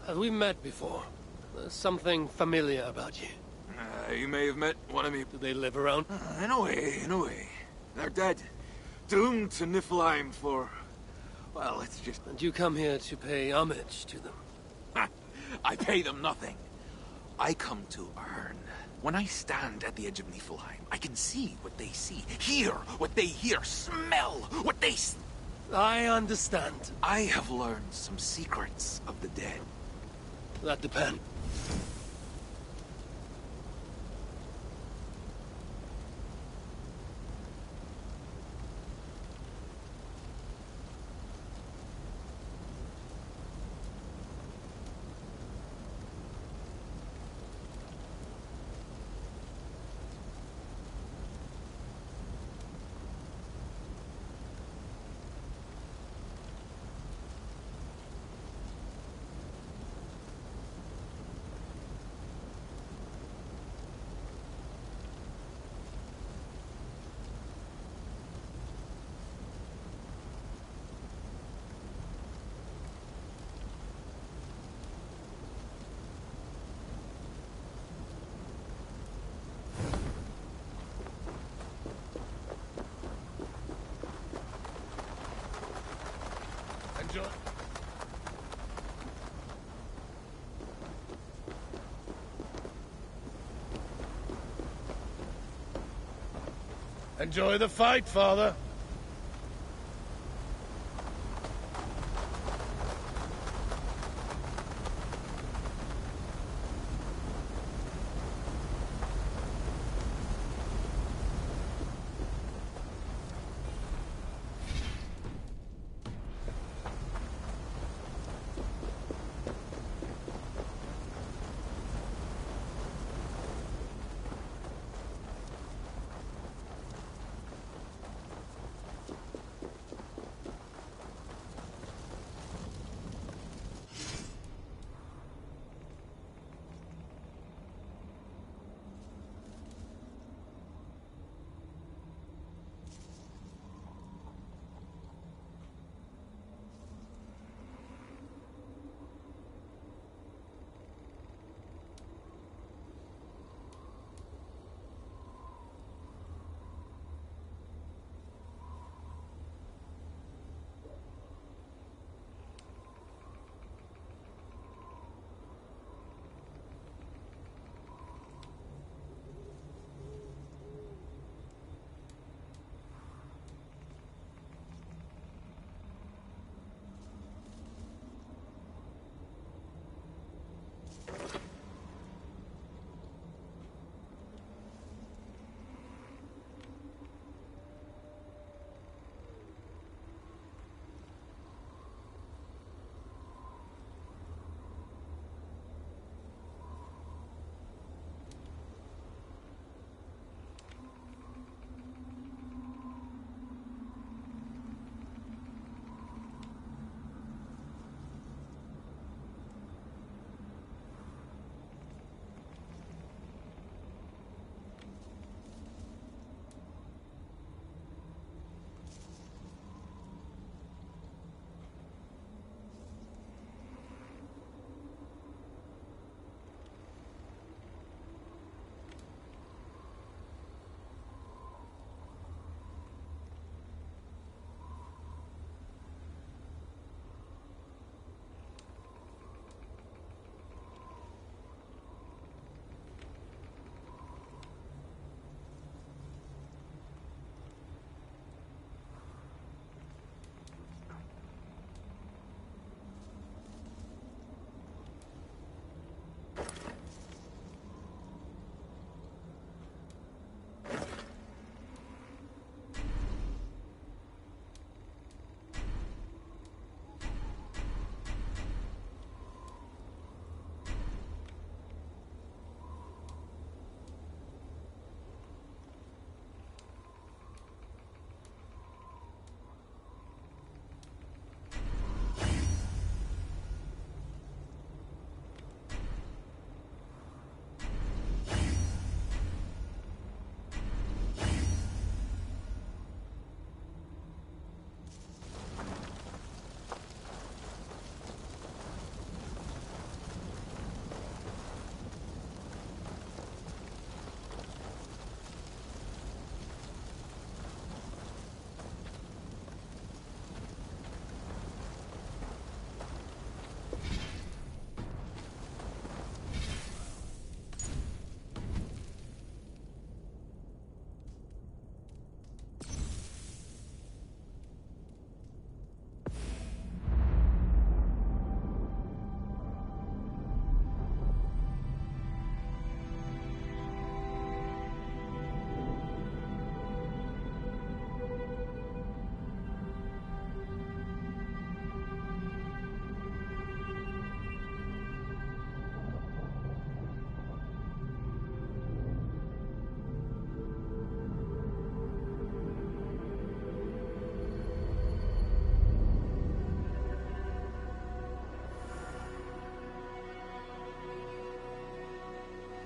Have we met before? There's something familiar about you. You may have met one of me. Do they live around? In a way. They're dead. Doomed to Niflheim for... well, it's just... And you come here to pay homage to them? I pay them nothing. I come to earn. When I stand at the edge of Niflheim, I can see what they see, hear what they hear, smell what they... I understand. I have learned some secrets of the dead. That depends. Enjoy the fight, Father.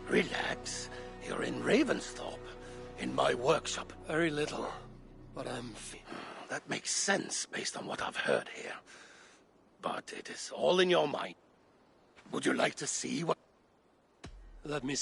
Relax. You're in Ravensthorpe, in my workshop. Very little, but That makes sense based on what I've heard here. But it is all in your mind. Would you like to see what... Let me...